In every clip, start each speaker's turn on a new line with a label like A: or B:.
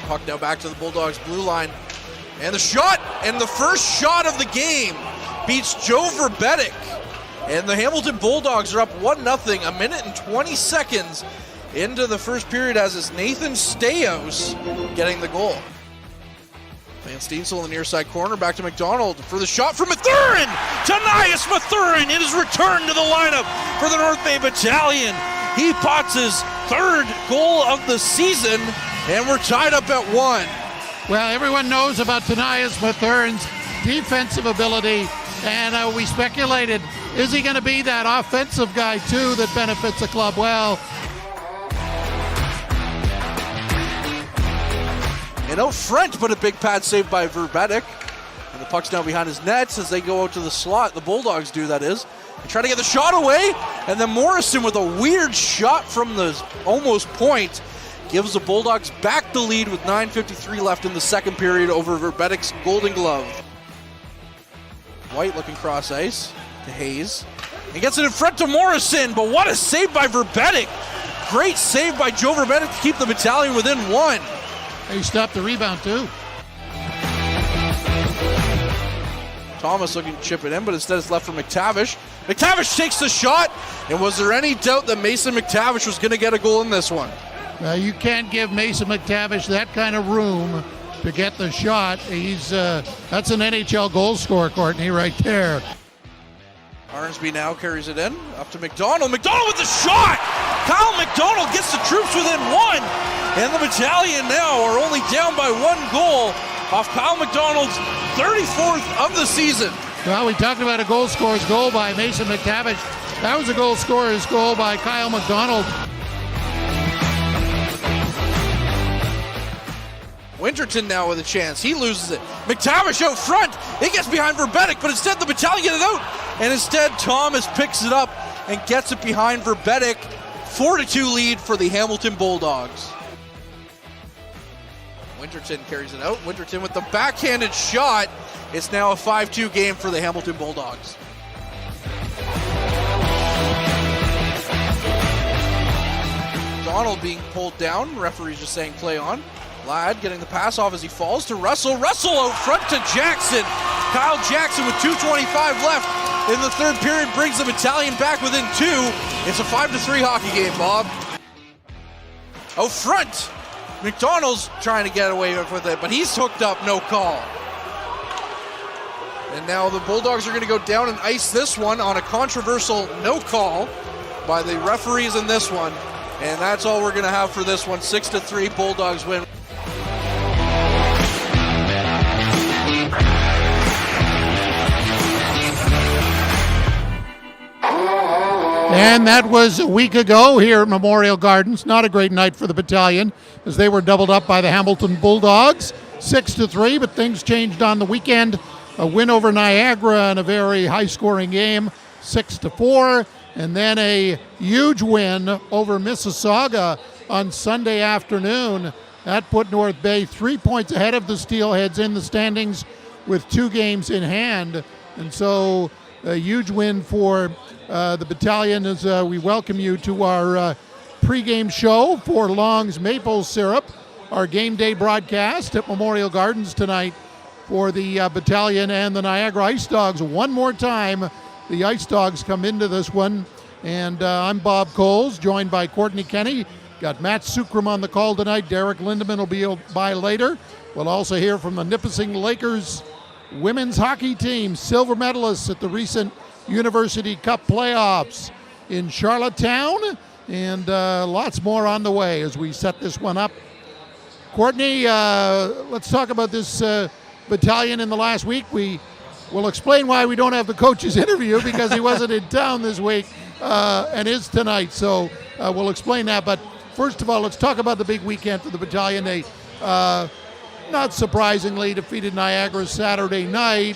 A: Puck now back to the Bulldogs' blue line. And the shot, and the first shot of the game beats Joe Verbetic. And the Hamilton Bulldogs are up 1-0, a minute and 20 seconds into the first period, as it's Nathan Staios getting the goal. Van Steensel in the near side corner, back to McDonald for the shot from Mathurin! Tanias Mathurin in his return to the lineup for the North Bay Battalion. He pots his third goal of the season, and we're tied up at 1.
B: Well, everyone knows about Tanias Mathurin's defensive ability, and we speculated, is he going to be that offensive guy too that benefits the club? Well,
A: and out front, but a big pad save by Verbetic. And the puck's now behind his nets as they go out to the slot. The Bulldogs do, that is. They try to get the shot away, and then Morrison with a weird shot from the almost point gives the Bulldogs back the lead with 9:53 left in the second period over Verbetic's Golden Glove. White looking cross ice to Hayes. He gets it in front to Morrison, but what a save by Verbetic. Great save by Joe Verbetic to keep the Battalion within 1.
B: He stopped the rebound too.
A: Thomas looking to chip it in, but instead it's left for McTavish. McTavish takes the shot, and was there any doubt that Mason McTavish was going to get a goal in this one?
B: You can't give Mason McTavish that kind of room to get the shot. That's an NHL goal scorer, Courtney, right there.
A: Arnsby now carries it in, up to McDonald. McDonald with the shot! Kyle McDonald gets the troops within 1, and the Battalion now are only down by 1 goal off Kyle McDonald's 34th of the season.
B: Well, we talked about a goal scorer's goal by Mason McTavish. That was a goal scorer's goal by Kyle McDonald.
A: Winterton now with a chance. He loses it. McTavish out front. It gets behind Verbetic, but instead the Battalion get it out. And instead Thomas picks it up and gets it behind Verbetic. 4-2 lead for the Hamilton Bulldogs. Winterton carries it out. Winterton with the backhanded shot. It's now a 5-2 game for the Hamilton Bulldogs. Donald being pulled down. Referee's just saying play on. Ladd getting the pass off as he falls to Russell. Russell out front to Jackson. Kyle Jackson with 2:25 left in the third period brings the Battalion back within 2. It's a 5-3 hockey game, Bob. Out front, McDonald's trying to get away with it, but he's hooked up, no call. And now the Bulldogs are going to go down and ice this one on a controversial no call by the referees in this one. And that's all we're going to have for this one. 6-3, Bulldogs win.
B: And that was a week ago here at Memorial Gardens. Not a great night for the Battalion as they were doubled up by the Hamilton Bulldogs, 6-3, but things changed on the weekend. A win over Niagara in a very high-scoring game, 6-4, and then a huge win over Mississauga on Sunday afternoon. That put North Bay 3 points ahead of the Steelheads in the standings with 2 games in hand. And so a huge win for the Battalion as we welcome you to our pregame show for Long's Maple Syrup, our game day broadcast at Memorial Gardens tonight for the Battalion and the Niagara Ice Dogs. One more time, the Ice Dogs come into this one, and I'm Bob Coles, joined by Courtney Kenny. Got Matt Sukram on the call tonight. Derek Lindemann will be by later. We'll also hear from the Nipissing Lakers women's hockey team, silver medalists at the recent University Cup playoffs in Charlottetown, and lots more on the way as we set this one up. Courtney, let's talk about this Battalion in the last week. We will explain why we don't have the coach's interview because he wasn't in town this week and is tonight, so we'll explain that. But first of all, let's talk about the big weekend for the Battalion. They, not surprisingly, defeated Niagara Saturday night,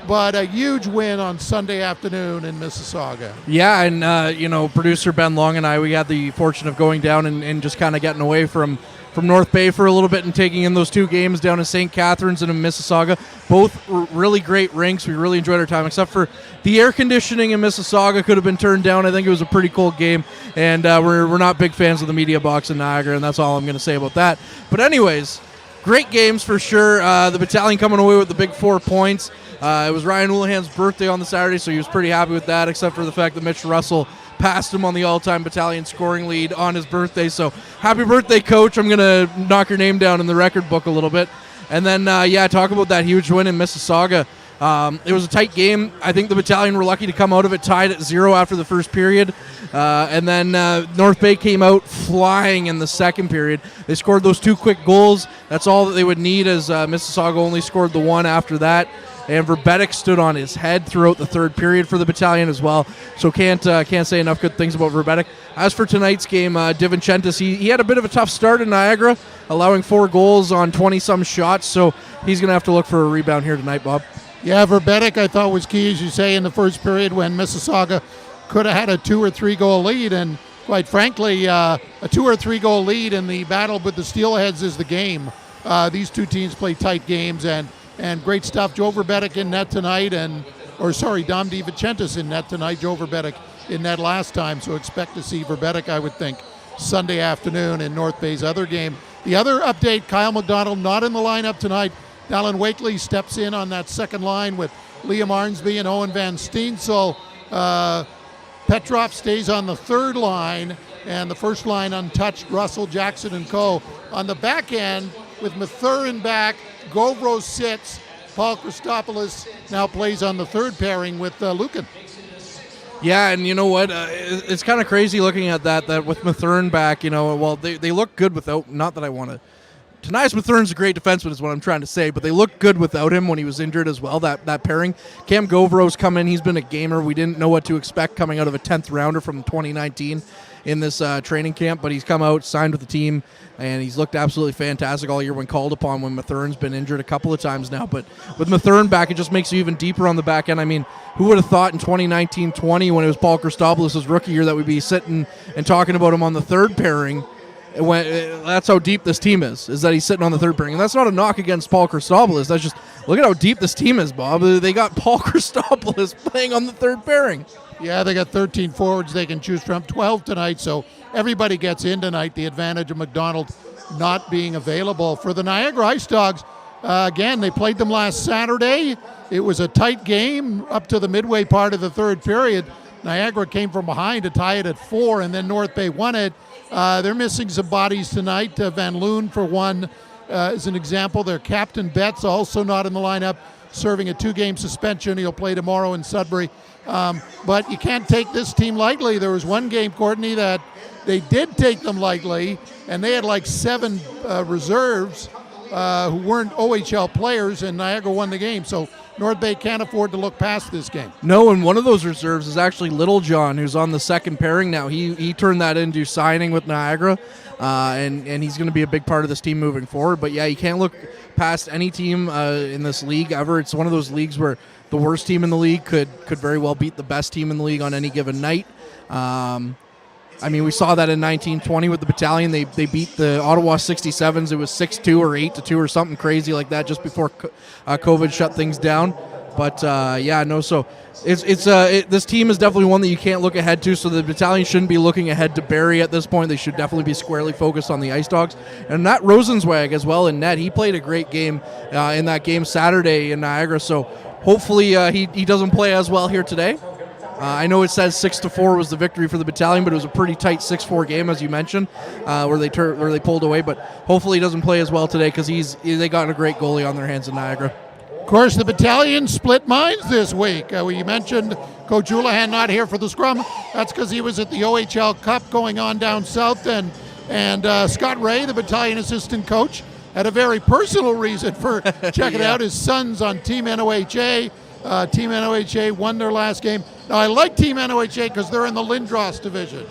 B: but a huge win on Sunday afternoon in Mississauga.
C: Yeah, and producer Ben Long and I, we had the fortune of going down and just kind of getting away from North Bay for a little bit and taking in those 2 games down in St. Catharines and in Mississauga. Both really great rinks. We really enjoyed our time, except for the air conditioning in Mississauga could have been turned down. I think it was a pretty cold game, and we're not big fans of the media box in Niagara, and that's all I'm going to say about that. But anyways, great games for sure. The Battalion coming away with the big 4 points. It was Ryan Houlihan's birthday on the Saturday, so he was pretty happy with that, except for the fact that Mitch Russell passed him on the all-time Battalion scoring lead on his birthday. So happy birthday, Coach. I'm going to knock your name down in the record book a little bit. And then, talk about that huge win in Mississauga. It was a tight game. I think the Battalion were lucky to come out of it tied at 0 after the first period. And then North Bay came out flying in the second period. They scored those 2 quick goals. That's all that they would need, as Mississauga only scored the 1 after that. And Verbetic stood on his head throughout the third period for the Battalion as well. So can't say enough good things about Verbetic. As for tonight's game, DiVincentis, he had a bit of a tough start in Niagara, allowing 4 goals on 20-some shots. So he's going to have to look for a rebound here tonight, Bob.
B: Yeah, Verbetic I thought was key, as you say, in the first period when Mississauga could have had a 2 or 3 goal lead. And quite frankly, a 2 or 3 goal lead in the battle with the Steelheads is the game. These two teams play tight games, and great stuff. Joe Verbetic in net tonight, Dom DiVincentis in net tonight. Joe Verbetic in net last time, so expect to see Verbetic, I would think, Sunday afternoon in North Bay's other game. The other update, Kyle McDonald not in the lineup tonight. Dallin Wakely steps in on that second line with Liam Arnsby and Owen Van Steensel. Petrov stays on the third line, and the first line untouched, Russell, Jackson, and Co. On the back end, with Mathurin back, Govro sits, Paul Christopoulos now plays on the third pairing with Lucan.
C: Yeah, and you know what? It's kind of crazy looking at that with Mathurin back. They look good without, not that I want to. Tonight, Mathurin's a great defenseman is what I'm trying to say, but they looked good without him when he was injured as well, that pairing. Cam Govro's come in. He's been a gamer. We didn't know what to expect coming out of a 10th rounder from 2019 in this training camp, but he's come out, signed with the team, and he's looked absolutely fantastic all year when called upon, when Mathurin's been injured a couple of times now. But with Mathurin back, it just makes you even deeper on the back end. I mean, who would have thought in 2019-20, when it was Paul Christopoulos' rookie year, that we'd be sitting and talking about him on the third pairing? That's how deep this team is that he's sitting on the third pairing. And that's not a knock against Paul Christopoulos. That's just, look at how deep this team is, Bob. They got Paul Christopoulos playing on the third pairing.
B: Yeah, they got 13 forwards they can choose from, 12 tonight, so everybody gets in tonight. The advantage of McDonald not being available. For the Niagara Ice Dogs, again, they played them last Saturday. It was a tight game up to the midway part of the third period. Niagara came from behind to tie it at 4, and then North Bay won it. They're missing some bodies tonight. Van Loon, for one, is an example. Their captain, Betts, also not in the lineup, serving a 2-game suspension. He'll play tomorrow in Sudbury. But you can't take this team lightly. There was one game, Courtney, that they did take them lightly, and they had like 7 reserves who weren't OHL players, and Niagara won the game. So North Bay can't afford to look past this game.
C: No, and one of those reserves is actually Little John, who's on the second pairing now. He turned that into signing with Niagara, and he's going to be a big part of this team moving forward. But yeah, you can't look past any team in this league ever. It's one of those leagues where the worst team in the league could very well beat the best team in the league on any given night. I mean, we saw that in 1920 with the Battalion. They beat the Ottawa 67s. It was 6-2 or 8-2 or something crazy like that just before COVID shut things down. But so this team is definitely one that you can't look ahead to. So the Battalion shouldn't be looking ahead to Barrie at this point. They should definitely be squarely focused on the Ice Dogs. And Matt Rosenzweig as well in net. He played a great game in that game Saturday in Niagara. So hopefully he doesn't play as well here today. I know it says 6-4 was the victory for the Battalion, but it was a pretty tight 6-4 game, as you mentioned, where they pulled away. But hopefully he doesn't play as well today, because they got a great goalie on their hands in Niagara.
B: Of course, the Battalion split minds this week. We mentioned Coach Houlihan not here for the scrum. That's because he was at the OHL Cup going on down south, and Scott Ray, the Battalion assistant coach, had a very personal reason for checking out. His son's on Team NOHA. Team NOHA won their last game. Now, I like Team NOHA because they're in the Lindros division.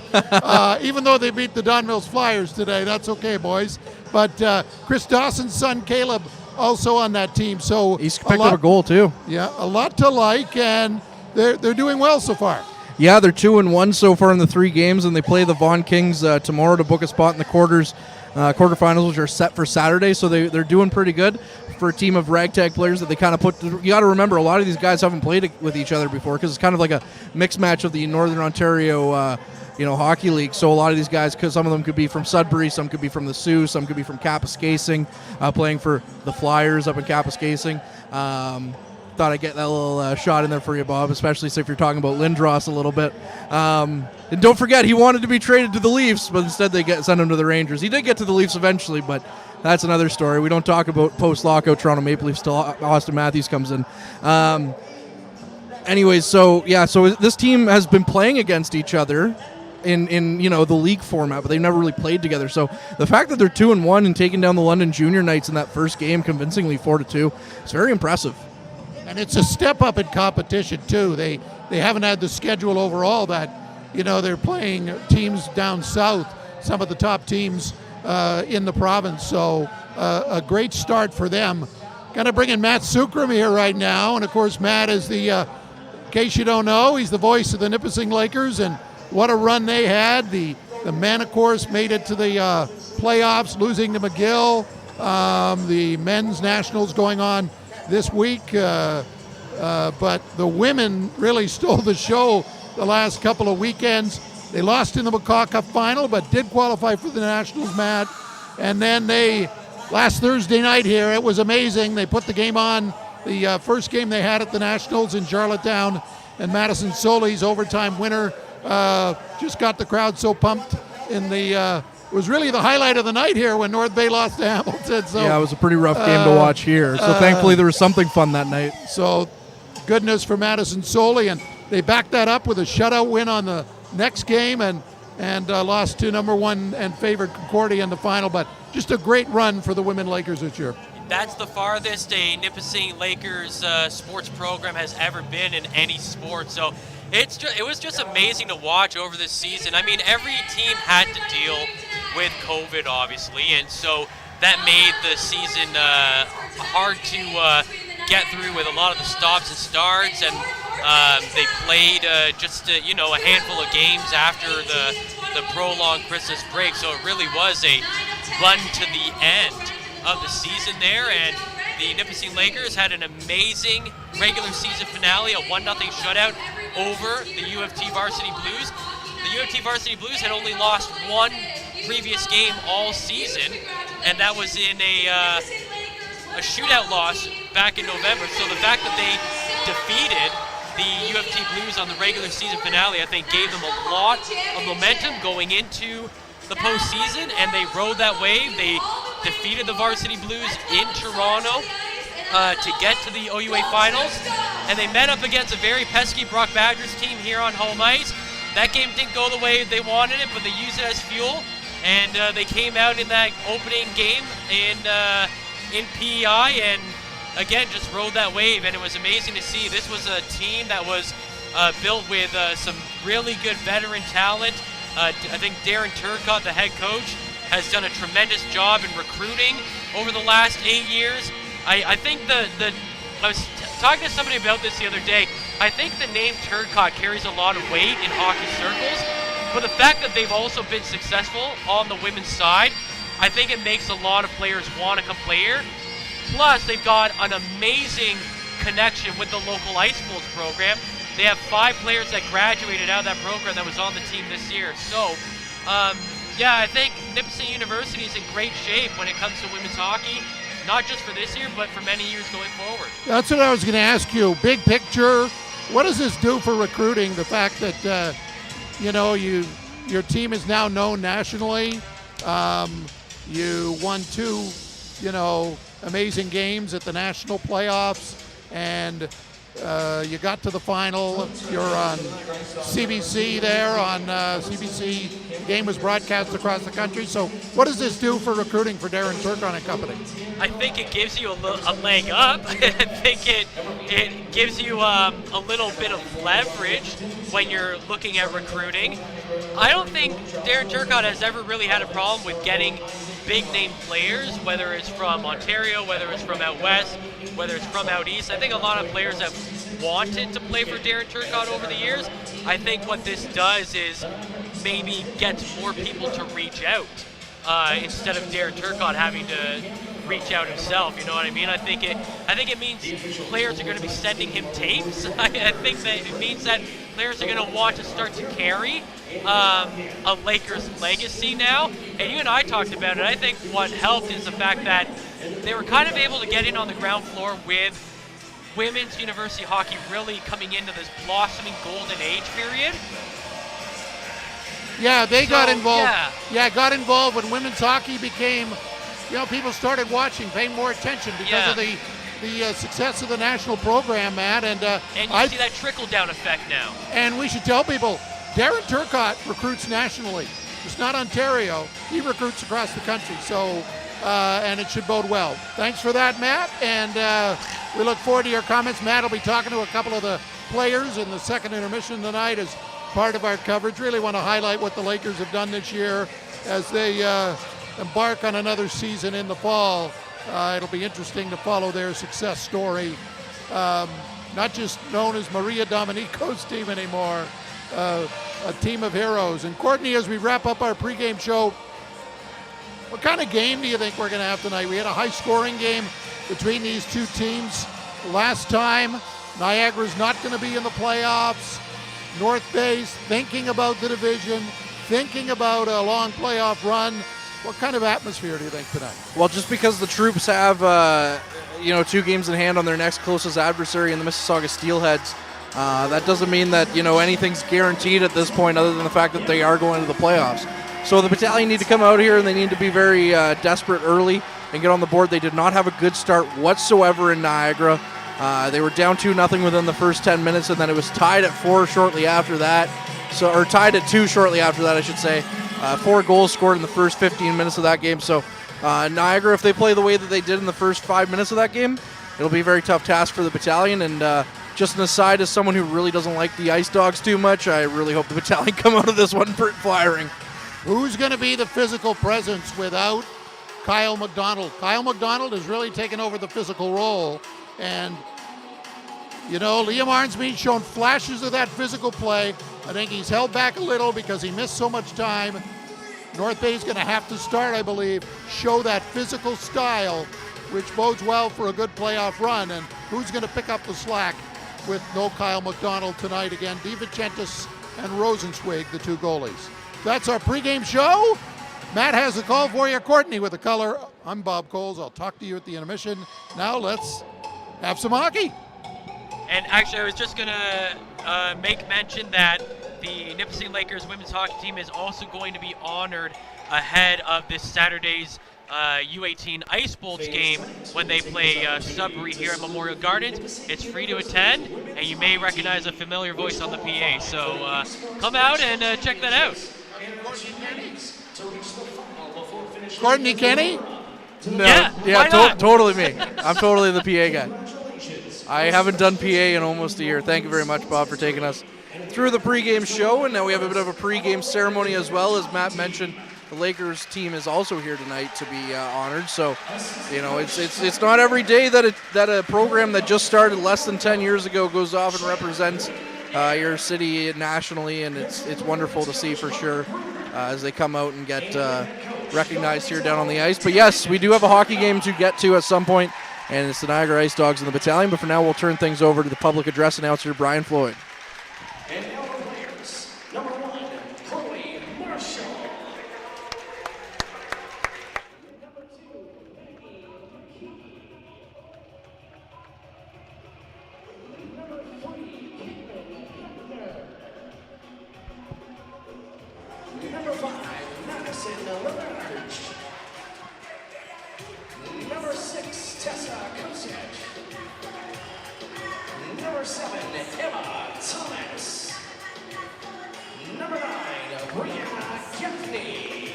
B: Even though they beat the Don Mills Flyers today, that's okay, boys. But Chris Dawson's son, Caleb, also on that team. So
C: he's picked up a goal, too.
B: Yeah, a lot to like, and they're doing well so far.
C: Yeah, they're 2-1 so far in the 3 games, and they play the Vaughan Kings tomorrow to book a spot in the quarterfinals, which are set for Saturday. So they're doing pretty good for a team of ragtag players that they kind of put. You got to remember, a lot of these guys haven't played with each other before, because it's kind of like a mixed match of the Northern Ontario hockey league. So a lot of these guys, because some of them could be from Sudbury, some could be from the Sioux, some could be from Kapuskasing, playing for the Flyers up in Kapuskasing. Thought I'd get that little shot in there for you, Bob, especially if you're talking about Lindros a little bit. And don't forget, he wanted to be traded to the Leafs, but instead they sent him to the Rangers. He did get to the Leafs eventually, but that's another story. We don't talk about post-lockout Toronto Maple Leafs till Austin Matthews comes in. Anyways, so this team has been playing against each other in the league format, but they've never really played together. So the fact that they're 2-1 and taking down the London Junior Knights in that first game convincingly 4-2, it's very impressive.
B: And it's a step up in competition too. They haven't had the schedule overall that, they're playing teams down south, some of the top teams in the province. So a great start for them. Going to bring in Matt Sukram here right now. And of course, Matt is in case you don't know, he's the voice of the Nipissing Lakers, and what a run they had. The men, of course, made it to the playoffs, losing to McGill. The men's nationals going on this week, but the women really stole the show the last couple of weekends. They lost in the McCaw Cup final, but did qualify for the nationals, Matt. And then last Thursday night here, it was amazing. They put the game on, the first game they had at the nationals in Charlottetown, and Madison Soley's overtime winner just got the crowd so pumped in the it was really the highlight of the night here when North Bay lost to Hamilton. So,
C: yeah, it was a pretty rough game to watch here. So thankfully there was something fun that night.
B: So goodness for Madison Soley, and they backed that up with a shutout win on the next game and lost to number one and favored Concordia in the final. But just a great run for the women Lakers this year.
D: That's the farthest a Nipissing Lakers sports program has ever been in any sport. So it was just amazing to watch over this season. I mean, every team had to deal with COVID, obviously, and so that made the season hard to get through with a lot of the stops and starts, and they played just a handful of games after the prolonged Christmas break. So it really was a run to the end of the season there, and the Nipissing Lakers had an amazing regular season finale, a 1-0 shutout over the U of T Varsity Blues. The U of T Varsity Blues had only lost one previous game all season, and that was in a shootout loss back in November. So the fact that they defeated the U of T Blues on the regular season finale, I think, gave them a lot of momentum going into the postseason, and they rode that wave. They defeated the Varsity Blues in Toronto to get to the OUA Finals, and they met up against a very pesky Brock Badgers team here on home ice. That game didn't go the way they wanted it, but they used it as fuel, and they came out in that opening game in PEI and again just rode that wave, and it was amazing to see. This was a team that was built with some really good veteran talent. I think Darren Turcotte, the head coach, has done a tremendous job in recruiting over the last 8 years. I think I was talking to somebody about this the other day. I think the name Turcotte carries a lot of weight in hockey circles, but the fact that they've also been successful on the women's side, I think it makes a lot of players want to come play here. Plus, they've got an amazing connection with the local ice bowls program. They have 5 players that graduated out of that program that was on the team this year. So, I think Nipissing University is in great shape when it comes to women's hockey, not just for this year, but for many years going forward.
B: That's what I was going to ask you. Big picture, what does this do for recruiting? The fact that, your team is now known nationally. You won 2, amazing games at the national playoffs, and you got to the final. You're on CBC there. On CBC, the game was broadcast across the country. So what does this do for recruiting for Darren Turcotte and company?
D: I think it gives you a leg up. I think it gives you a little bit of leverage when you're looking at recruiting. I don't think Darren Turcotte has ever really had a problem with getting big-name players, whether it's from Ontario, whether it's from out west, whether it's from out east. I think a lot of players have wanted to play for Darren Turcotte over the years. I think what this does is maybe gets more people to reach out instead of Darren Turcotte having to reach out himself. You know what I mean? I think it means players are going to be sending him tapes. I think that it means that players are going to want to start to carry a Lakers legacy now. And you and I talked about it. I think what helped is the fact that they were kind of able to get in on the ground floor with women's university hockey really coming into this blossoming golden age period.
B: Yeah, they got involved.
D: Yeah.
B: Got involved when women's hockey became, people started watching, paying more attention because of the success of the national program, Matt. And
D: you see that trickle-down effect now.
B: And we should tell people, Darren Turcotte recruits nationally. It's not Ontario. He recruits across the country. So, and it should bode well. Thanks for that, Matt. And we look forward to your comments. Matt will be talking to a couple of the players in the second intermission tonight as part of our coverage. Really want to highlight what the Lakers have done this year as they embark on another season in the fall. It'll be interesting to follow their success story. Not just known as Maria Domenico's team anymore, a team of heroes. And Courtney, as we wrap up our pregame show, what kind of game do you think we're going to have tonight? We had a high-scoring game between these two teams last time. Niagara's not going to be in the playoffs. North Bay's thinking about the division, thinking about a long playoff run. What kind of atmosphere do you think tonight?
C: Well, just because the Troops have, 2 games in hand on their next closest adversary in the Mississauga Steelheads, that doesn't mean that, anything's guaranteed at this point other than the fact that they are going to the playoffs. So the Battalion need to come out here and they need to be very desperate early and get on the board. They did not have a good start whatsoever in Niagara. They were down 2-0 within the first 10 minutes, and then it was tied at 4 shortly after that. Or tied at 2 shortly after that, I should say. 4 goals scored in the first 15 minutes of that game. So Niagara, if they play the way that they did in the first 5 minutes of that game, it'll be a very tough task for the Battalion. And just an aside, as someone who really doesn't like the Ice Dogs too much, I really hope the Battalion come out of this one firing.
B: Who's going to be the physical presence without Kyle McDonald? Kyle McDonald has really taken over the physical role. And, Liam Arnsmead's shown flashes of that physical play. I think he's held back a little because he missed so much time. North Bay's going to have to start, I believe, show that physical style, which bodes well for a good playoff run. And who's going to pick up the slack with no Kyle McDonald tonight? Again, DiVincentis and Rosenzweig, the 2 goalies. That's our pregame show. Matt has a call for you. Courtney with the color. I'm Bob Coles. I'll talk to you at the intermission. Now let's have some hockey.
D: And actually, I was just going to make mention that the Nipissing Lakers women's hockey team is also going to be honored ahead of this Saturday's U18 Ice Bolts game when they play Sudbury here at Memorial Gardens. It's free to attend, and you may recognize a familiar voice on the PA. So come out and check that out.
B: Courtney Kenny?
C: No,
D: yeah,
C: totally me. I'm totally the PA guy. I haven't done PA in almost a year. Thank you very much, Bob, for taking us through the pregame show. And now we have a bit of a pregame ceremony as well. As Matt mentioned, the Lakers team is also here tonight to be honored. So, it's not every day that a program that just started less than 10 years ago goes off and represents your city nationally, and it's wonderful to see for sure as they come out and get recognized here down on the ice. But yes, we do have a hockey game to get to at some point, and it's the Niagara Ice Dogs and the Battalion. But for now, we'll turn things over to the public address announcer, Brian Floyd.
E: And now the players. Number 1, Chloe Marshall. Number 2, Becky Number 3, Caitlin Hefner. Number 5, Madison Lamarche. Number 6, Tessa Kosic. Number 7, Emma Thomas. Number 9, Brianna Gaffney.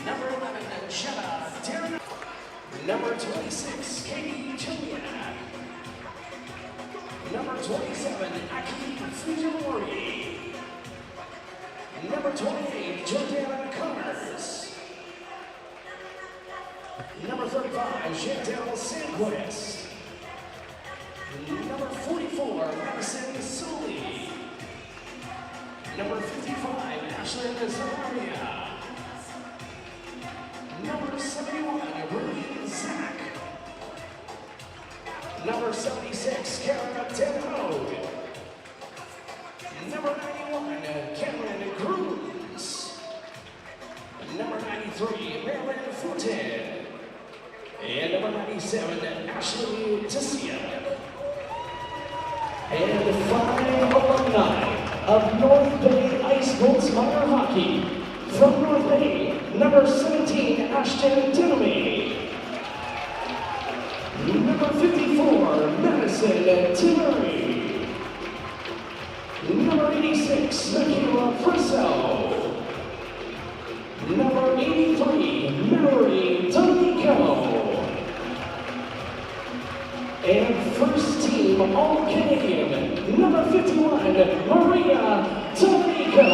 E: Number 11, Jenna Darren. Number 26, Katie Julian. Number 27, Aki Fujimori. Number 28, Jordana Connors. Number 35, Chantel Sandquist. Number 44, Madison Sully. Number 55, Ashlyn Zaharia. Number 71, Rudy Zach. Number 76, Kara Tenhode. Number 91, Cameron Cruz. Number 93, Marilyn Fulton. And number 97, Ashley Tessia. And 5 alumni of North Bay Ice Bolts Minor Hockey. From North Bay, number 17, Ashton Denemy. Number 54, Madison Tillery. Number 86, Michaela Frisso. Number 83, Mallory D'Amico. And first team All-Canadian, number 51, Maria D'Amico.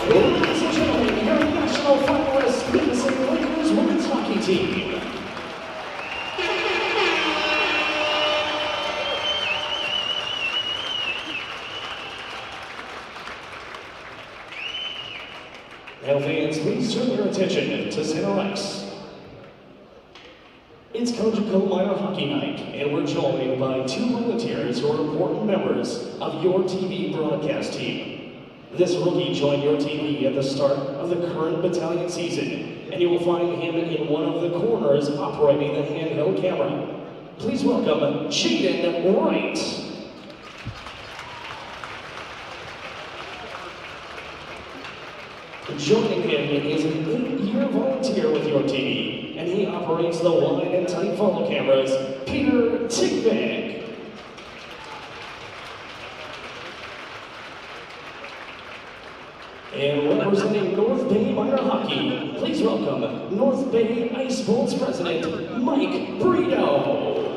E: Ladies and gentlemen, your national finalist, Nipissing Lakers women's hockey team. Now fans, please turn your attention to center ice. It's Conjugal Minor Hockey Night, and we're joined by 2 volunteers who are important members of your TV broadcast team. This rookie joined your TV at the start of the current Battalion season, and you will find him in one of the corners operating the handheld camera. Please welcome Jaden Wright. Joining him is an 8-year volunteer with your TV, and he operates the wide and tight follow cameras, Peter Tigbag. And representing North Bay Minor Hockey, please welcome North Bay Ice Bolts President, Mike Brito.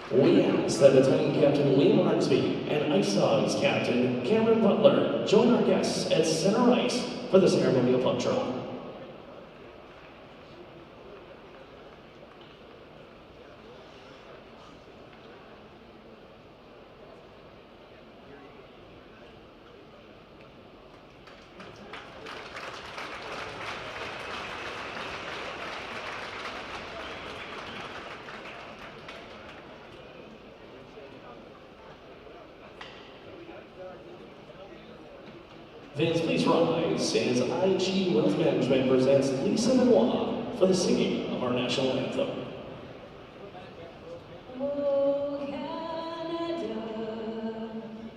E: We ask that Battalion Captain Liam Arnsby and Ice Dogs Captain Cameron Butler join our guests at center ice for the ceremonial puck draw. Fans, please rise as IG Wealth Management presents Lisa Benoit for the singing of our national anthem.
F: Oh, Canada,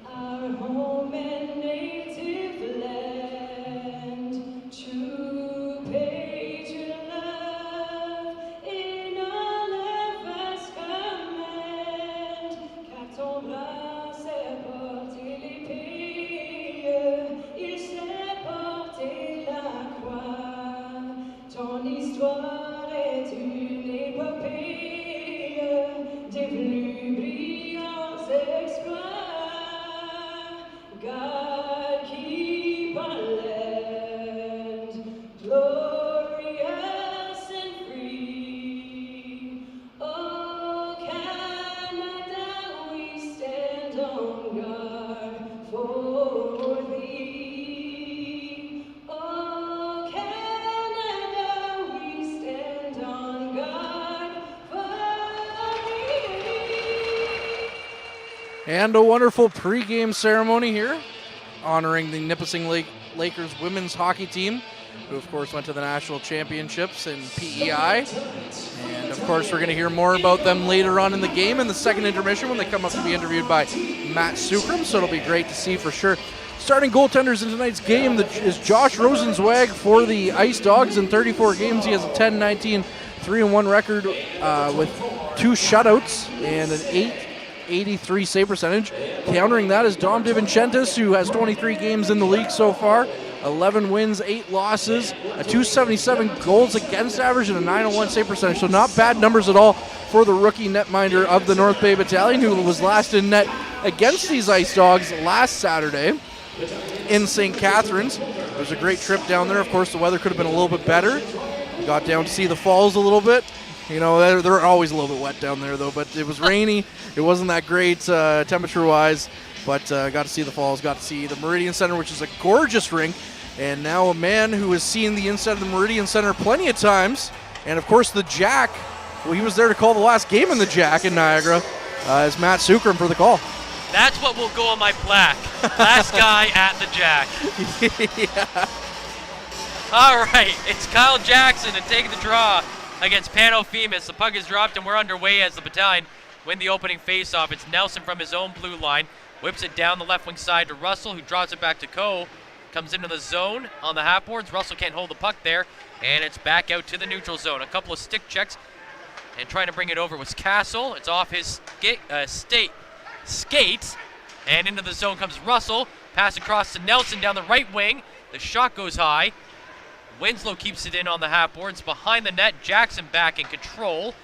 F: our home and native land, true patriot love in all of us command. Car ton bras sait porter l'épée, il sait porter la croix. Ton histoire est une épopée des plus brillants exploits. God keep our land glorious and free. Oh, Canada, we stand on guard for thee. Oh, Canada, we stand on guard for thee.
C: And a wonderful pregame ceremony here, honoring the Nipissing Lakers women's hockey team, who of course went to the national championships in PEI. And of course we're going to hear more about them later on in the game in the second intermission when they come up to be interviewed by Matt Sukram, so it'll be great to see for sure. Starting goaltenders in tonight's game is Josh Rosenzweig for the Ice Dogs. In 34 games, he has a 10-19, 3-1 record with 2 shutouts and an 883 save percentage. Countering that is Dom DiVincentis, who has 23 games in the league so far, 11 wins, 8 losses, a 277 goals against average, and a 901 save percentage. So not bad numbers at all for the rookie netminder of the North Bay Battalion, who was last in net against these Ice Dogs last Saturday in St. Catharines. It was a great trip down there. Of course, the weather could have been a little bit better. We got down to see the falls a little bit. You know, they're always a little bit wet down there, though. But it was rainy. It wasn't that great temperature-wise. But got to see the Falls, got to see the Meridian Center, which is a gorgeous rink. And now a man who has seen the inside of the Meridian Center plenty of times. And, of course, the Jack. Well, he was there to call the last game in the Jack in Niagara. Is Matt Sukram for the call.
D: That's what will go on my plaque. Last guy at the Jack.
C: Yeah.
D: All right, it's Kyle Jackson to take the draw against Pano Femus. The puck is dropped and we're underway as the Battalion win the opening faceoff. It's Nelson from his own blue line. Whips it down the left wing side to Russell, who drops it back to Coe. Comes into the zone on the half boards. Russell can't hold the puck there, and it's back out to the neutral zone. A couple of stick checks, and trying to bring it over was Castle. It's off his skates, and into the zone comes Russell. Pass across to Nelson down the right wing. The shot goes high. Winslow keeps it in on the half boards. Behind the net, Jackson back in control.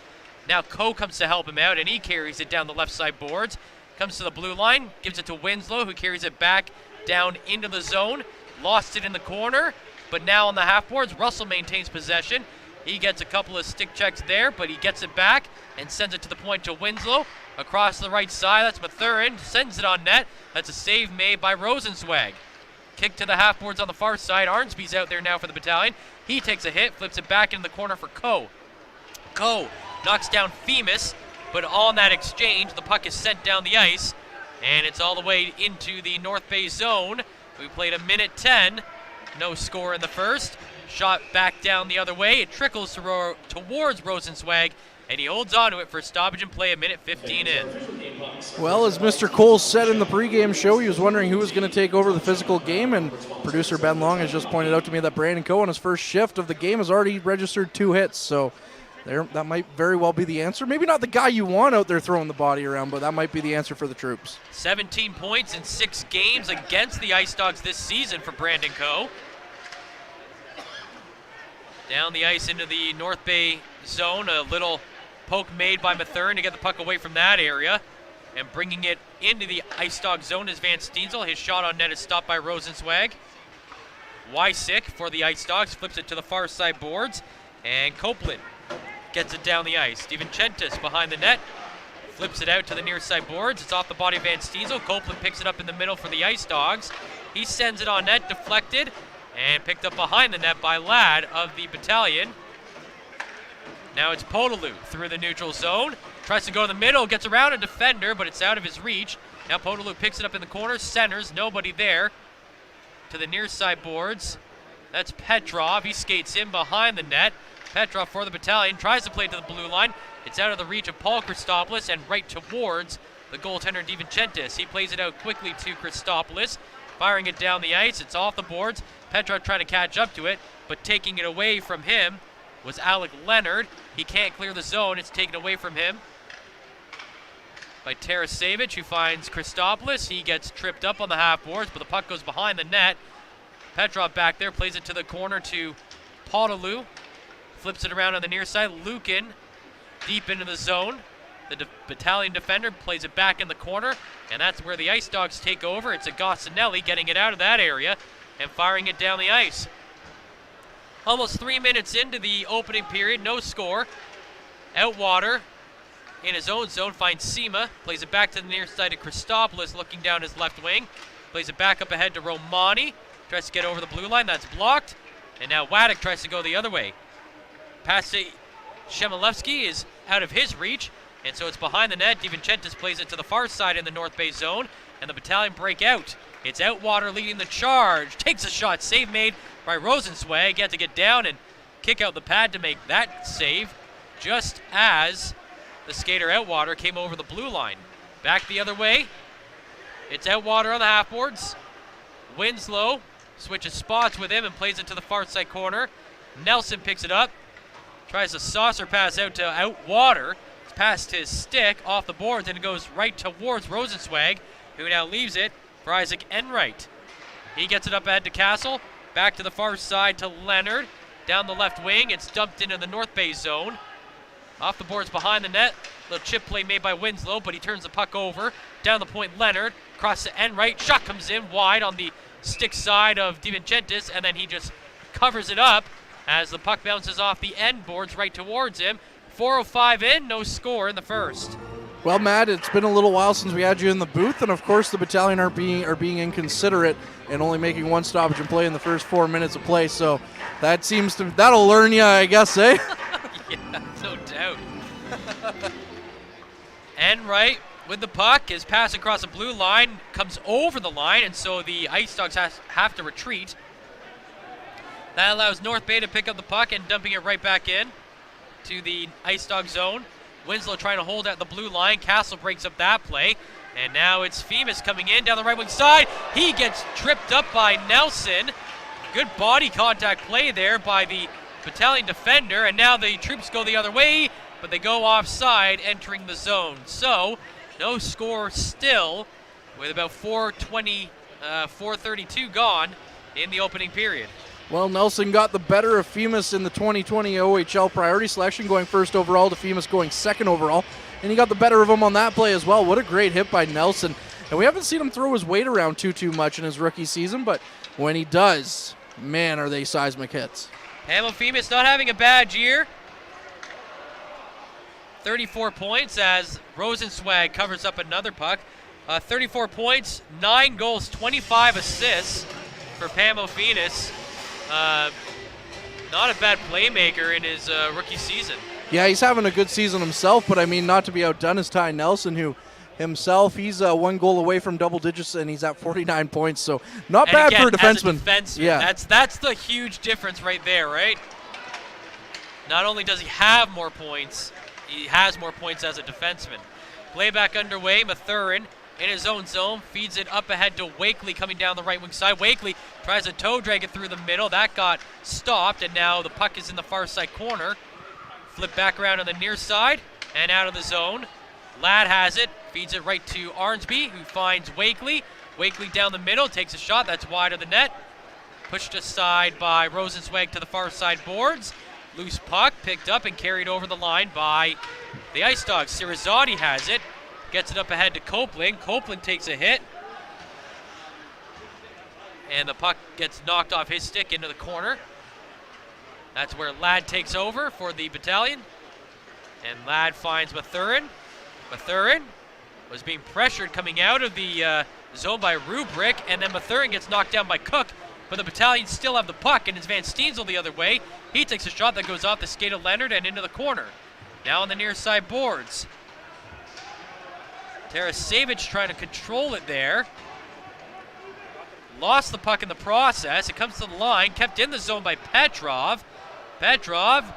D: Now Coe comes to help him out, and he carries it down the left side boards. Comes to the blue line, gives it to Winslow, who carries it back down into the zone. Lost it in the corner, but now on the half boards, Russell maintains possession. He gets a couple of stick checks there, but he gets it back and sends it to the point to Winslow. Across the right side, that's Mathurin, sends it on net. That's a save made by Rosenzweig. Kick to the half boards on the far side. Arnsby's out there now for the Battalion. He takes a hit, flips it back in the corner for Coe. Coe knocks down Femus, but on that exchange, the puck is sent down the ice, and it's all the way into the North Bay zone. We played a minute 10, no score in the first. Shot back down the other way. It trickles towards Rosenzweig, and he holds on to it for stoppage and play a minute 15 in.
C: Well, as Mr. Cole said in the pregame show, he was wondering who was going to take over the physical game, and producer Ben Long has just pointed out to me that Brandon Coe on his first shift of the game has already registered 2 hits, so that might very well be the answer. Maybe not the guy you want out there throwing the body around, but that might be the answer for the troops.
D: 17 points in 6 games against the Ice Dogs this season for Brandon Coe. Down the ice into the North Bay zone, a little poke made by Mathurin to get the puck away from that area. And bringing it into the Ice Dog zone is Van Steensel. His shot on net is stopped by Rosenzweig. Wysick for the Ice Dogs flips it to the far side boards. And Copeland gets it down the ice. DiVincentis behind the net. Flips it out to the near side boards. It's off the body of Van Steensel. Copeland picks it up in the middle for the Ice Dogs. He sends it on net, deflected, and picked up behind the net by Ladd of the Battalion. Now it's Podolou through the neutral zone. Tries to go to the middle, gets around a defender, but it's out of his reach. Now Podolou picks it up in the corner, centers, nobody there. To the near side boards. That's Petrov. He skates in behind the net. Petrov for the Battalion tries to play to the blue line. It's out of the reach of Paul Christopoulos and right towards the goaltender DiVincentis. He plays it out quickly to Christopoulos, firing it down the ice. It's off the boards. Petrov trying to catch up to it, but taking it away from him was Alec Leonard. He can't clear the zone. It's taken away from him by Tarasevich, who finds Christopoulos. He gets tripped up on the half boards, but the puck goes behind the net. Petrov back there plays it to the corner to Podolou. Flips it around on the near side. Lukin deep into the zone. The Battalion defender plays it back in the corner, and that's where the Ice Dogs take over. It's a Gossinelli getting it out of that area and firing it down the ice. Almost 3 minutes into the opening period, no score. Outwater in his own zone finds Sema, plays it back to the near side of Christopoulos, looking down his left wing. Plays it back up ahead to Romani. Tries to get over the blue line, that's blocked. And now Waddick tries to go the other way. Pass to Shemilevsky is out of his reach, and so it's behind the net. DiVincentis plays it to the far side in the North Bay zone, and the Battalion break out. It's Outwater leading the charge. Takes a shot, save made by Rosenzweig. He had to get down and kick out the pad to make that save, just as the skater Outwater came over the blue line. Back the other way. It's Outwater on the half boards. Winslow switches spots with him and plays it to the far side corner. Nelson picks it up. Tries a saucer pass out to Outwater. It's past his stick off the boards, and it goes right towards Rosenzweig, who now leaves it for Isaac Enright. He gets it up ahead to Castle. Back to the far side to Leonard. Down the left wing, it's dumped into the North Bay zone. Off the boards behind the net. Little chip play made by Winslow, but he turns the puck over. Down the point, Leonard. Across to Enright. Shot comes in wide on the stick side of DiVincentis, and then he just covers it up as the puck bounces off the end boards right towards him. 4:05 in, no score in the first.
C: Well, Matt, it's been a little while since we had you in the booth, and of course the Battalion are being inconsiderate and only making one stoppage and play in the first 4 minutes of play. So that'll learn you, I guess, eh?
D: Yeah, no doubt. Enright with the puck, his pass across the blue line comes over the line, and so the Ice Dogs have to retreat. That allows North Bay to pick up the puck and dumping it right back in to the Ice Dog zone. Winslow trying to hold at the blue line. Castle breaks up that play. And now it's Femus coming in down the right wing side. He gets tripped up by Nelson. Good body contact play there by the Battalion defender. And now the troops go the other way, but they go offside entering the zone. So no score still with about 4:32 gone in the opening period.
C: Well, Nelson got the better of Femus in the 2020 OHL priority selection, going first overall to Femus going second overall. And he got the better of him on that play as well. What a great hit by Nelson. And we haven't seen him throw his weight around too much in his rookie season, but when he does, man, are they seismic hits.
D: Pamela Femus not having a bad year. 34 points as Rosenswag covers up another puck. 34 points, 9 goals, 25 assists for Pamela Femus. Not a bad playmaker in his rookie season.
C: Yeah, he's having a good season himself, but I mean, not to be outdone is Ty Nelson, who himself, he's 1 goal away from double digits, and he's at 49 points, so not bad for a defenseman.
D: Yeah, that's the huge difference right there, right? Not only does he have more points, he has more points as a defenseman. Playback underway, Mathurin in his own zone, feeds it up ahead to Wakely coming down the right wing side. Wakely tries to toe drag it through the middle. That got stopped, and now the puck is in the far side corner. Flip back around on the near side and out of the zone. Ladd has it, feeds it right to Arnsby, who finds Wakely. Wakely down the middle, takes a shot, that's wide of the net. Pushed aside by Rosenswag to the far side boards. Loose puck picked up and carried over the line by the Ice Dogs. Sirizati has it. Gets it up ahead to Copeland. Copeland takes a hit. And the puck gets knocked off his stick into the corner. That's where Ladd takes over for the Battalion. And Ladd finds Mathurin. Mathurin was being pressured coming out of the zone by Rubrick. And then Mathurin gets knocked down by Cook. But the Battalion still have the puck, and it's Van Steensel the other way. He takes a shot that goes off the skate of Leonard and into the corner. Now on the near side boards. Tarasevich trying to control it there. Lost the puck in the process. It comes to the line, kept in the zone by Petrov. Petrov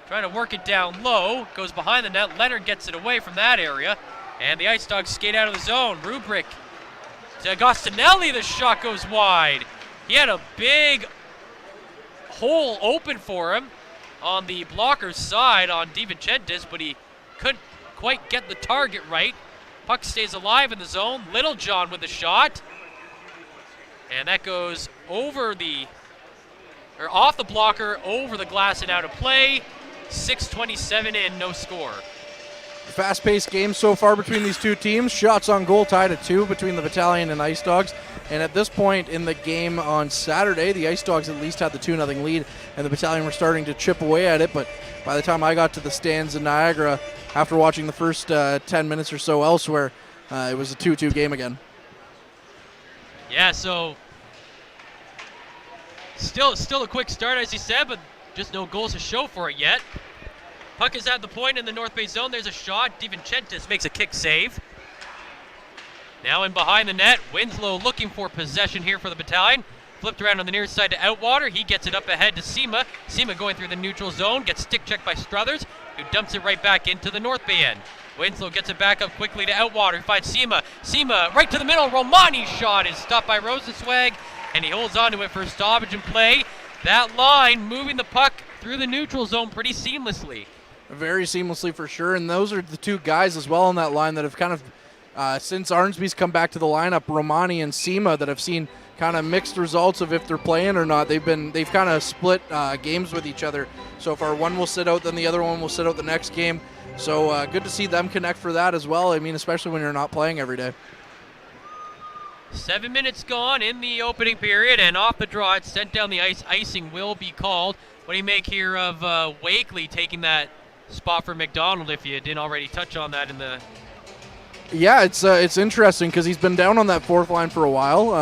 D: trying to work it down low, goes behind the net. Leonard gets it away from that area, and the Ice Dogs skate out of the zone. Rubrick to Agostinelli, the shot goes wide. He had a big hole open for him on the blocker's side on DiVincentis, but he couldn't quite get the target right. Puck stays alive in the zone. Littlejohn with the shot. And that goes off the blocker, over the glass and out of play. 6:27 in, no score.
C: Fast-paced game so far between these two teams. Shots on goal tied at 2 between the Battalion and Ice Dogs. And at this point in the game on Saturday, the Ice Dogs at least had the 2-0 lead, and the Battalion were starting to chip away at it. But by the time I got to the stands in Niagara, after watching the first 10 minutes or so elsewhere, it was a 2-2 game again.
D: Yeah, so still a quick start, as you said, but just no goals to show for it yet. Puck is at the point in the North Bay zone. There's a shot. DiVincentis makes a kick save. Now in behind the net, Winslow looking for possession here for the Battalion. Flipped around on the near side to Outwater. He gets it up ahead to Sema. Sema going through the neutral zone, gets stick checked by Struthers, who dumps it right back into the North Bay end. Winslow gets it back up quickly to Outwater, who finds Sema. Sema right to the middle. Romani's shot is stopped by Rosenswag, and he holds on to it for stoppage and play. That line moving the puck through the neutral zone pretty seamlessly.
C: Very seamlessly for sure, and those are the two guys as well on that line that have kind of, since Arnsby's come back to the lineup, Romani and Sema, that have seen kind of mixed results of if they're playing or not. They've kind of split games with each other so far. One will sit out, then the other one will sit out the next game. So good to see them connect for that as well. I mean, especially when you're not playing every day.
D: 7 minutes gone in the opening period, and off the draw, it's sent down the ice. Icing will be called. What do you make here of Wakely taking that spot for McDonald if you didn't already touch on that in the.
C: Yeah, it's interesting because he's been down on that fourth line for a while.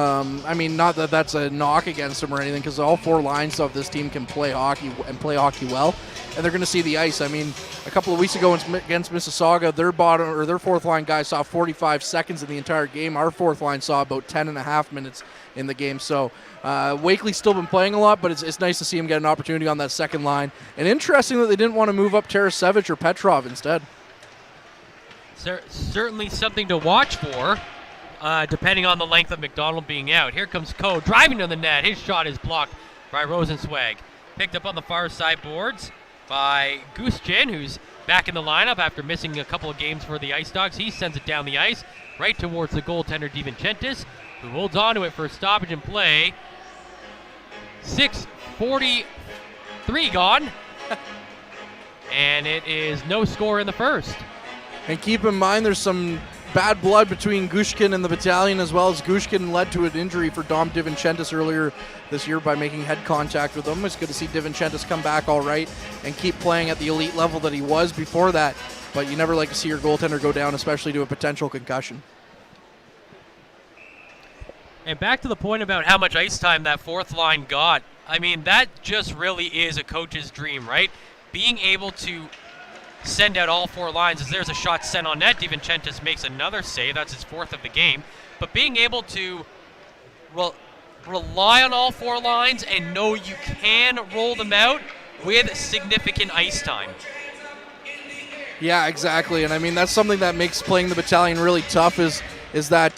C: I mean, not that that's a knock against him or anything, because all four lines of this team can play hockey and play hockey well, and they're going to see the ice. I mean, a couple of weeks ago against Mississauga, their fourth line guy saw 45 seconds in the entire game. Our fourth line saw about 10 and a half minutes in the game. So Wakely's still been playing a lot, but it's nice to see him get an opportunity on that second line. And interesting that they didn't want to move up Tarasevic or Petrov instead.
D: Certainly something to watch for, depending on the length of McDonald being out. Here comes Coe driving to the net. His shot is blocked by Rosenzweig. Picked up on the far side boards by Guschin, who's back in the lineup after missing a couple of games for the Ice Dogs. He sends it down the ice right towards the goaltender DiVincentis, who holds on to it for a stoppage in play. 6:43 gone. And it is no score in the first.
C: And keep in mind, there's some bad blood between Gushkin and the Battalion, as well as Gushkin led to an injury for Dom DiVincentis earlier this year by making head contact with him. It's good to see DiVincentis come back all right and keep playing at the elite level that he was before that. But you never like to see your goaltender go down, especially to a potential concussion.
D: And back to the point about how much ice time that fourth line got. I mean, that just really is a coach's dream, right? Being able to send out all four lines as there's a shot sent on net. DiVincentis makes another save. That's his fourth of the game. But being able to rely on all four lines and know you can roll them out with significant ice time.
C: Yeah, exactly. And I mean, that's something that makes playing the Battalion really tough is that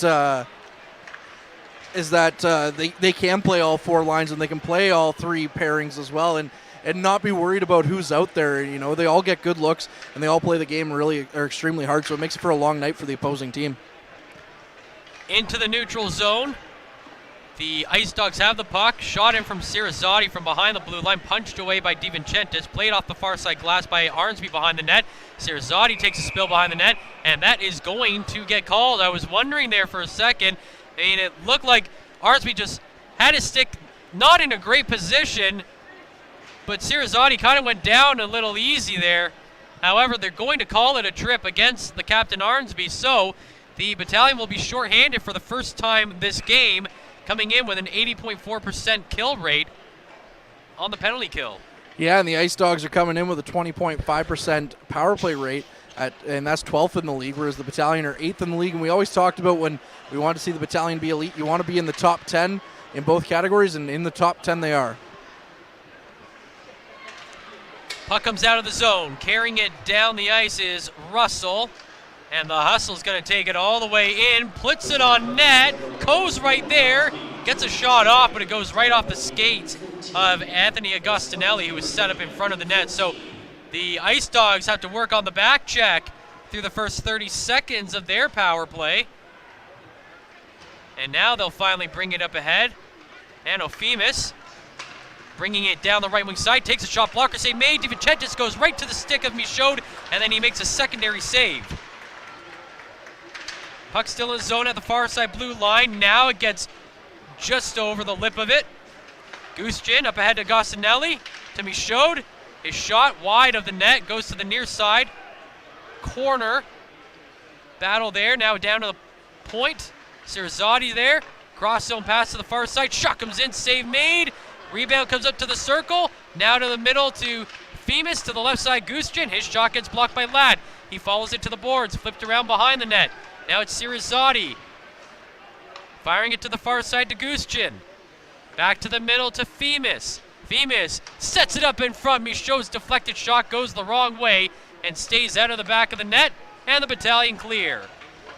C: they can play all four lines and they can play all three pairings as well. And not be worried about who's out there. You know, they all get good looks and they all play the game really or extremely hard, so it makes it for a long night for the opposing team.
D: Into the neutral zone. The Ice Dogs have the puck. Shot in from Sirazati from behind the blue line. Punched away by DiVincentis. Played off the far side glass by Arnsby behind the net. Sirazati takes a spill behind the net, and that is going to get called. I was wondering there for a second. I mean, it looked like Arnsby just had his stick not in a great position, but Sirazati kind of went down a little easy there. However, they're going to call it a trip against the Captain Arnsby, so the Battalion will be shorthanded for the first time this game, coming in with an 80.4% kill rate on the penalty kill.
C: Yeah, and the Ice Dogs are coming in with a 20.5% power play rate, and that's 12th in the league, whereas the Battalion are 8th in the league. And we always talked about when we want to see the Battalion be elite, you want to be in the top 10 in both categories, and in the top 10 they are.
D: Puck comes out of the zone. Carrying it down the ice is Russell. And the hustle's going to take it all the way in. Puts it on net. Coe's right there. Gets a shot off, but it goes right off the skates of Anthony Agostinelli, who was set up in front of the net. So the Ice Dogs have to work on the back check through the first 30 seconds of their power play. And now they'll finally bring it up ahead. And Ophemus bringing it down the right wing side, takes a shot, blocker save made. DiVincentis goes right to the stick of Michaud, and then he makes a secondary save. Puck still in the zone at the far side blue line. Now it gets just over the lip of it. Guschin up ahead to Gostinelli, to Michaud. His shot wide of the net, goes to the near side corner. Battle there, now down to the point. Sirazati there, cross zone pass to the far side. Shot comes in, save made. Rebound comes up to the circle. Now to the middle to Femus, to the left side Guschin. His shot gets blocked by Ladd. He follows it to the boards, flipped around behind the net. Now it's Sirazati. Firing it to the far side to Guschin. Back to the middle to Femus. Femus sets it up in front. Michaud's deflected shot goes the wrong way and stays out of the back of the net. And the Battalion clear.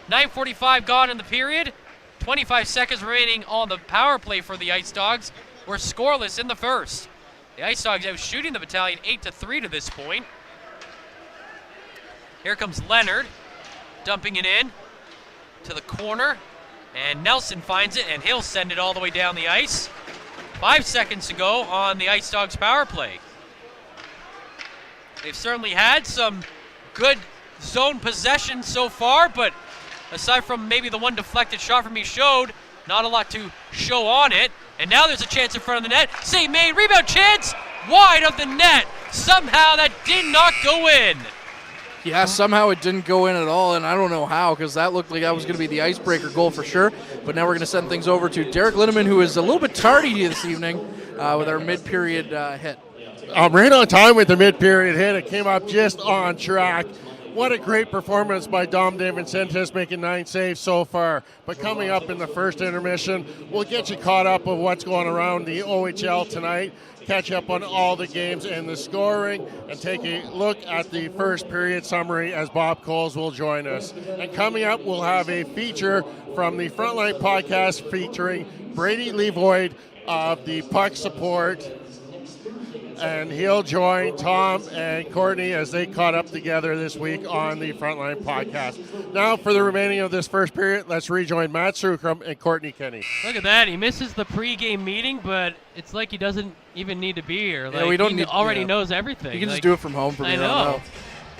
D: 9:45 gone in the period. 25 seconds remaining on the power play for the Ice Dogs. We're scoreless in the first. The Ice Dogs out shooting the Battalion 8-3 to this point. Here comes Leonard, dumping it in to the corner, and Nelson finds it, and he'll send it all the way down the ice. 5 seconds to go on the Ice Dogs power play. They've certainly had some good zone possession so far, but aside from maybe the one deflected shot from Michaud, not a lot to show on it. And now there's a chance in front of the net. Save made, rebound chance, wide of the net. Somehow that did not go in.
C: Yeah, somehow it didn't go in at all, and I don't know how, because that looked like that was going to be the icebreaker goal for sure. But now we're going to send things over to Derek Linneman, who is a little bit tardy this evening with our mid-period hit.
G: Right on time with the mid-period hit. It came up just on track. What a great performance by Dom DeVincentis, making 9 saves so far. But coming up in the first intermission, we'll get you caught up of what's going around the OHL tonight, catch up on all the games and the scoring, and take a look at the first period summary as Bob Coles will join us. And coming up, we'll have a feature from the Frontline Podcast featuring Brady Levoid of the Puck Support, and he'll join Tom and Courtney as they caught up together this week on the Frontline Podcast. Now, for the remaining of this first period, let's rejoin Matt Sukram and Courtney Kenny.
D: Look at that. He misses the pregame meeting, but it's like he doesn't even need to be here. Like,
C: we don't
D: he
C: need-
D: already
C: yeah.
D: knows everything.
C: You can
D: Like,
C: just do it from home for me.
D: I
C: right
D: know.
C: now.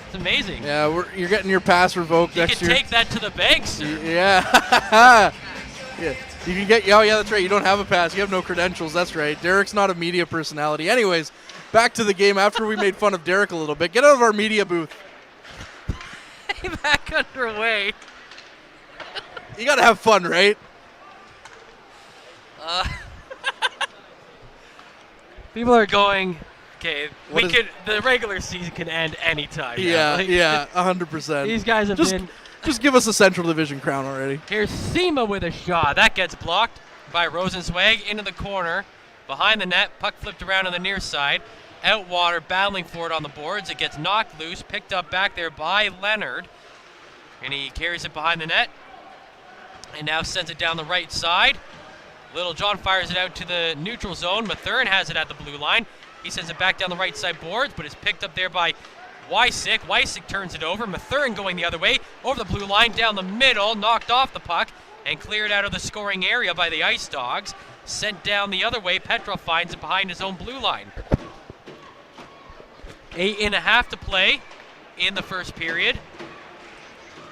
D: It's amazing.
C: Yeah, you're getting your pass revoked
D: You
C: next
D: can
C: year.
D: take that to the bank, sir.
C: Yeah. Yeah. You can get. Oh, yeah, that's right. You don't have a pass. You have no credentials. That's right. Derek's not a media personality. Anyways, back to the game after we made fun of Derek a little bit. Get out of our media booth.
D: Back underway.
C: You got to have fun, right?
D: People are going, okay,
C: What is-
D: the regular season can end anytime. now.
C: Yeah,
D: Like,
C: yeah, 100%.
D: These guys have been.
C: Just give us a Central Division crown already.
D: Here's Sema with a shot. That gets blocked by Rosenzweig into the corner. Behind the net, puck flipped around on the near side. Outwater battling for it on the boards. It gets knocked loose, picked up back there by Leonard. And he carries it behind the net. And now sends it down the right side. Little John fires it out to the neutral zone. Mathurin has it at the blue line. He sends it back down the right side boards, but is picked up there by Wysick. Wysick turns it over. Mathurin going the other way, over the blue line, down the middle, knocked off the puck, and cleared out of the scoring area by the Ice Dogs. Sent down the other way. Petrov finds it behind his own blue line. 8.5 to play in the first period.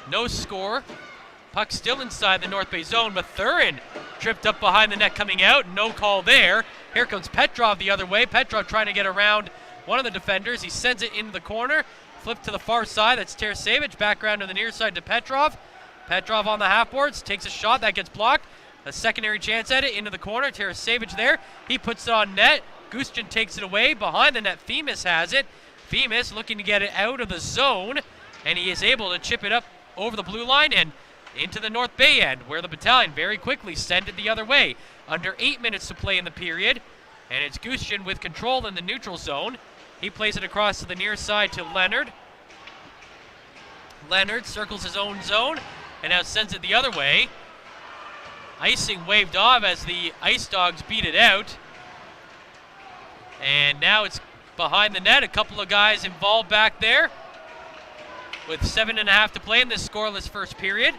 D: No score. Puck still inside the North Bay zone. Mathurin tripped up behind the net coming out. No call there. Here comes Petrov the other way. Petrov trying to get around one of the defenders. He sends it into the corner. Flip to the far side. That's Tarasevic. Back around to the near side to Petrov. Petrov on the half boards. Takes a shot. That gets blocked. A secondary chance at it. Into the corner. Tarasevic there. He puts it on net. Gustin takes it away. Behind the net, Femus has it. Femus looking to get it out of the zone. And he is able to chip it up over the blue line and into the North Bay end, where the Battalion very quickly send it the other way. Under 8 minutes to play in the period. And it's Gustin with control in the neutral zone. He plays it across to the near side to Leonard. Leonard circles his own zone and now sends it the other way. Icing waved off as the Ice Dogs beat it out. And now it's behind the net. A couple of guys involved back there. With 7.5 to play in this scoreless first period.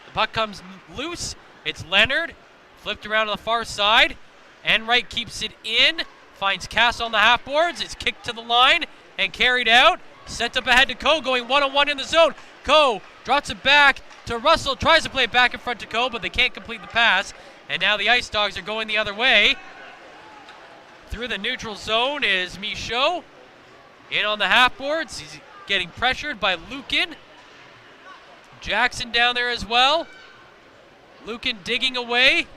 D: The puck comes loose. It's Leonard. Flipped around to the far side. Enright keeps it in. Finds Cass on the half boards. It's kicked to the line and carried out. Sent up ahead to Coe, going one-on-one in the zone. Coe drops it back to Russell. Tries to play it back in front to Coe, but they can't complete the pass. And now the Ice Dogs are going the other way. Through the neutral zone is Michaud. In on the half boards. He's getting pressured by Lukin. Jackson down there as well. Lukin digging away.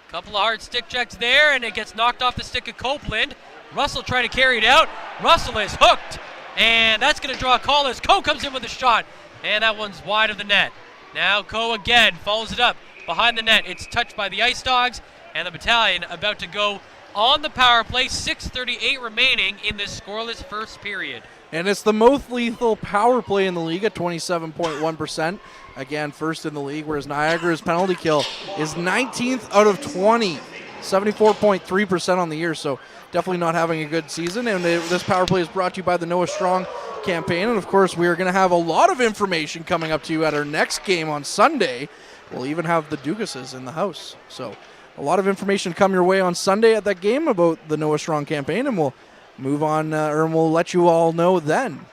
D: Couple of hard stick checks there, and it gets knocked off the stick of Copeland. Russell trying to carry it out. Russell is hooked, and that's going to draw a call as Coe comes in with a shot, and that one's wide of the net. Now Coe again follows it up behind the net. It's touched by the Ice Dogs, and the Battalion about to go on the power play. 6:38 remaining in this scoreless first period.
C: And it's the most lethal power play in the league at 27.1%. Again, first in the league, whereas Niagara's penalty kill is 19th out of 20. 74.3% on the year, so definitely not having a good season. And this power play is brought to you by the Noah Strong campaign. And, of course, we are going to have a lot of information coming up to you at our next game on Sunday. We'll even have the Dugases in the house. So a lot of information come your way on Sunday at that game about the Noah Strong campaign, and we'll move on, or we'll let you all know then.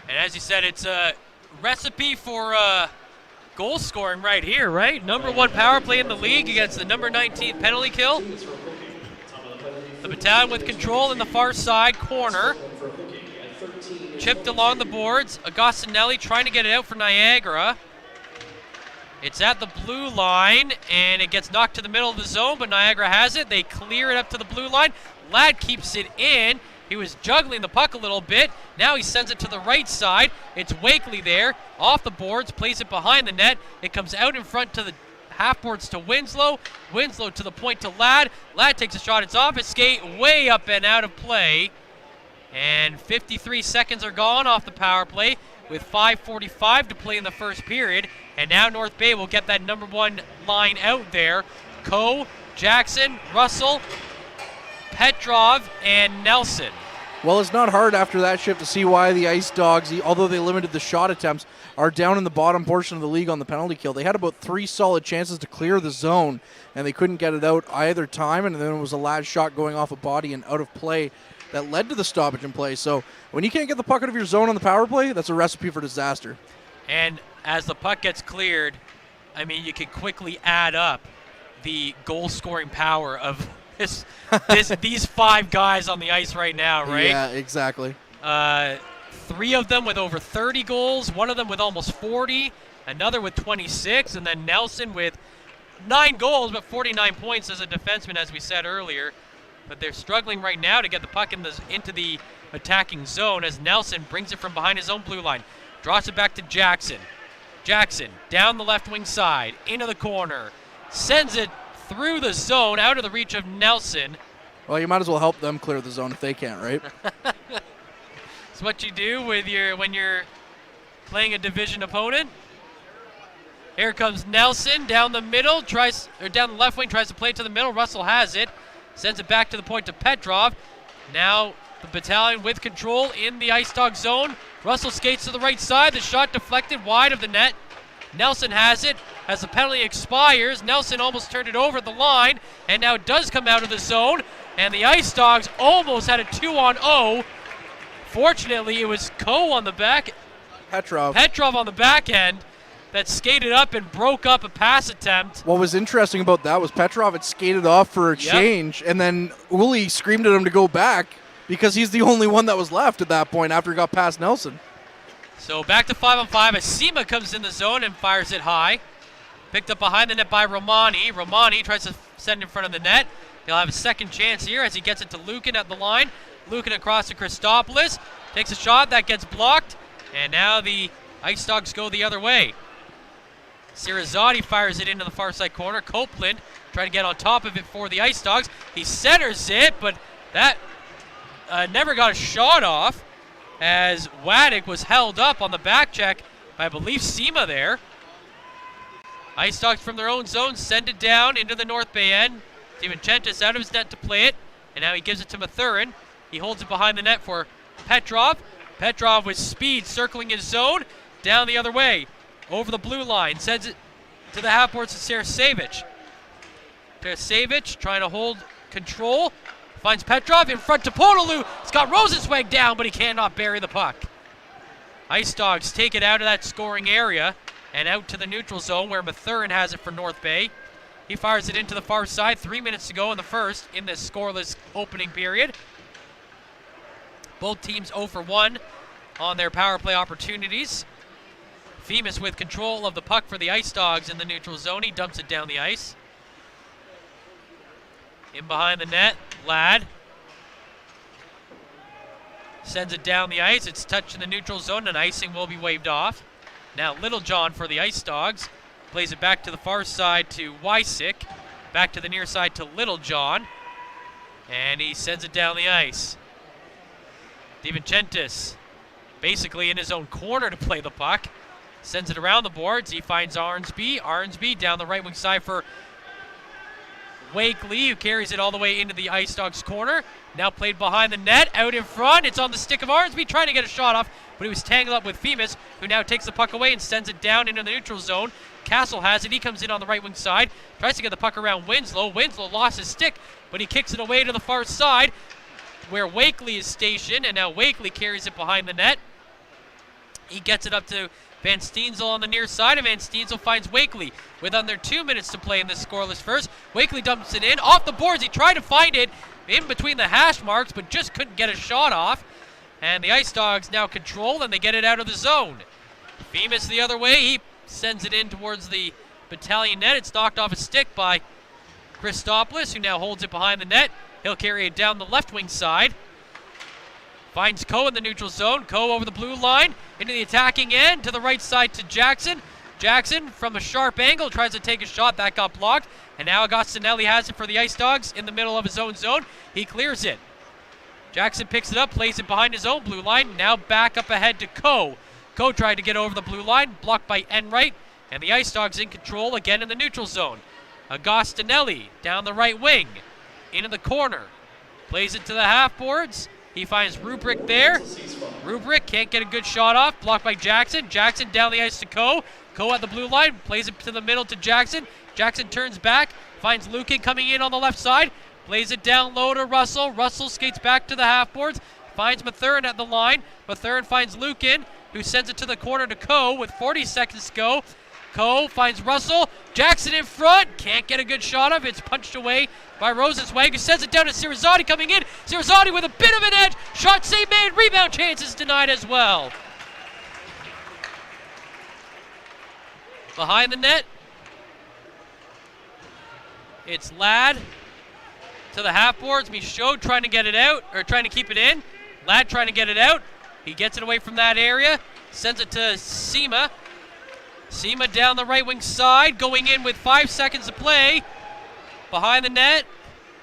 D: And as you said, it's a recipe for goal scoring right here, right? Number 1 power play in the league against the number 19 penalty kill. The Battalion with control in the far side corner. Chipped along the boards. Agostinelli trying to get it out for Niagara. It's at the blue line, and it gets knocked to the middle of the zone, but Niagara has it. They clear it up to the blue line. Ladd keeps it in. He was juggling the puck a little bit. Now he sends it to the right side. It's Wakely there, off the boards, plays it behind the net. It comes out in front to the half boards to Winslow. Winslow to the point to Ladd. Ladd takes a shot. It's off his skate, way up and out of play. And 53 seconds are gone off the power play with 5:45 to play in the first period. And now North Bay will get that number one line out there. Coe, Jackson, Russell, Petrov, and Nelson.
C: Well, it's not hard after that shift to see why the Ice Dogs, although they limited the shot attempts, are down in the bottom portion of the league on the penalty kill. They had about 3 solid chances to clear the zone, and they couldn't get it out either time, and then it was a Ladd shot going off a body and out of play that led to the stoppage in play. So when you can't get the puck out of your zone on the power play, that's a recipe for disaster.
D: And as the puck gets cleared, I mean, you can quickly add up the goal-scoring power of these 5 guys on the ice right now, right?
C: Yeah, exactly.
D: 3 of them with over 30 goals, 1 of them with almost 40, another with 26, and then Nelson with 9 goals but 49 points as a defenseman, as we said earlier. But they're struggling right now to get the puck into the attacking zone as Nelson brings it from behind his own blue line. Draws it back to Jackson. Jackson down the left wing side, into the corner. Sends it through the zone, out of the reach of Nelson.
C: Well, you might as well help them clear the zone if they can't, right?
D: It's what you do when you're playing a division opponent. Here comes Nelson down the middle, down the left wing, tries to play it to the middle. Russell has it. Sends it back to the point to Petrov. Now the Battalion with control in the Ice Dog zone. Russell skates to the right side. The shot deflected wide of the net. Nelson has it. As the penalty expires, Nelson almost turned it over at the line, and now it does come out of the zone. And the Ice Dogs almost had a 2-on-0. Fortunately, it was Coe on the back. Petrov on the back end that skated up and broke up a pass attempt.
C: What was interesting about that was Petrov had skated off for a change, and then Uli screamed at him to go back because he's the only one that was left at that point after he got past Nelson.
D: So back to 5-on-5 as Sima comes in the zone and fires it high. Picked up behind the net by Romani. Romani tries to send in front of the net. He'll have a second chance here as he gets it to Lukin at the line. Lukin across to Christopoulos. Takes a shot that gets blocked. And now the Ice Dogs go the other way. Sirazotti fires it into the far side corner. Copeland trying to get on top of it for the Ice Dogs. He centers it, but that never got a shot off as Waddick was held up on the back check by, I believe, Sima there. Ice Dogs from their own zone send it down into the North Bay end. DiVincentis out of his net to play it, and now he gives it to Mathurin. He holds it behind the net for Petrov. Petrov with speed circling his zone, down the other way. Over the blue line, sends it to the half boards to Saracevic. Saracevic trying to hold control. Finds Petrov in front to Podolu. It's got Rosenzweig down, but he cannot bury the puck. Ice Dogs take it out of that scoring area and out to the neutral zone where Mathurin has it for North Bay. He fires it into the far side. 3 minutes to go in the first in this scoreless opening period. Both teams 0 for 1 on their power play opportunities. Femus with control of the puck for the Ice Dogs in the neutral zone. He dumps it down the ice. In behind the net, Ladd sends it down the ice. It's touched in the neutral zone, and icing will be waved off. Now Littlejohn for the Ice Dogs. Plays it back to the far side to Wysick. Back to the near side to Littlejohn. And he sends it down the ice. DiVincentis basically in his own corner to play the puck. Sends it around the boards. He finds Arnsby. Arnsby down the right wing side for Wakely, who carries it all the way into the Ice Dogs corner. Now played behind the net, out in front. It's on the stick of Arnsby, trying to get a shot off, but he was tangled up with Femus, who now takes the puck away and sends it down into the neutral zone. Castle has it. He comes in on the right wing side, tries to get the puck around Winslow. Winslow lost his stick, but he kicks it away to the far side where Wakely is stationed, and now Wakely carries it behind the net. He gets it up to Van Steensel on the near side, and Van Steensel finds Wakely with under 2 minutes to play in this scoreless first. Wakely dumps it in, off the boards. He tried to find it in between the hash marks, but just couldn't get a shot off. And the Ice Dogs now control, and they get it out of the zone. Bemis the other way. He sends it in towards the Battalion net. It's knocked off a stick by Christopoulos, who now holds it behind the net. He'll carry it down the left wing side. Finds Coe in the neutral zone. Coe over the blue line into the attacking end to the right side to Jackson. Jackson from a sharp angle tries to take a shot. That got blocked. And now Agostinelli has it for the Ice Dogs in the middle of his own zone. He clears it. Jackson picks it up, plays it behind his own blue line. Now back up ahead to Coe. Coe tried to get over the blue line, blocked by Enright. And the Ice Dogs in control again in the neutral zone. Agostinelli down the right wing, into the corner. Plays it to the half boards. He finds Rubrick there. Rubrick can't get a good shot off. Blocked by Jackson. Jackson down the ice to Coe. Coe at the blue line. Plays it to the middle to Jackson. Jackson turns back. Finds Lukin coming in on the left side. Plays it down low to Russell. Russell skates back to the half boards. Finds Mathurin at the line. Mathurin finds Lukin, who sends it to the corner to Coe with 40 seconds to go. Coe finds Russell. Jackson in front. Can't get a good shot of it. It's punched away by Rosenzweig, who sends it down to Sirazati coming in. Sirazati with a bit of an edge. Shot save made. Rebound chances denied as well. Behind the net, it's Ladd to the half boards. Michaud trying to get it out, or trying to keep it in. Ladd trying to get it out. He gets it away from that area. Sends it to Sima. Sima down the right wing side, going in with 5 seconds to play. Behind the net,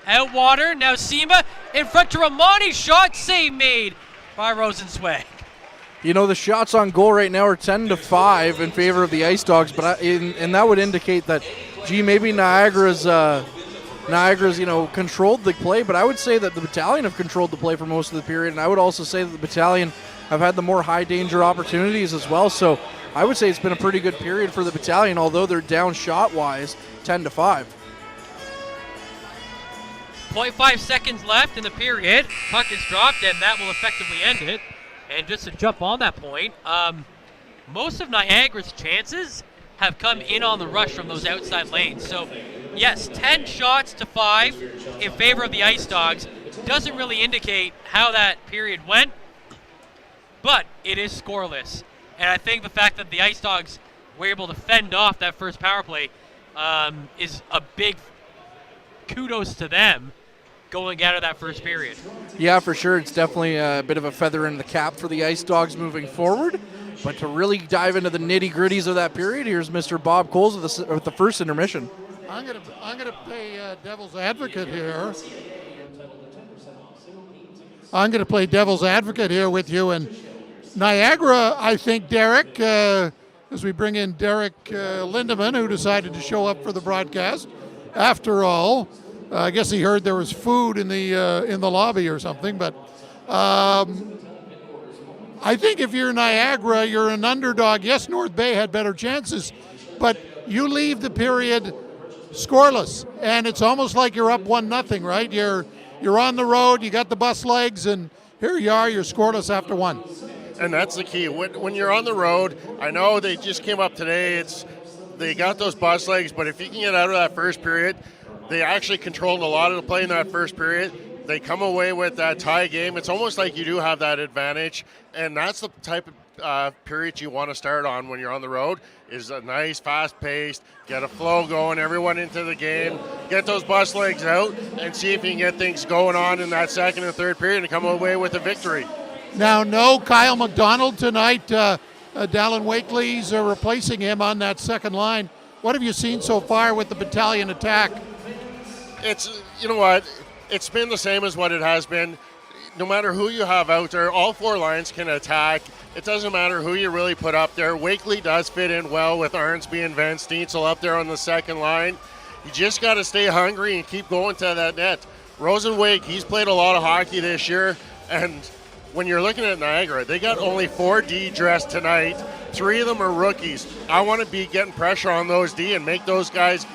D: out water. Now Sima in front to Romani. Shot save made by Rosenzweig.
C: You know, the shots on goal right now are 10-5 in favor of the Ice Dogs, but and that would indicate that, maybe Niagara's controlled the play, but I would say that the Battalion have controlled the play for most of the period, and I would also say that the Battalion have had the more high danger opportunities as well. So I would say it's been a pretty good period for the Battalion, although they're down shot-wise 10-5.
D: 0.5 seconds left in the period. Puck is dropped, and that will effectively end it. And just to jump on that point, most of Niagara's chances have come in on the rush from those outside lanes. So, yes, 10 shots to 5 in favor of the Ice Dogs. Doesn't really indicate how that period went, but it is scoreless. And I think the fact that the Ice Dogs were able to fend off that first power play is a big kudos to them going out of that first period.
C: Yeah, for sure. It's definitely a bit of a feather in the cap for the Ice Dogs moving forward. But to really dive into the nitty-gritties of that period, here's Mr. Bob Coles with the first intermission.
B: I'm gonna play devil's advocate here. I'm going to play devil's advocate here with you. And Niagara, I think, Derek, as we bring in Derek Lindemann, who decided to show up for the broadcast. After all, I guess he heard there was food in the lobby or something. But I think if you're Niagara, you're an underdog. Yes, North Bay had better chances, but you leave the period scoreless, and it's almost like you're up 1-0, right? You're on the road, you got the bus legs, and here you are, you're scoreless after 1.
G: And that's the key. When you're on the road, I know they just came up today, they got those bus legs, but if you can get out of that first period, they actually controlled a lot of the play in that first period. They come away with that tie game. It's almost like you do have that advantage, and that's the type of period you want to start on when you're on the road, is a nice, fast-paced, get a flow going, everyone into the game, get those bus legs out, and see if you can get things going on in that second and third period and come away with a victory.
B: Now, no Kyle McDonald tonight. Dallin Wakely's replacing him on that second line. What have you seen so far with the Battalion attack?
G: You know what? It's been the same as what it has been. No matter who you have out there, all four lines can attack. It doesn't matter who you really put up there. Wakely does fit in well with Arnsby and Van Steensel up there on the second line. You just got to stay hungry and keep going to that net. Rosenweg, he's played a lot of hockey this year, and when you're looking at Niagara, they got only 4 D dressed tonight. 3 of them are rookies. I want to be getting pressure on those D and make those guys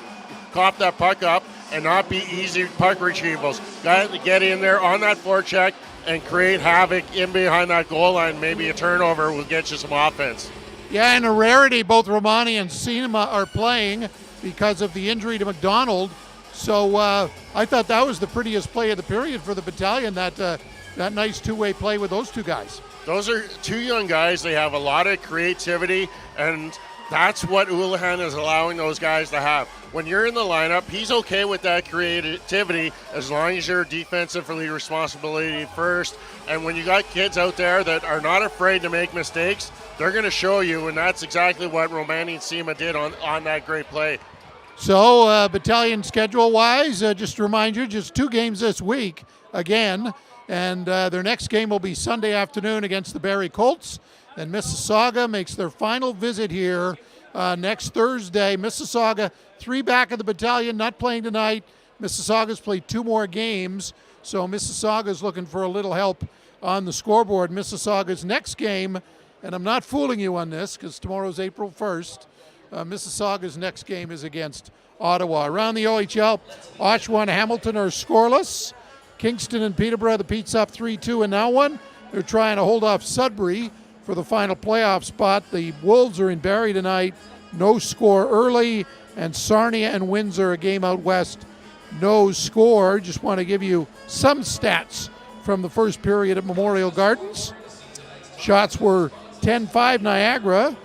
G: cough that puck up and not be easy puck retrievals. Got to get in there on that forecheck and create havoc in behind that goal line. Maybe a turnover will get you some offense.
B: Yeah, and a rarity, both Romani and Cinema are playing because of the injury to McDonald. So I thought that was the prettiest play of the period for the Battalion, that nice two-way play with those two guys.
G: Those are two young guys. They have a lot of creativity, and that's what Houlihan is allowing those guys to have. When you're in the lineup, he's okay with that creativity as long as you're defensively responsibility first. And when you got kids out there that are not afraid to make mistakes, they're going to show you, and that's exactly what Romani and Sema did on that great play.
B: So Battalion schedule-wise, just to remind you, just 2 games this week again, and their next game will be Sunday afternoon against the Barrie Colts. And Mississauga makes their final visit here next Thursday. Mississauga, 3 back of the Battalion, not playing tonight. Mississauga's played 2 more games, so Mississauga's looking for a little help on the scoreboard. Mississauga's next game, and I'm not fooling you on this because tomorrow's April 1st, Mississauga's next game is against Ottawa. Around the OHL, Oshawa and Hamilton are scoreless. Kingston and Peterborough, the Pete's up 3-2 in that one. They're trying to hold off Sudbury for the final playoff spot. The Wolves are in Barrie tonight, no score early. And Sarnia and Windsor, a game out west, no score. Just want to give you some stats from the first period at Memorial Gardens. Shots were 10-5 Niagara,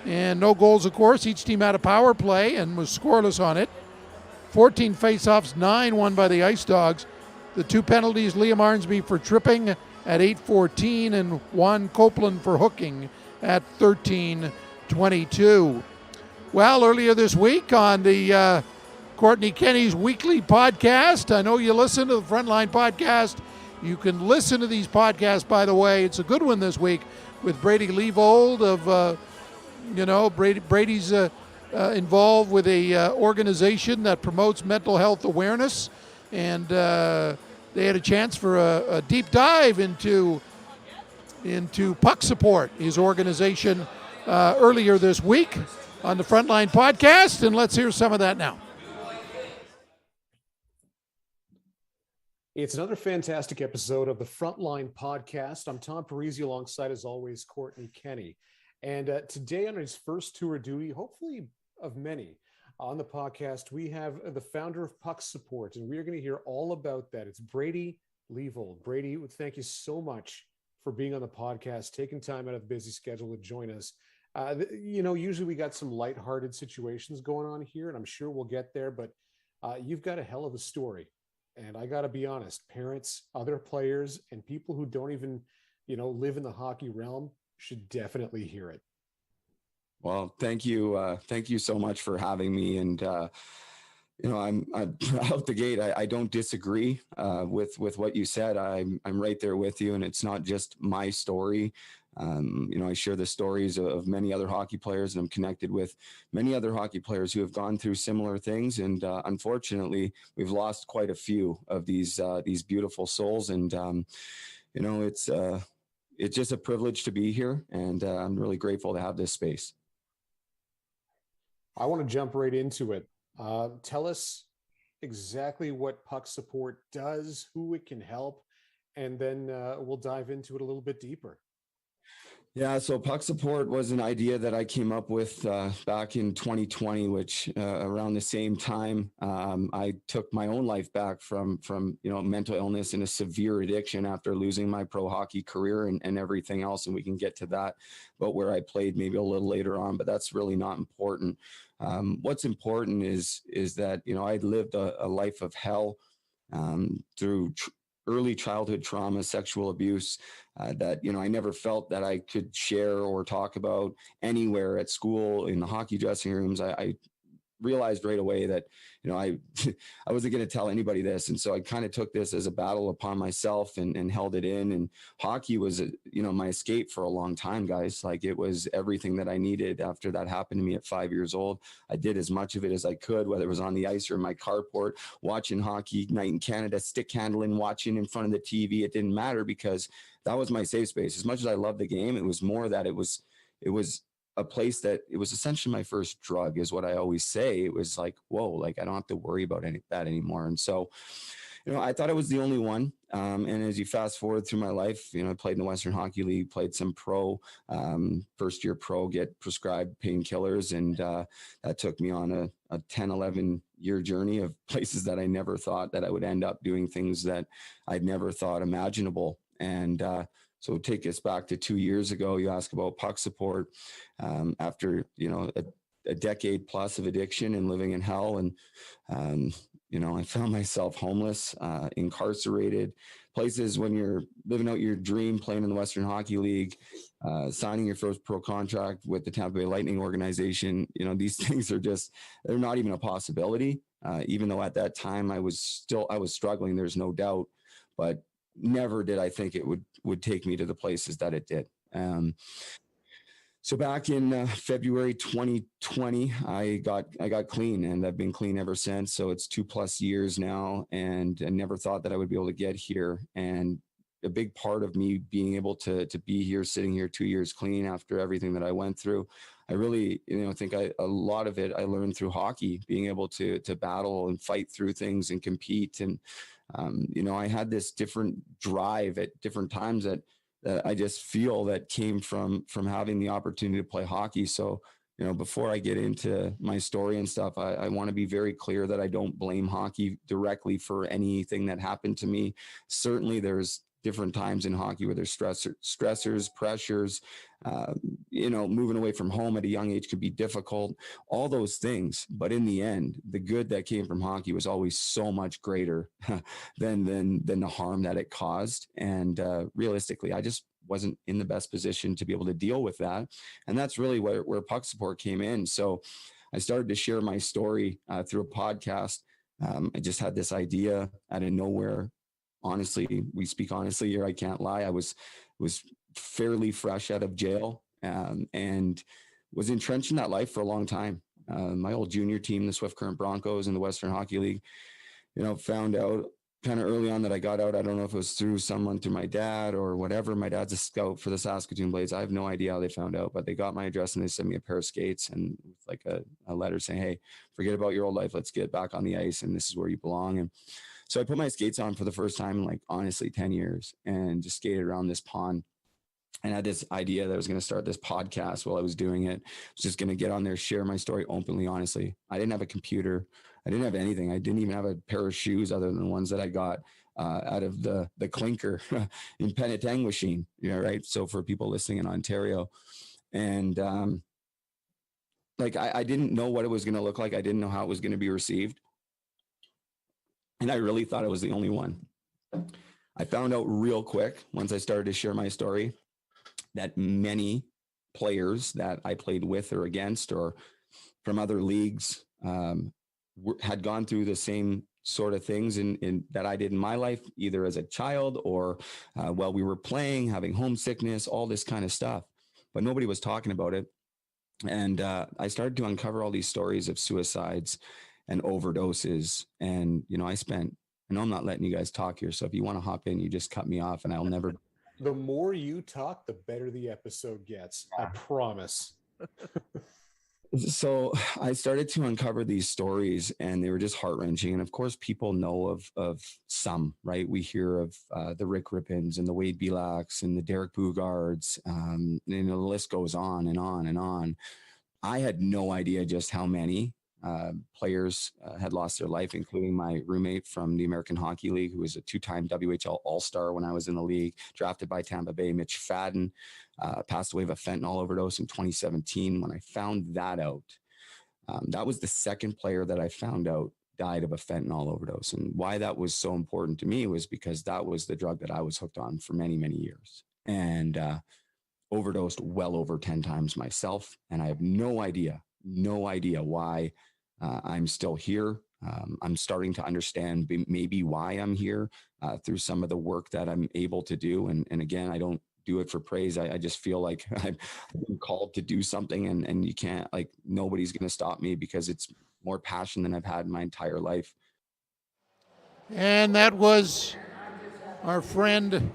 B: and no goals, of course. Each team had a power play and was scoreless on it. 14 faceoffs, 9 won by the Ice Dogs. The 2 penalties, Liam Arnsby for tripping at 8:14 and 1 Copeland for hooking at 13:22. Well, earlier this week on the Courtney Kenny's weekly podcast, I know you listen to the Frontline podcast. You can listen to these podcasts, by the way. It's a good one this week with Brady Leavold of, Brady's involved with a organization that promotes mental health awareness. And they had a chance for a deep dive into Puck Support, his organization, earlier this week on the Frontline podcast, and let's hear some of that now.
H: It's another fantastic episode of the Frontline podcast. I'm Tom Parisi, alongside, as always, Courtney Kenny. And today, on his first tour of duty, hopefully of many, on the podcast, we have the founder of Puck Support, and we are going to hear all about that. It's Brady Leavold. Brady, thank you so much for being on the podcast, taking time out of a busy schedule to join us. Usually we got some lighthearted situations going on here, and I'm sure we'll get there, but you've got a hell of a story. And I got to be honest, parents, other players, and people who don't even, live in the hockey realm should definitely hear it.
I: Well, thank you. Thank you so much for having me. And, I'm out the gate. I don't disagree with what you said. I'm right there with you. And it's not just my story. I share the stories of many other hockey players, and I'm connected with many other hockey players who have gone through similar things. And unfortunately, we've lost quite a few of these beautiful souls. And, it's just a privilege to be here. And I'm really grateful to have this space.
H: I want to jump right into it. Tell us exactly what Puck Support does, who it can help, and then we'll dive into it a little bit deeper.
I: Yeah, so Puck Support was an idea that I came up with back in 2020, which around the same time I took my own life back from mental illness and a severe addiction after losing my pro hockey career and everything else. And we can get to that, but where I played maybe a little later on, but that's really not important. What's important is that, I'd lived a life of hell through early childhood trauma, sexual abuse, that, I never felt that I could share or talk about anywhere at school, in the hockey dressing rooms. I realized right away that, I wasn't going to tell anybody this. And so I kind of took this as a battle upon myself and held it in. And hockey was, my escape for a long time, guys. Like, it was everything that I needed after that happened to me at 5 years old. I did as much of it as I could, whether it was on the ice or in my carport, watching hockey night in Canada, stick handling, watching in front of the TV. It didn't matter because that was my safe space. As much as I loved the game, it was more that it was a place that it was essentially my first drug, is what I always say. It was like, whoa, like I don't have to worry about that anymore. And so, I thought I was the only one. And as you fast forward through my life, I played in the Western Hockey League, played some pro, first year pro, get prescribed painkillers. And that took me on a 10, 11 year journey of places that I never thought that I would end up doing, things that I'd never thought imaginable. And so take us back to 2 years ago. You ask about puck support. After, a decade plus of addiction and living in hell. And, I found myself homeless, incarcerated, places when you're living out your dream, playing in the Western Hockey League, signing your first pro contract with the Tampa Bay Lightning organization. These things they're not even a possibility. Even though at that time I was struggling, there's no doubt, but never did I think it would take me to the places that it did. So back in February 2020, I got clean, and I've been clean ever since. So it's 2+ years now, and I never thought that I would be able to get here. And a big part of me being able to be here, sitting here 2 years clean after everything that I went through, I really, think a lot of it I learned through hockey, being able to battle and fight through things and compete. And I had this different drive at different times that I just feel that came from having the opportunity to play hockey. So, before I get into my story and stuff, I want to be very clear that I don't blame hockey directly for anything that happened to me. Certainly there's different times in hockey where there's stressors, pressures, moving away from home at a young age could be difficult, all those things. But in the end, the good that came from hockey was always so much greater than the harm that it caused. And realistically, I just wasn't in the best position to be able to deal with that. And that's really where puck support came in. So I started to share my story through a podcast. I just had this idea out of nowhere. Honestly, we speak honestly here. I can't lie. I was fairly fresh out of jail and was entrenched in that life for a long time. My old junior team, the Swift Current Broncos in the Western Hockey League, found out kind of early on that I got out. I don't know if it was through my dad or whatever. My dad's a scout for the Saskatoon Blades. I have no idea how they found out, but they got my address and they sent me a pair of skates and like a letter saying, hey, forget about your old life. Let's get back on the ice. And this is where you belong. And so I put my skates on for the first time in honestly 10 years and just skated around this pond. And I had this idea that I was going to start this podcast while I was doing it. I was just going to get on there, share my story openly, honestly. I didn't have a computer. I didn't have anything. I didn't even have a pair of shoes other than the ones that I got out of the clinker in Penetang machine, right? So for people listening in Ontario. And I didn't know what it was going to look like. I didn't know how it was going to be received. And I really thought I was the only one. I found out real quick once I started to share my story that many players that I played with or against or from other leagues had gone through the same sort of things in that I did in my life, either as a child or while we were playing, having homesickness, all this kind of stuff. But nobody was talking about it. And I started to uncover all these stories of suicides and overdoses. And, I know I'm not letting you guys talk here. So if you want to hop in, you just cut me off and I'll never.
H: The more you talk, the better the episode gets. I promise.
I: So I started to uncover these stories and they were just heart-wrenching. And of course, people know of some, right? We hear of the Rick Rippons and the Wade Belaks and the Derek Boogards. And the list goes on and on and on. I had no idea just how many players had lost their life, including my roommate from the American Hockey League, who was a 2-time WHL All-Star when I was in the league, drafted by Tampa Bay. Mitch Fadden passed away of a fentanyl overdose in 2017. When I found that out, that was the second player that I found out died of a fentanyl overdose. And why that was so important to me was because that was the drug that I was hooked on for many, many years. And overdosed well over 10 times myself. And I have no idea why I'm still here. I'm starting to understand maybe why I'm here through some of the work that I'm able to do. And again, I don't do it for praise. I just feel like I've been called to do something and you can't, nobody's going to stop me because it's more passion than I've had in my entire life.
B: And that was our friend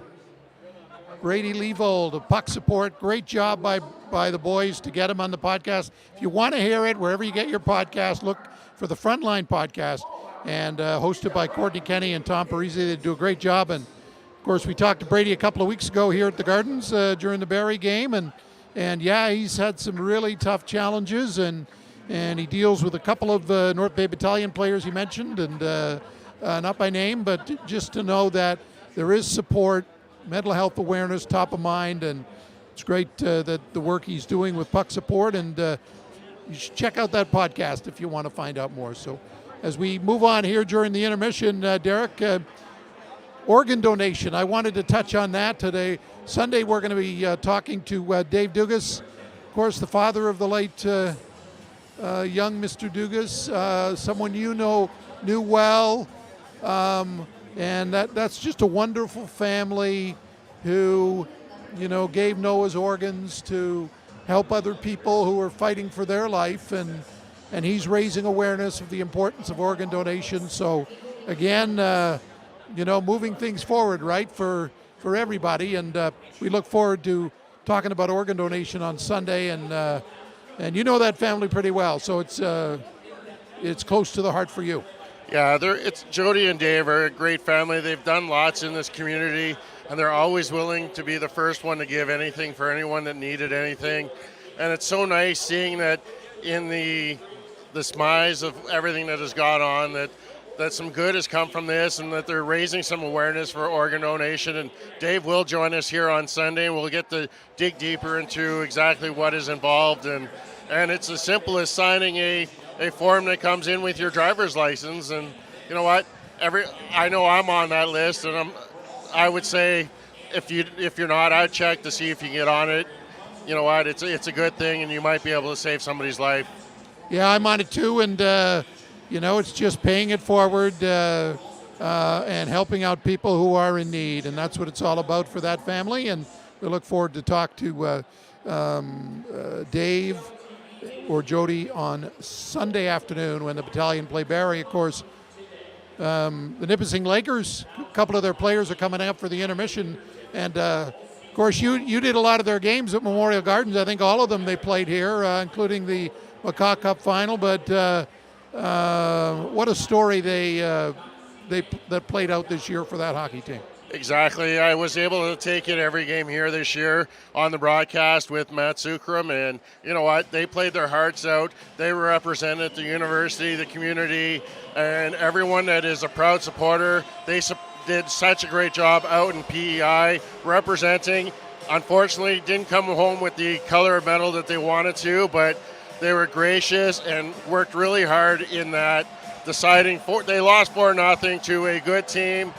B: Brady Leavold of Puck Support. Great job by the boys to get him on the podcast. If you want to hear it, wherever you get your podcast, look for the Frontline podcast, and hosted by Courtney Kenny and Tom Parisi. They do a great job. And of course, we talked to Brady a couple of weeks ago here at the Gardens during the Barrie game, and yeah, he's had some really tough challenges, and and he deals with a couple of North Bay Battalion players he mentioned, and not by name, but just to know that there is support, mental health awareness top of mind, and it's great that the work he's doing with Puck Support, and you should check out that podcast if you want to find out more. So as we move on here during the intermission, Derek, organ donation, I wanted to touch on that today. Sunday we're going to be talking to Dave Dugas, of course the father of the late young Mr. Dugas, someone you knew well, and that's just a wonderful family who, gave Noah's organs to help other people who are fighting for their life, and he's raising awareness of the importance of organ donation. So again, moving things forward, right, for everybody, and we look forward to talking about organ donation on Sunday, and you know that family pretty well, so it's close to the heart for you.
G: Yeah, it's Jody and Dave are a great family. They've done lots in this community, and they're always willing to be the first one to give anything for anyone that needed anything. And it's so nice seeing that in the smize of everything that has gone on, that some good has come from this, and that they're raising some awareness for organ donation. And Dave will join us here on Sunday, and we'll get to dig deeper into exactly what is involved. And it's as simple as signing a form that comes in with your driver's license. And you know what? I know I'm on that list, and I would say if you're not, I'd check to see if you can get on it. You know what? It's a good thing, and you might be able to save somebody's life.
B: Yeah, I'm on it too, and it's just paying it forward and helping out people who are in need, and that's what it's all about for that family. And we look forward to talk to Dave or Jody on Sunday afternoon when the Battalion play Barrie. Of course, the Nipissing Lakers, a couple of their players are coming out for the intermission, and of course you did a lot of their games at Memorial Gardens. I think all of them they played here, including the Macaw Cup final. But what a story that played out this year for that hockey team.
G: Exactly. I was able to take in every game here this year on the broadcast with Matt Sukram, and you know what? They played their hearts out. They represented the university, the community, and everyone that is a proud supporter. They did such a great job out in PEI representing. Unfortunately, didn't come home with the color medal that they wanted to, but they were gracious and worked really hard in that deciding. They lost 4-0 to a good team.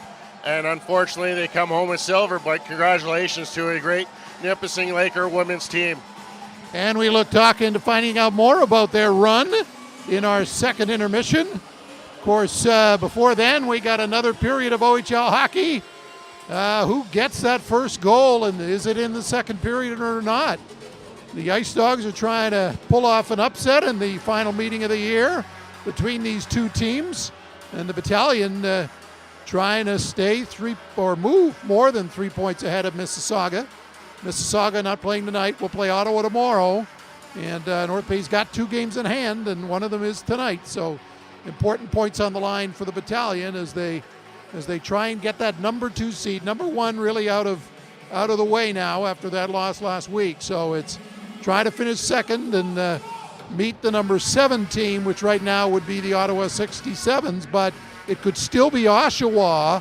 G: And unfortunately, they come home with silver, but congratulations to a great Nipissing Laker women's team.
B: And we look talking to finding out more about their run in our second intermission. Of course, before then, we got another period of OHL hockey. Who gets that first goal, and is it in the second period or not? The Ice Dogs are trying to pull off an upset in the final meeting of the year between these two teams, and the Battalion trying to stay move more than 3 points ahead of Mississauga. Mississauga not playing tonight, will play Ottawa tomorrow, and North Bay's got 2 games in hand, and one of them is tonight. So important points on the line for the Battalion as they try and get that number 2 seed. Number 1 really out of the way now after that loss last week. So it's try to finish second and meet the number 7 team, which right now would be the Ottawa 67s, but it could still be Oshawa,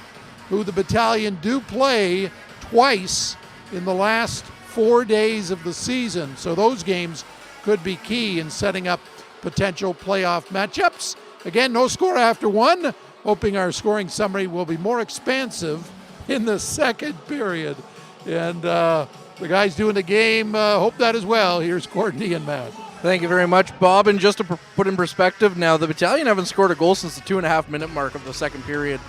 B: who the Battalion do play twice in the last 4 days of the season. So those games could be key in setting up potential playoff matchups. Again, no score after 1. Hoping our scoring summary will be more expansive in the second period. And the guys doing the game hope that as well. Here's Courtney and Matt.
C: Thank you very much, Bob. And just to put in perspective, now the Battalion haven't scored a goal since the 2.5-minute mark of the second period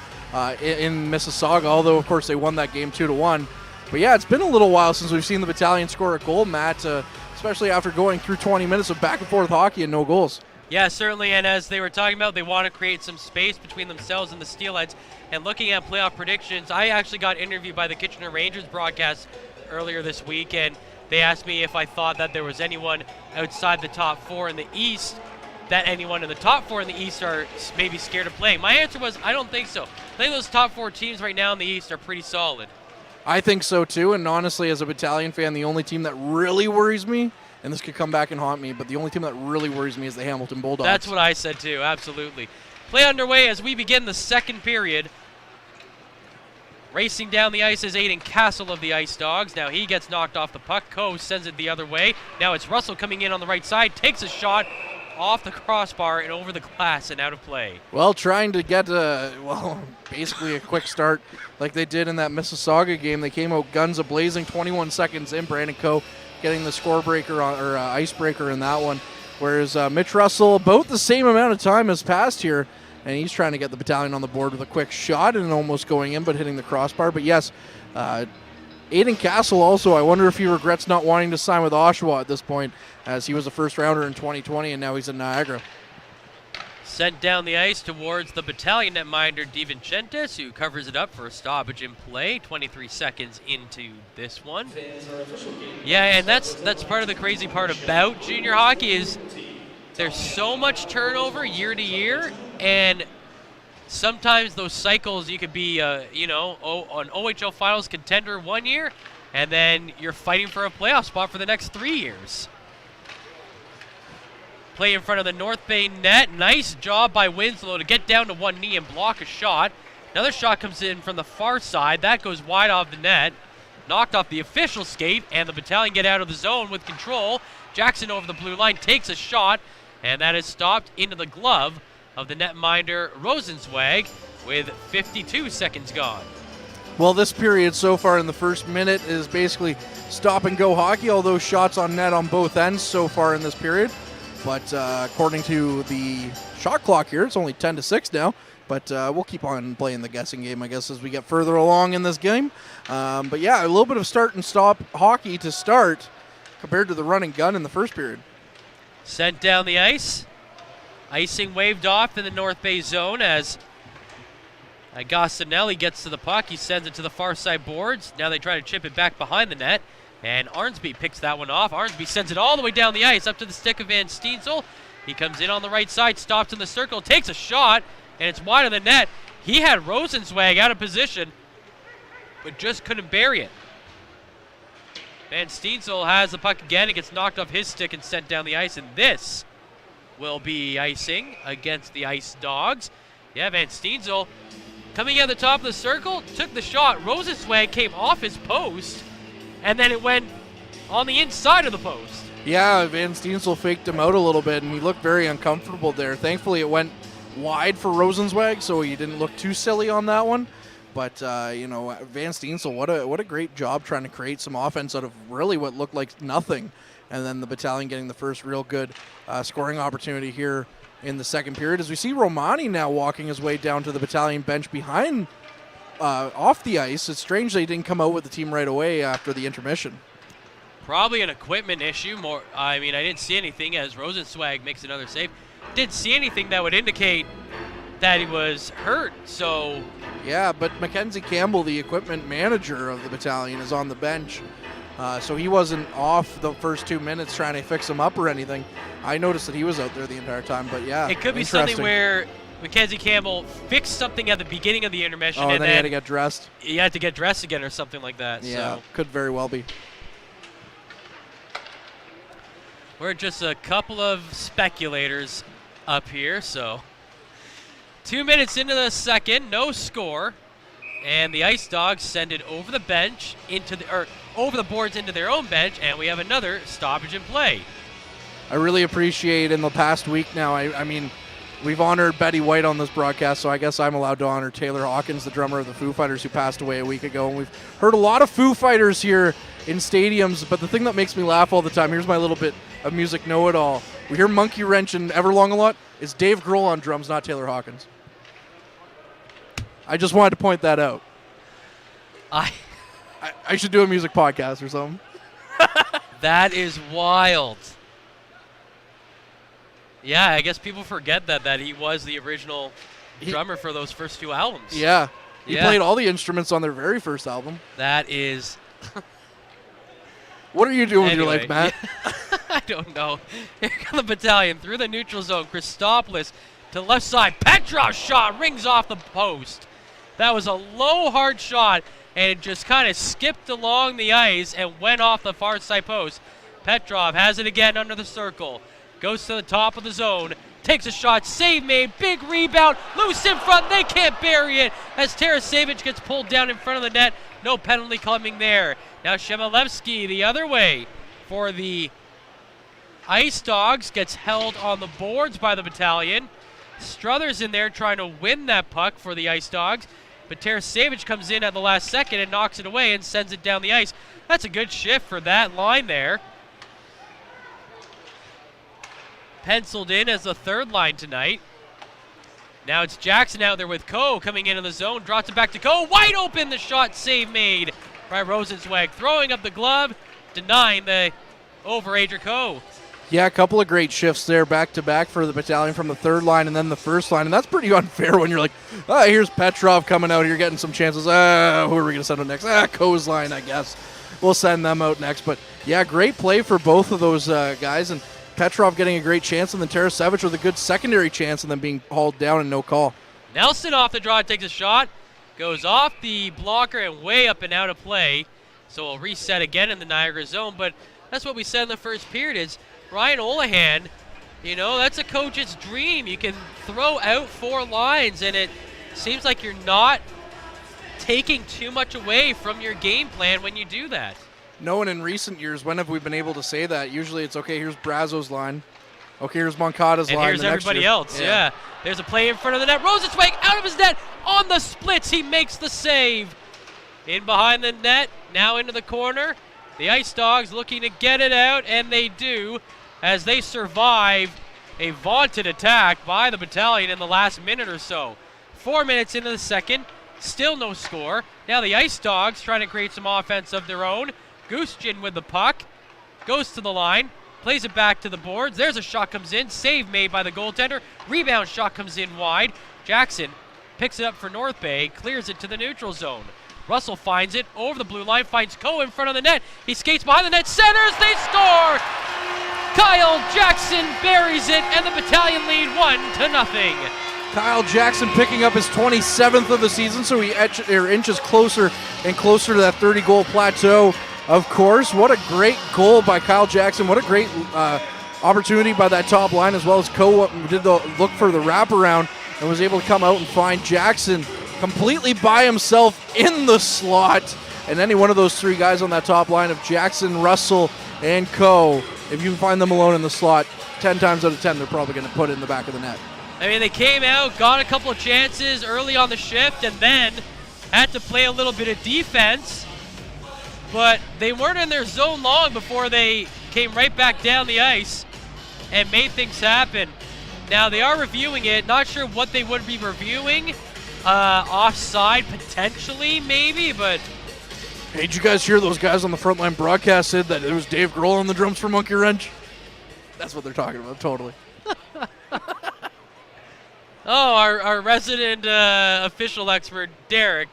C: in Mississauga, although, of course, they won that game 2-1. But, yeah, it's been a little while since we've seen the Battalion score a goal, Matt, especially after going through 20 minutes of back-and-forth hockey and no goals.
D: Yeah, certainly, and as they were talking about, they want to create some space between themselves and the Steelheads. And looking at playoff predictions, I actually got interviewed by the Kitchener Rangers broadcast earlier this week, and they asked me if I thought that there was anyone outside the top 4 in the East, that anyone in the top 4 in the East are maybe scared of playing. My answer was, I don't think so. I think those top 4 teams right now in the East are pretty solid.
C: I think so, too, and honestly, as a Battalion fan, the only team that really worries me and this could come back and haunt me, but the only team that really worries me is the Hamilton Bulldogs.
D: That's what I said too, absolutely. Play underway as we begin the second period. Racing down the ice is Aiden Castle of the Ice Dogs. Now he gets knocked off the puck. Coe sends it the other way. Now it's Russell coming in on the right side, takes a shot off the crossbar and over the glass and out of play.
C: Well, trying to get basically a quick start like they did in that Mississauga game. They came out guns a-blazing, 21 seconds in. Brandon Coe getting the icebreaker in that one. Whereas Mitch Russell, about the same amount of time has passed here, and he's trying to get the Battalion on the board with a quick shot and almost going in but hitting the crossbar. But yes, Aiden Castle also, I wonder if he regrets not wanting to sign with Oshawa at this point, as he was a first rounder in 2020 and now he's in Niagara.
D: Sent down the ice towards the Battalion netminder DiVincentis, who covers it up for a stoppage in play, 23 seconds into this one. Yeah, and that's part of the crazy part about junior hockey is there's so much turnover year to year, and sometimes those cycles you could be, an OHL finals contender 1 year, and then you're fighting for a playoff spot for the next 3 years. Play in front of the North Bay net. Nice job by Winslow to get down to one knee and block a shot. Another shot comes in from the far side. That goes wide off the net. Knocked off the official skate, and the Battalion get out of the zone with control. Jackson over the blue line takes a shot, and that is stopped into the glove of the netminder Rosenzweig with 52 seconds gone.
C: Well, this period so far in the first minute is basically stop-and-go hockey, although shots on net on both ends so far in this period. But according to the shot clock here, it's only 10-6 now. But we'll keep on playing the guessing game, I guess, as we get further along in this game. But yeah, a little bit of start and stop hockey to start compared to the run and gun in the first period.
D: Sent down the ice. Icing waved off in the North Bay zone as Gostinelli gets to the puck. He sends it to the far side boards. Now they try to chip it back behind the net. And Arnsby picks that one off. Arnsby sends it all the way down the ice up to the stick of Van Steensel. He comes in on the right side, stops in the circle, takes a shot, and it's wide of the net. He had Rosenzweig out of position, but just couldn't bury it. Van Steensel has the puck again. It gets knocked off his stick and sent down the ice, and this will be icing against the Ice Dogs. Yeah, Van Steensel coming at the top of the circle, took the shot. Rosenzweig came off his post, and then it went on the inside of the post.
C: Yeah, Van Steensel faked him out a little bit, and he looked very uncomfortable there. Thankfully, it went wide for Rosenzweig, so he didn't look too silly on that one. But, Van Steensel, what a great job trying to create some offense out of really what looked like nothing. And then the Battalion getting the first real good scoring opportunity here in the second period. As we see Romani now walking his way down to the Battalion bench behind off the ice. It's strange they didn't come out with the team right away after the intermission.
D: Probably an equipment issue. I didn't see anything as Rosenzweig makes another save. Didn't see anything that would indicate that he was hurt. So
C: yeah, but Mackenzie Campbell, the equipment manager of the Battalion, is on the bench. So he wasn't off the first 2 minutes trying to fix him up or anything. I noticed that he was out there the entire time, but yeah.
D: It could be something where Mackenzie Campbell fixed something at the beginning of the intermission,
C: and then he had to get dressed.
D: He had to get dressed again or something like that.
C: Yeah,
D: so
C: could very well be.
D: We're just a couple of speculators up here, so 2 minutes into the second, no score, and the Ice Dogs send it over the bench over the boards into their own bench, and we have another stoppage in play.
C: I really appreciate in the past week now, I mean, we've honored Betty White on this broadcast, so I guess I'm allowed to honor Taylor Hawkins, the drummer of the Foo Fighters, who passed away a week ago. And we've heard a lot of Foo Fighters here in stadiums, but the thing that makes me laugh all the time, here's my little bit of music know-it-all. We hear Monkey Wrench and Everlong a lot. It's Dave Grohl on drums, not Taylor Hawkins. I just wanted to point that out. I should do a music podcast or something.
D: That is wild. Yeah, I guess people forget that he was the original drummer for those first two albums.
C: Yeah. He played all the instruments on their very first album.
D: That is...
C: What are you doing with your life, Matt?
D: I don't know. Here comes the Battalion through the neutral zone. Christopoulos to left side. Petrov's shot rings off the post. That was a low, hard shot, and it just kind of skipped along the ice and went off the far side post. Petrov has it again under the circle. Goes to the top of the zone. Takes a shot. Save made. Big rebound. Loose in front. They can't bury it as Tarasevic gets pulled down in front of the net. No penalty coming there. Now Shemalevsky the other way for the Ice Dogs. Gets held on the boards by the Battalion. Struthers in there trying to win that puck for the Ice Dogs. But Tarasevic comes in at the last second and knocks it away and sends it down the ice. That's a good shift for that line there. Penciled in as the third line tonight. Now it's Jackson out there with Coe coming into the zone. Drops it back to Coe. Wide open, the shot save made by Rosenzweig. Throwing up the glove, denying the overager Coe.
C: Yeah, a couple of great shifts there back-to-back for the Battalion from the third line and then the first line. And that's pretty unfair when you're like, here's Petrov coming out here getting some chances. Who are we going to send out next? Coe's line, I guess. We'll send them out next. But, yeah, great play for both of those guys. And Petrov getting a great chance, and then Tarasevic with a good secondary chance and then being hauled down and no call.
D: Nelson off the draw takes a shot. Goes off the blocker and way up and out of play. So we'll reset again in the Niagara zone. But that's what we said in the first period is Ryan Olahan, that's a coach's dream. You can throw out 4 lines, and it seems like you're not taking too much away from your game plan when you do that.
C: No, and in recent years, when have we been able to say that? Usually it's, okay, here's Brazo's line. Okay, here's Moncada's line.
D: And here's everybody else, yeah. There's a play in front of the net. Rosenzweig out of his net on the splits. He makes the save. In behind the net, now into the corner. The Ice Dogs looking to get it out, and they do as they survive a vaunted attack by the Battalion in the last minute or so. 4 minutes into the second, still no score. Now the Ice Dogs trying to create some offense of their own. Gustjin with the puck, goes to the line, plays it back to the boards. There's a shot comes in, save made by the goaltender. Rebound shot comes in wide. Jackson picks it up for North Bay, clears it to the neutral zone. Russell finds it over the blue line, finds Coe in front of the net. He skates behind the net, centers, they score! Kyle Jackson buries it, and the Battalion lead 1-0.
C: Kyle Jackson picking up his 27th of the season, so he inches closer and closer to that 30-goal plateau. Of course, what a great goal by Kyle Jackson. What a great opportunity by that top line, as well as Coe did the look for the wraparound and was able to come out and find Jackson completely by himself in the slot. And any one of those 3 guys on that top line of Jackson, Russell, and Coe, if you find them alone in the slot, 10 times out of 10, they're probably going to put it in the back of the net.
D: I mean, they came out, got a couple of chances early on the shift, and then had to play a little bit of defense. But they weren't in their zone long before they came right back down the ice and made things happen. Now, they are reviewing it. Not sure what they would be reviewing. Offside, potentially, maybe, but...
C: Hey, did you guys hear those guys on the front line broadcast said that it was Dave Grohl on the drums for Monkey Wrench? That's what they're talking about, totally.
D: Oh, our resident official expert, Derek.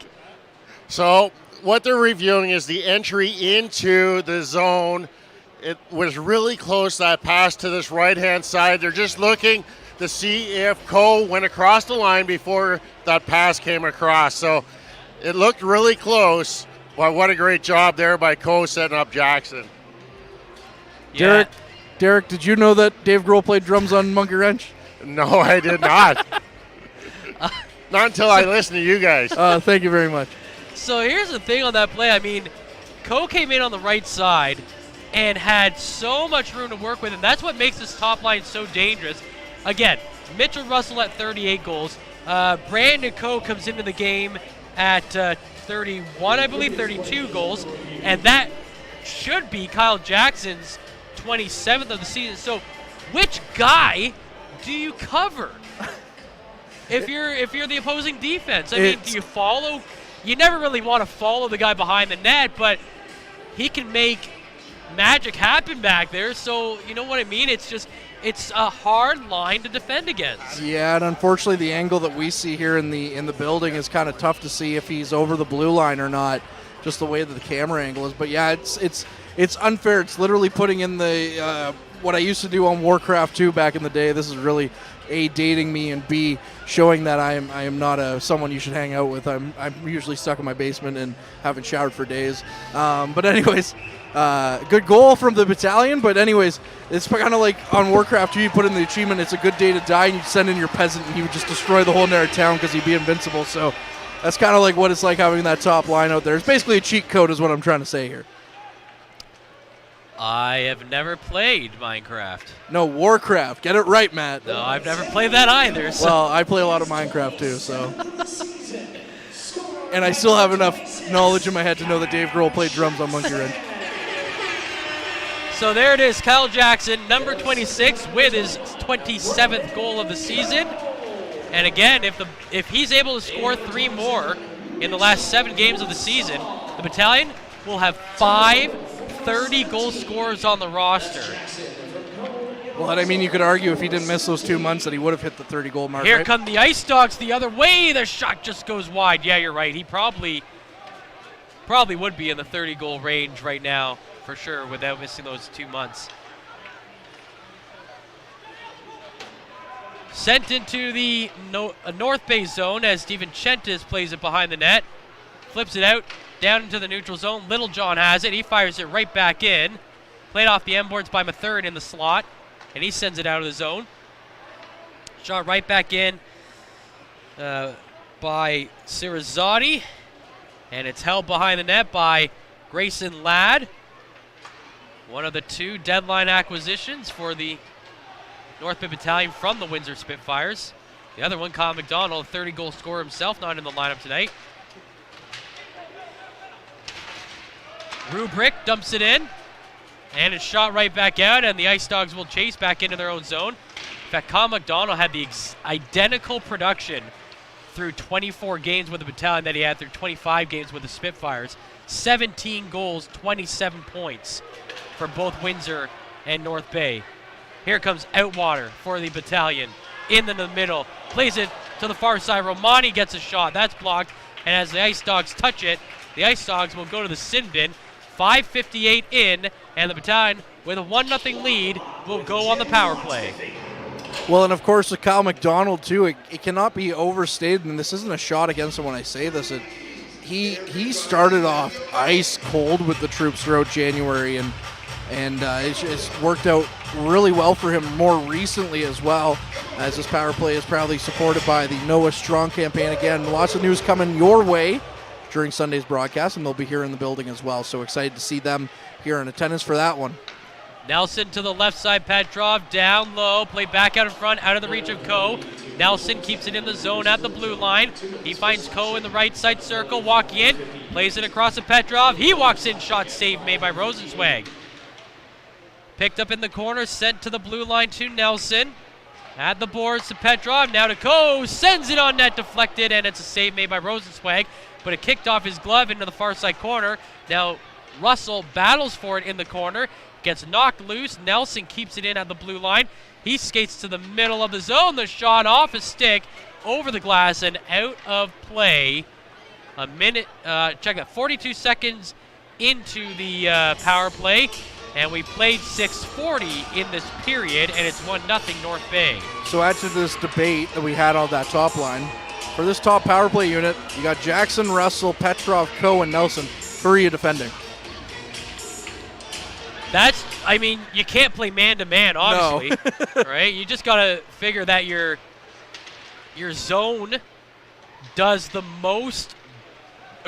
G: So what they're reviewing is the entry into the zone. It was really close, that pass to this right-hand side. They're just looking to see if Coe went across the line before that pass came across. So it looked really close. Well, what a great job there by Coe setting up Jackson.
D: Yeah.
C: Derek, did you know that Dave Grohl played drums on Monkey Wrench?
G: No, I did not. Not until I listened to you guys.
C: Thank you very much.
D: So here's the thing on that play. I mean, Coe came in on the right side and had so much room to work with, and that's what makes this top line so dangerous. Again, Mitchell Russell at 38 goals. Brandon Coe comes into the game at 31, I believe, 32 goals, and that should be Kyle Jackson's 27th of the season. So which guy do you cover if you're the opposing defense? I mean, do you follow? You never really want to follow the guy behind the net, but he can make magic happen back there. So you know what I mean? It's a hard line to defend against.
C: Yeah, and unfortunately the angle that we see here in the building is kind of tough to see if he's over the blue line or not, just the way that the camera angle is. But yeah, it's unfair. It's literally putting in the what I used to do on Warcraft 2 back in the day. This is really A, dating me, and B, showing that I am not someone you should hang out with. I'm usually stuck in my basement and haven't showered for days. But anyways, Good goal from the Battalion, but anyways, it's kind of like on Warcraft 2, you put in the achievement, it's a good day to die, and you send in your peasant, and he would just destroy the whole entire town because he'd be invincible. So that's kind of like what it's like having that top line out there. It's basically a cheat code is what I'm trying to say here.
D: I have never played Minecraft.
C: No, Warcraft. Get it right, Matt.
D: No, I've never played that either. So.
C: Well, I play a lot of Minecraft too, so. And I still have enough knowledge in my head to know that Dave Grohl played drums on Monkey Wrench.
D: So there it is, Kyle Jackson, number 26, with his 27th goal of the season. And again, if he's able to score 3 more in the last 7 games of the season, the Battalion will have 5 30-goal scorers on the roster.
C: Well, I mean, you could argue if he didn't miss those 2 months that he would have hit the 30-goal mark.
D: Here
C: right?
D: come the Ice Dogs the other way. The shot just goes wide. Yeah, you're right. He probably would be in the 30-goal range right now, for sure, without missing those 2 months. Sent into the North Bay zone as Steven Chentis plays it behind the net. Flips it out, down into the neutral zone. Little John has it. He fires it right back in. Played off the end boards by Mathurin in the slot, and he sends it out of the zone. Shot right back in by Sirizotti, and it's held behind the net by Grayson Ladd. One of the 2 deadline acquisitions for the North Bay Battalion from the Windsor Spitfires. The other one, Kyle McDonald, 30-goal scorer himself, not in the lineup tonight. Rubrick dumps it in, and it's shot right back out, and the Ice Dogs will chase back into their own zone. In fact, Kyle McDonald had the identical production through 24 games with the Battalion that he had through 25 games with the Spitfires. 17 goals, 27 points for both Windsor and North Bay. Here comes Outwater for the Battalion. In the middle, plays it to the far side. Romani gets a shot. That's blocked, and as the Ice Dogs touch it, the Ice Dogs will go to the sin bin. 5:58 in, and the Battalion, with a 1-0 lead, will go on the power play.
C: Well, and of course, with Kyle McDonald, too, it cannot be overstated, and this isn't a shot against him when I say this. He started off ice cold with the troops throughout January, and it's worked out really well for him more recently as well, as this power play is proudly supported by the Noah Strong campaign. Again, lots of news coming your way during Sunday's broadcast, and they'll be here in the building as well. So excited to see them here in attendance for that one.
D: Nelson to the left side, Petrov down low, play back out in front, out of the reach of Coe. Nelson keeps it in the zone at the blue line. He finds Coe in the right side circle, walking in, plays it across to Petrov. He walks in, shot save made by Rosenzweig. Picked up in the corner, sent to the blue line to Nelson. At the boards to Petrov, now to Coe, sends it on net, deflected, and it's a save made by Rosenzweig, but it kicked off his glove into the far side corner. Now Russell battles for it in the corner, gets knocked loose. Nelson keeps it in at the blue line. He skates to the middle of the zone. The shot off his stick, over the glass, and out of play. A minute, check that, 42 seconds into the power play. And we played 6:40 in this period, and it's 1-0 North Bay.
C: So add to this debate that we had on that top line. For this top power play unit, you got Jackson, Russell, Petrov, Coe, and Nelson. Who are you defending?
D: You can't play man-to-man, obviously.
C: No.
D: Right? You just got to figure that your zone does the most,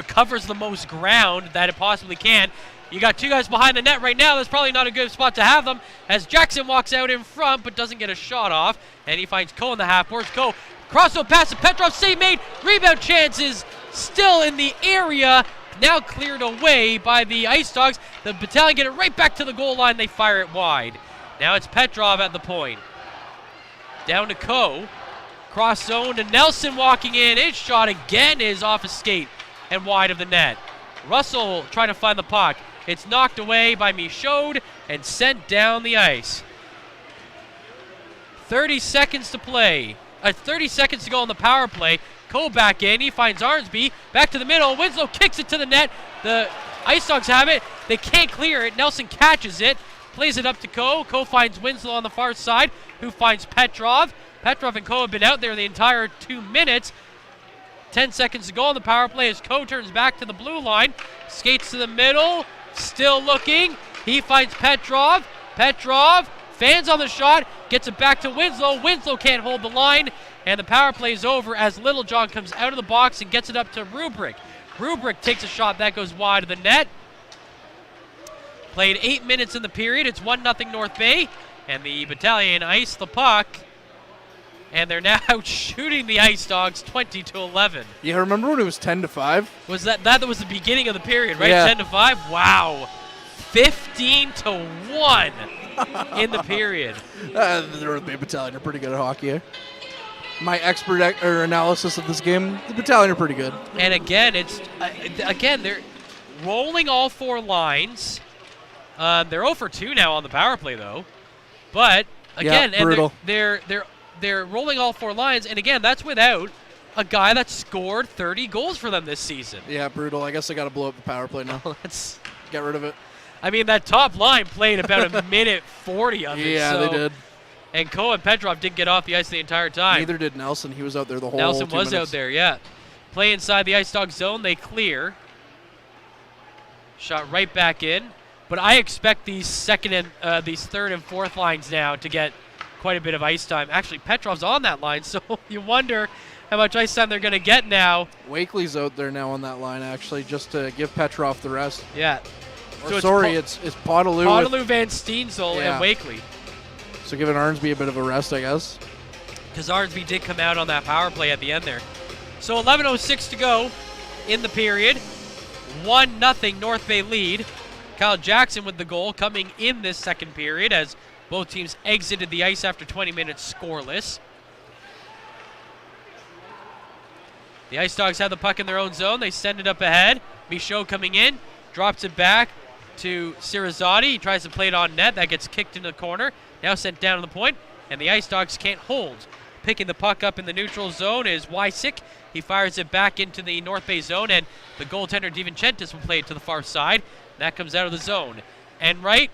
D: covers the most ground that it possibly can. You got 2 guys behind the net right now. That's probably not a good spot to have them, as Jackson walks out in front but doesn't get a shot off, and he finds Coe in the half boards. Coe, crossover pass to Petrov, save made, rebound chances still in the area, now cleared away by the Ice Dogs. The Battalion get it right back to the goal line. They fire it wide. Now it's Petrov at the point. Down to Coe, cross zone to Nelson walking in. His shot again is off his skate and wide of the net. Russell trying to find the puck. It's knocked away by Michaud and sent down the ice. 30 seconds to play. 30 seconds to go on the power play. Coe back in. He finds Arnsby. Back to the middle. Winslow kicks it to the net. The Ice Dogs have it. They can't clear it. Nelson catches it. Plays it up to Coe. Coe finds Winslow on the far side, who finds Petrov. Petrov and Coe have been out there the entire 2 minutes. 10 seconds to go on the power play as Coe turns back to the blue line. Skates to the middle. Still looking. He finds Petrov. Petrov fans on the shot. Gets it back to Winslow. Winslow can't hold the line. And the power play is over as Littlejohn comes out of the box and gets it up to Rubrick. Rubrick takes a shot that goes wide of the net. Played 8 minutes in the period. It's 1-0 North Bay. And the Battalion ice the puck. And they're now shooting the Ice Dogs 20-11.
C: Yeah, remember when it was 10-5?
D: Was that was the beginning of the period, right?
C: Yeah.
D: 10-5? Wow. 15-1 in the period.
C: The North Bay Battalion are pretty good at hockey. My expert analysis of this game, the Battalion are pretty good.
D: And again, they're rolling all 4 lines. They're 0 for 2 now on the power play, though. But again,
C: yeah, brutal.
D: And they're rolling all 4 lines, and again, that's without a guy that scored 30 goals for them this season.
C: Yeah, brutal. I guess they got to blow up the power play now.
D: Let's
C: get rid of it.
D: I mean, that top line played about a minute 40 of it.
C: Yeah, they did.
D: And Ko and Petrov didn't get off the ice the entire time.
C: Neither did Nelson. He was out there the whole
D: Nelson
C: 2
D: was
C: minutes.
D: out there, yeah. Play inside the Ice Dog zone. They clear. Shot right back in. But I expect these third and fourth lines now to get quite a bit of ice time. Actually, Petrov's on that line, so you wonder how much ice time they're going to get now.
C: Wakely's out there now on that line, actually, just to give Petrov the rest.
D: Yeah.
C: Or so it's Podolou.
D: Podolou, Van Steensel, and Wakely.
C: So giving Arnsby a bit of a rest, I guess.
D: Because Arnsby did come out on that power play at the end there. So 11:06 to go in the period. 1-0 North Bay lead. Kyle Jackson with the goal coming in this second period as both teams exited the ice after 20 minutes scoreless. The Ice Dogs have the puck in their own zone. They send it up ahead. Michaud coming in, drops it back to Sirazati. He tries to play it on net. That gets kicked into the corner. Now sent down to the point, and the Ice Dogs can't hold. Picking the puck up in the neutral zone is Wysick. He fires it back into the North Bay zone, and the goaltender DiVincentis will play it to the far side. That comes out of the zone. Enright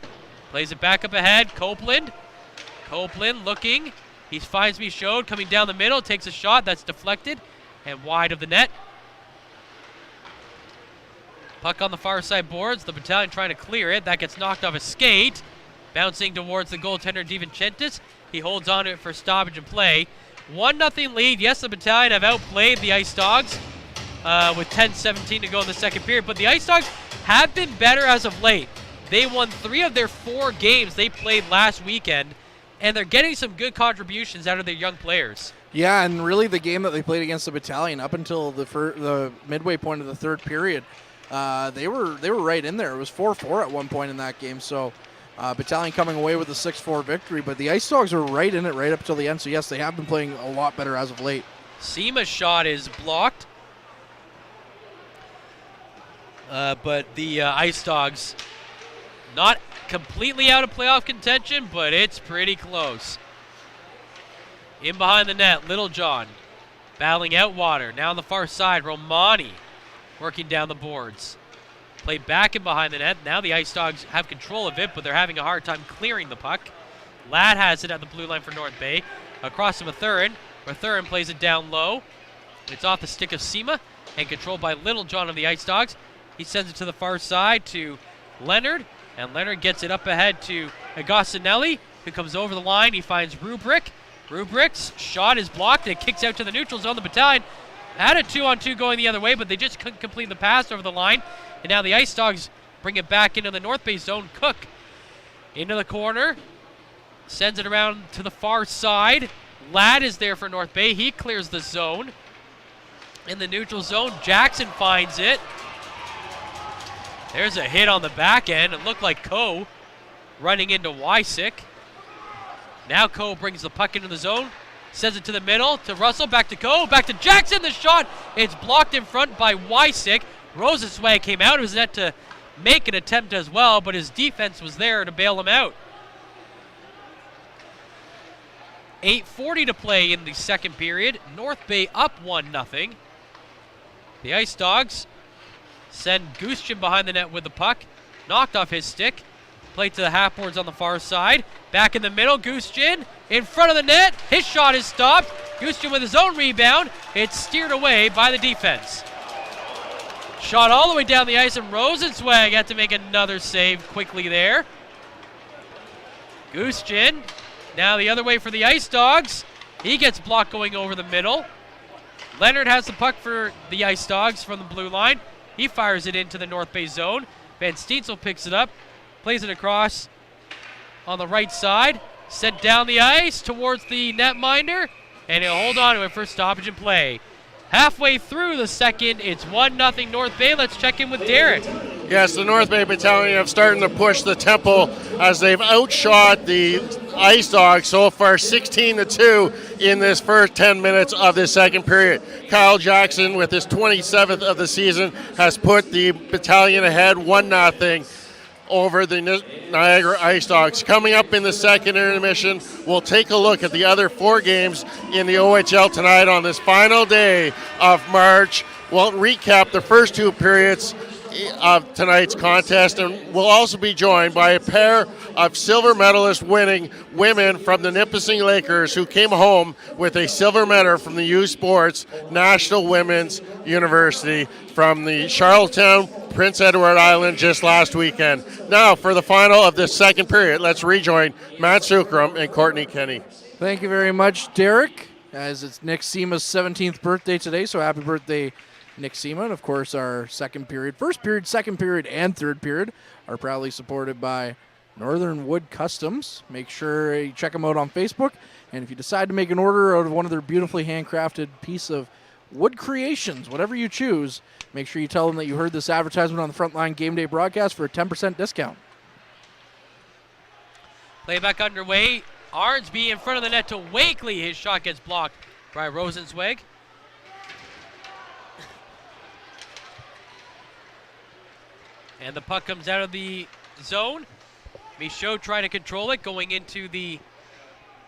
D: plays it back up ahead. Copeland looking. He finds Michaud coming down the middle, takes a shot that's deflected and wide of the net. Puck on the far side boards. The Battalion trying to clear it. That gets knocked off his skate. Bouncing towards the goaltender DiVincentis. He holds on to it for stoppage and play. 1-0 lead. Yes, the Battalion have outplayed the Ice Dogs with 10:17 to go in the second period, but the Ice Dogs have been better as of late. They won 3 of their 4 games they played last weekend, and they're getting some good contributions out of their young players.
C: Yeah, and really the game that they played against the Battalion up until the midway point of the third period, they were right in there. It was 4-4 at one point in that game, so Battalion coming away with a 6-4 victory, but the Ice Dogs are right in it right up till the end, so yes, they have been playing a lot better as of late.
D: Seema's shot is blocked. But the Ice Dogs not completely out of playoff contention, but it's pretty close. In behind the net, Littlejohn battling out water. Now on the far side, Romani working down the boards. Played back in behind the net. Now the Ice Dogs have control of it, but they're having a hard time clearing the puck. Ladd has it at the blue line for North Bay. Across to Mathurin. Mathurin plays it down low. It's off the stick of Seema and controlled by Littlejohn of the Ice Dogs. He sends it to the far side to Leonard, and Leonard gets it up ahead to Agostinelli, who comes over the line. He finds Rubrick. Rubrick's shot is blocked. It kicks out to the neutral zone. The Battalion had a 2-on-2 going the other way, but they just couldn't complete the pass over the line. And now the Ice Dogs bring it back into the North Bay zone. Cook into the corner. Sends it around to the far side. Ladd is there for North Bay. He clears the zone. In the neutral zone, Jackson finds it. There's a hit on the back end. It looked like Ko running into Wysick. Now Ko brings the puck into the zone. Sends it to the middle, to Russell, back to Ko, back to Jackson. The shot, it's blocked in front by Wysick. Rosenzweig came out of his net to make an attempt as well, but his defense was there to bail him out. 8:40 to play in the second period. North Bay up 1-0. The Ice Dogs send Gustian behind the net with the puck. Knocked off his stick. Played to the half-boards on the far side. Back in the middle, Gustian in front of the net. His shot is stopped. Gustian with his own rebound. It's steered away by the defense. Shot all the way down the ice, and Rosenzweig had to make another save quickly there. Gustian, now the other way for the Ice Dogs. He gets blocked going over the middle. Leonard has the puck for the Ice Dogs from the blue line. He fires it into the North Bay zone. Van Steensel picks it up, plays it across on the right side, sent down the ice towards the netminder, and he'll hold on to it for stoppage and play. Halfway through the second, it's 1-0 North Bay. Let's check in with Derek.
G: Yes, the North Bay Battalion have started to push the tempo as they've outshot the Ice Dogs so far 16-2 in this first 10 minutes of this second period. Kyle Jackson, with his 27th of the season, has put the Battalion ahead 1-0 over the Niagara Ice Dogs. Coming up in the second intermission, we'll take a look at the other 4 games in the OHL tonight on this final day of March. We'll recap the first 2 periods of tonight's contest, and we'll also be joined by a pair of silver medalist winning women from the Nipissing Lakers who came home with a silver medal from the U Sports National Women's University from the Charlottetown, Prince Edward Island just last weekend. Now for the final of this second period, let's rejoin Matt Sukram and Courtney Kenny.
C: Thank you very much, Derek, as it's Nick Sema's 17th birthday today, so happy birthday, Nick Sema. And of course, our second period, first period, second period, and third period are proudly supported by Northern Wood Customs. Make sure you check them out on Facebook. And if you decide to make an order out of one of their beautifully handcrafted piece of wood creations, whatever you choose, make sure you tell them that you heard this advertisement on the Frontline Game Day broadcast for a 10% discount.
D: Playback underway. Arnsby in front of the net to Wakely. His shot gets blocked by Rosenzweig. And the puck comes out of the zone. Michaud trying to control it, going into the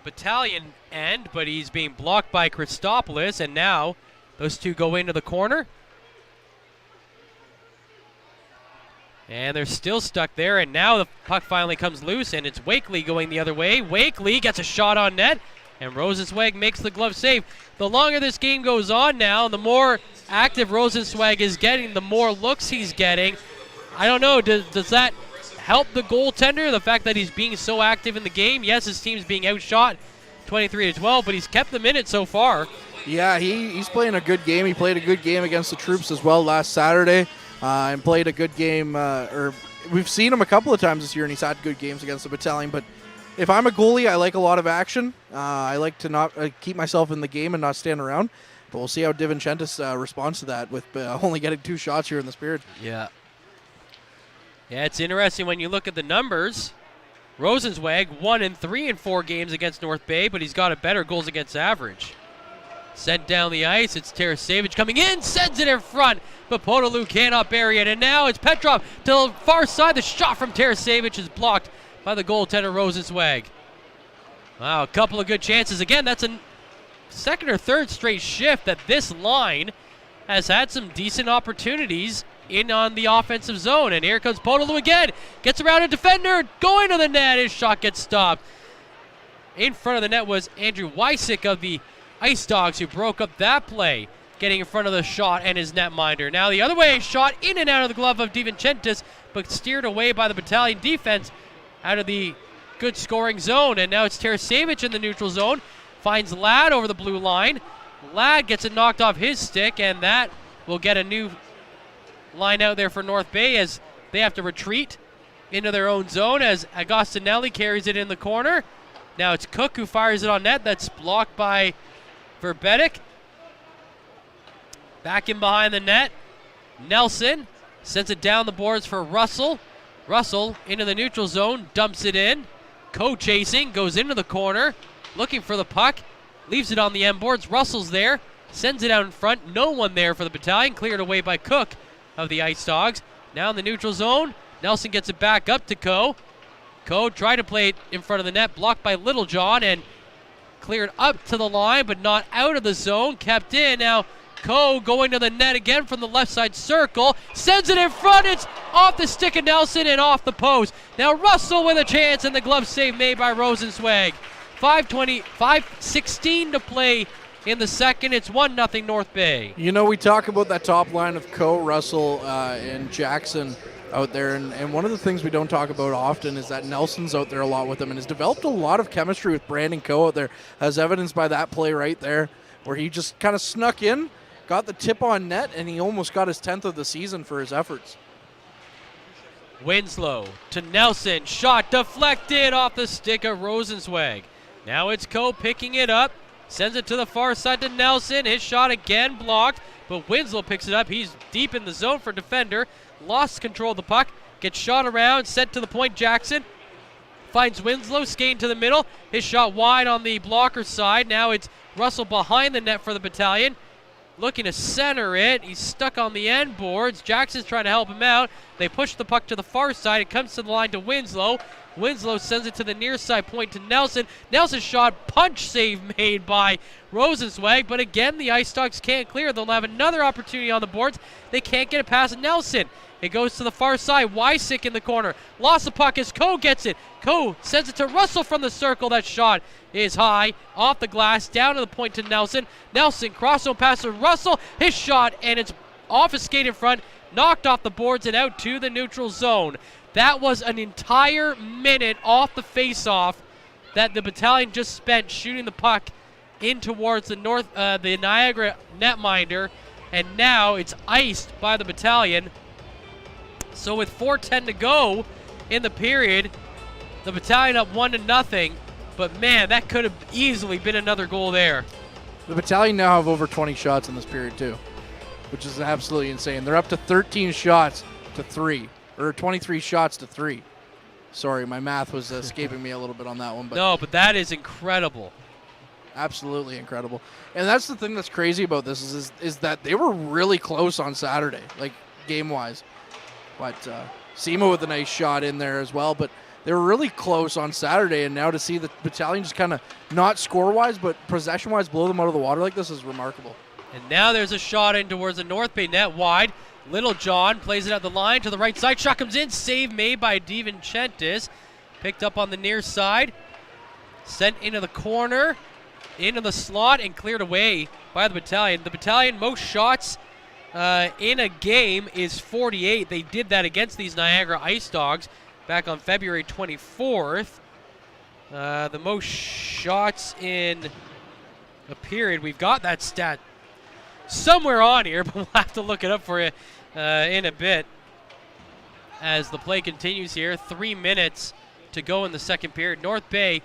D: Battalion end, but he's being blocked by Christopoulos, and now those two go into the corner. And they're still stuck there, and now the puck finally comes loose, and it's Wakely going the other way. Wakely gets a shot on net, and Rosenzweig makes the glove save. The longer this game goes on now, the more active Rosenzweig is getting, the more looks he's getting. I don't know, does that help the goaltender, the fact that he's being so active in the game? Yes, his team's being outshot 23-12, but he's kept them in it so far.
C: Yeah, he's playing a good game. He played a good game against the Troops as well last Saturday, and played a good game, or we've seen him a couple of times this year, and he's had good games against the Battalion. But if I'm a goalie, I like a lot of action. I like to not keep myself in the game and not stand around. But we'll see how DiVincentis responds to that with only getting 2 shots here in this period.
D: Yeah, it's interesting when you look at the numbers. Rosenzweig 1-3 in 4 games against North Bay, but he's got a better goals against average. Sent down the ice, it's Tarasevic coming in, sends it in front, but Podolou cannot bury it, and now it's Petrov to the far side. The shot from Tarasevic is blocked by the goaltender Rosenzweig. Wow, a couple of good chances. Again, that's a second or third straight shift that this line has had some decent opportunities in on the offensive zone. And here comes Podolou again. Gets around a defender, going to the net. His shot gets stopped. In front of the net was Andrew Wysick of the Ice Dogs, who broke up that play, getting in front of the shot and his netminder. Now the other way, shot in and out of the glove of DiVincentis, but steered away by the Battalion defense out of the good scoring zone. And now it's Tarasevic in the neutral zone. Finds Ladd over the blue line. Ladd gets it knocked off his stick, and that will get a new line out there for North Bay as they have to retreat into their own zone as Agostinelli carries it in the corner. Now it's Cook who fires it on net. That's blocked by Verbetic. Back in behind the net. Nelson sends it down the boards for Russell. Russell into the neutral zone, dumps it in. Co-chasing, goes into the corner, looking for the puck. Leaves it on the end boards. Russell's there, sends it out in front. No one there for the Battalion. Cleared away by Cook of the Ice Dogs. Now in the neutral zone, Nelson gets it back up to Coe. Coe tried to play it in front of the net, blocked by Littlejohn, and cleared up to the line, but not out of the zone, kept in. Now Coe going to the net again from the left side circle, sends it in front. It's off the stick of Nelson and off the post. Now Russell with a chance, and the glove save made by Rosenzweig. 5:16 to play
J: in the second. It's 1-0 North Bay.
C: You know, we talk about that top line of Coe, Russell, and Jackson out there, and one of the things we don't talk about often is that Nelson's out there a lot with them and has developed a lot of chemistry with Brandon Coe out there, as evidenced by that play right there where he just kind of snuck in, got the tip on net, and he almost got his 10th of the season for his efforts.
J: Winslow to Nelson. Shot deflected off the stick of Rosenzweig. Now it's Coe picking it up. Sends it to the far side to Nelson. His shot again blocked, but Winslow picks it up. He's deep in the zone for defender. Lost control of the puck. Gets shot around, sent to the point. Jackson finds Winslow, skating to the middle. His shot wide on the blocker side. Now it's Russell behind the net for the Battalion. Looking to center it. He's stuck on the end boards. Jackson's trying to help him out. They push the puck to the far side. It comes to the line to Winslow. Winslow sends it to the near side point to Nelson. Nelson's shot, punch save made by Rosenzweig, but again, the Ice Dogs can't clear. They'll have another opportunity on the boards. They can't get it past Nelson. It goes to the far side. Wysick in the corner. Lost the puck as Coe gets it. Coe sends it to Russell from the circle. That shot is high, off the glass, down to the point to Nelson. Nelson crossover pass to Russell. His shot, and it's off his skate in front, knocked off the boards and out to the neutral zone. That was an entire minute off the face-off that the Battalion just spent shooting the puck in towards the the Niagara netminder, and now it's iced by the Battalion. So with 4:10 to go in the period, the Battalion up 1-0, but man, that could have easily been another goal there.
C: The Battalion now have over 20 shots in this period too, which is absolutely insane. They're up to 13 shots to 3. Or 23 shots to 3. Sorry, my math was escaping me a little bit on that one. But
J: no, but that is incredible.
C: Absolutely incredible. And that's the thing that's crazy about this is that they were really close on Saturday, like game-wise. But Sema with a nice shot in there as well. But they were really close on Saturday, and now to see the Battalion just kind of not score-wise, but possession-wise blow them out of the water like this is remarkable.
J: And now there's a shot in towards the North Bay net wide. Little John plays it at the line to the right side. Shot comes in. Save made by DiVincentis. Picked up on the near side. Sent into the corner. Into the slot and cleared away by the Battalion. The Battalion most shots in a game is 48. They did that against these Niagara Ice Dogs back on February 24th. The most shots in a period. We've got that stat somewhere on here, but we'll have to look it up for you in a bit as the play continues here. 3 minutes to go in the second period. North Bay,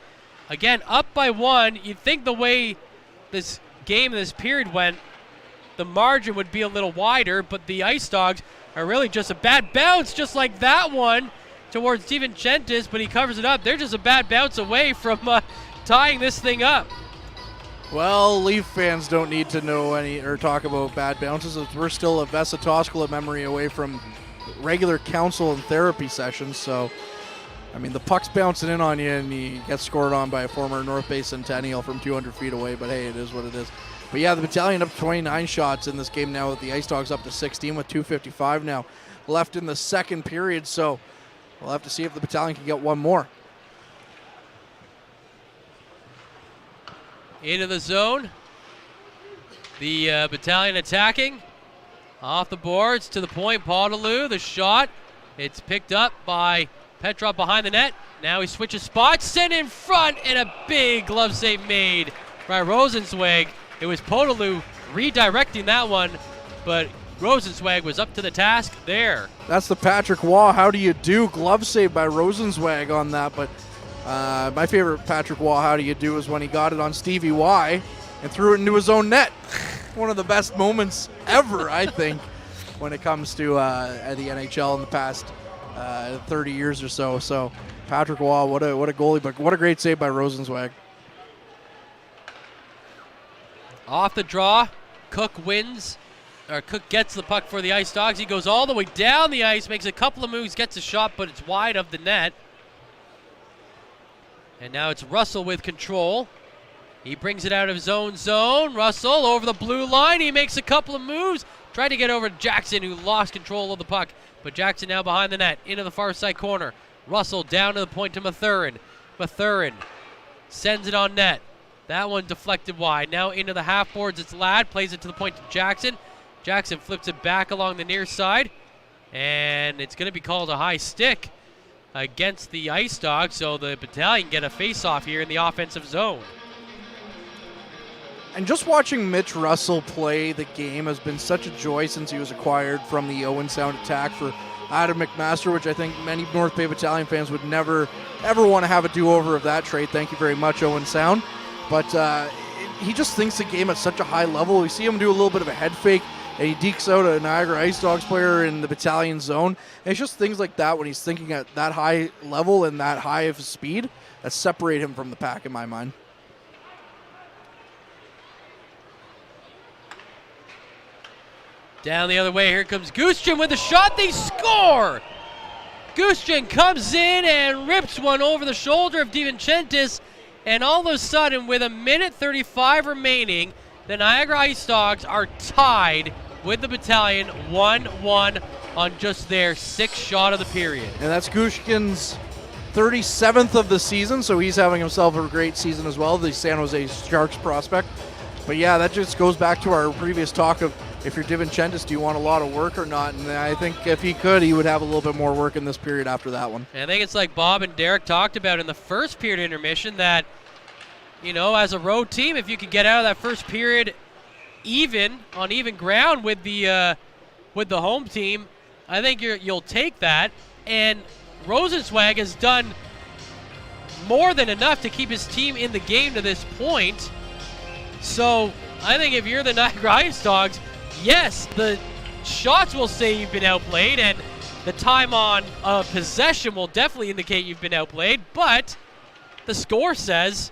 J: again, up by 1. You'd think the way this game, this period went, the margin would be a little wider, but the Ice Dogs are really just a bad bounce, just like that one towards DiVincentis, but he covers it up. They're just a bad bounce away from tying this thing up.
C: Well, Leaf fans don't need to know or talk about bad bounces. We're still a Vesa Toskala memory away from regular counsel and therapy sessions. So, I mean, the puck's bouncing in on you, and he gets scored on by a former North Bay Centennial from 200 feet away. But hey, it is what it is. But yeah, the Battalion up 29 shots in this game now, with the Ice Dogs up to 16 with 2:55 now left in the second period. So we'll have to see if the Battalion can get one more.
J: Into the zone. The Battalion attacking. Off the boards to the point. Paudelou, the shot. It's picked up by Petrov behind the net. Now he switches spots. Sent in front, and a big glove save made by Rosenzweig. It was Paudelou redirecting that one, but Rosenzweig was up to the task there.
C: That's the Patrick Waugh, how do you do? Glove save by Rosenzweig on that, but my favorite Patrick Waugh, how do you do, is when he got it on Stevie Y and threw it into his own net. One of the best moments ever, I think, when it comes to the NHL in the past 30 years or so. So Patrick Waugh, what a goalie, but what a great save by Rosenzweig.
J: Off the draw, Cook gets the puck for the Ice Dogs. He goes all the way down the ice, makes a couple of moves, gets a shot, but it's wide of the net. And now it's Russell with control. He brings it out of his own zone. Russell over the blue line. He makes a couple of moves. Tried to get over to Jackson, who lost control of the puck. But Jackson now behind the net, into the far side corner. Russell down to the point to Mathurin. Mathurin sends it on net. That one deflected wide. Now into the half boards, it's Ladd, plays it to the point to Jackson. Jackson flips it back along the near side, and it's going to be called a high stick against the Ice Dogs, so the Battalion get a face-off here in the offensive zone.
C: And just watching Mitch Russell play the game has been such a joy since he was acquired from the Owen Sound attack for Adam McMaster, which I think many North Bay Battalion fans would never, ever want to have a do-over of that trade. Thank you very much, Owen Sound. But he just thinks the game at such a high level. We see him do a little bit of a head fake, and he dekes out a Niagara Ice Dogs player in the Battalion zone. And it's just things like that when he's thinking at that high level and that high of speed that separate him from the pack in my mind.
J: Down the other way, here comes Gustian with a shot. They score! Gustian comes in and rips one over the shoulder of DiVincentis, and all of a sudden, with 1:35 remaining, the Niagara Ice Dogs are tied with the Battalion 1-1 on just their 6th shot of the period.
C: And that's Gustian's 37th of the season, so he's having himself a great season as well, the San Jose Sharks prospect. But yeah, that just goes back to our previous talk of if you're DiVincentis, do you want a lot of work or not? And I think if he could, he would have a little bit more work in this period after that one.
J: And I think it's like Bob and Derek talked about in the first period intermission that, you know, as a road team, if you could get out of that first period on even ground with the home team, I think you'll take that. And Rosenzweig has done more than enough to keep his team in the game to this point. So I think if you're the Niagara Ice Dogs, yes, the shots will say you've been outplayed, and the time on possession will definitely indicate you've been outplayed, but the score says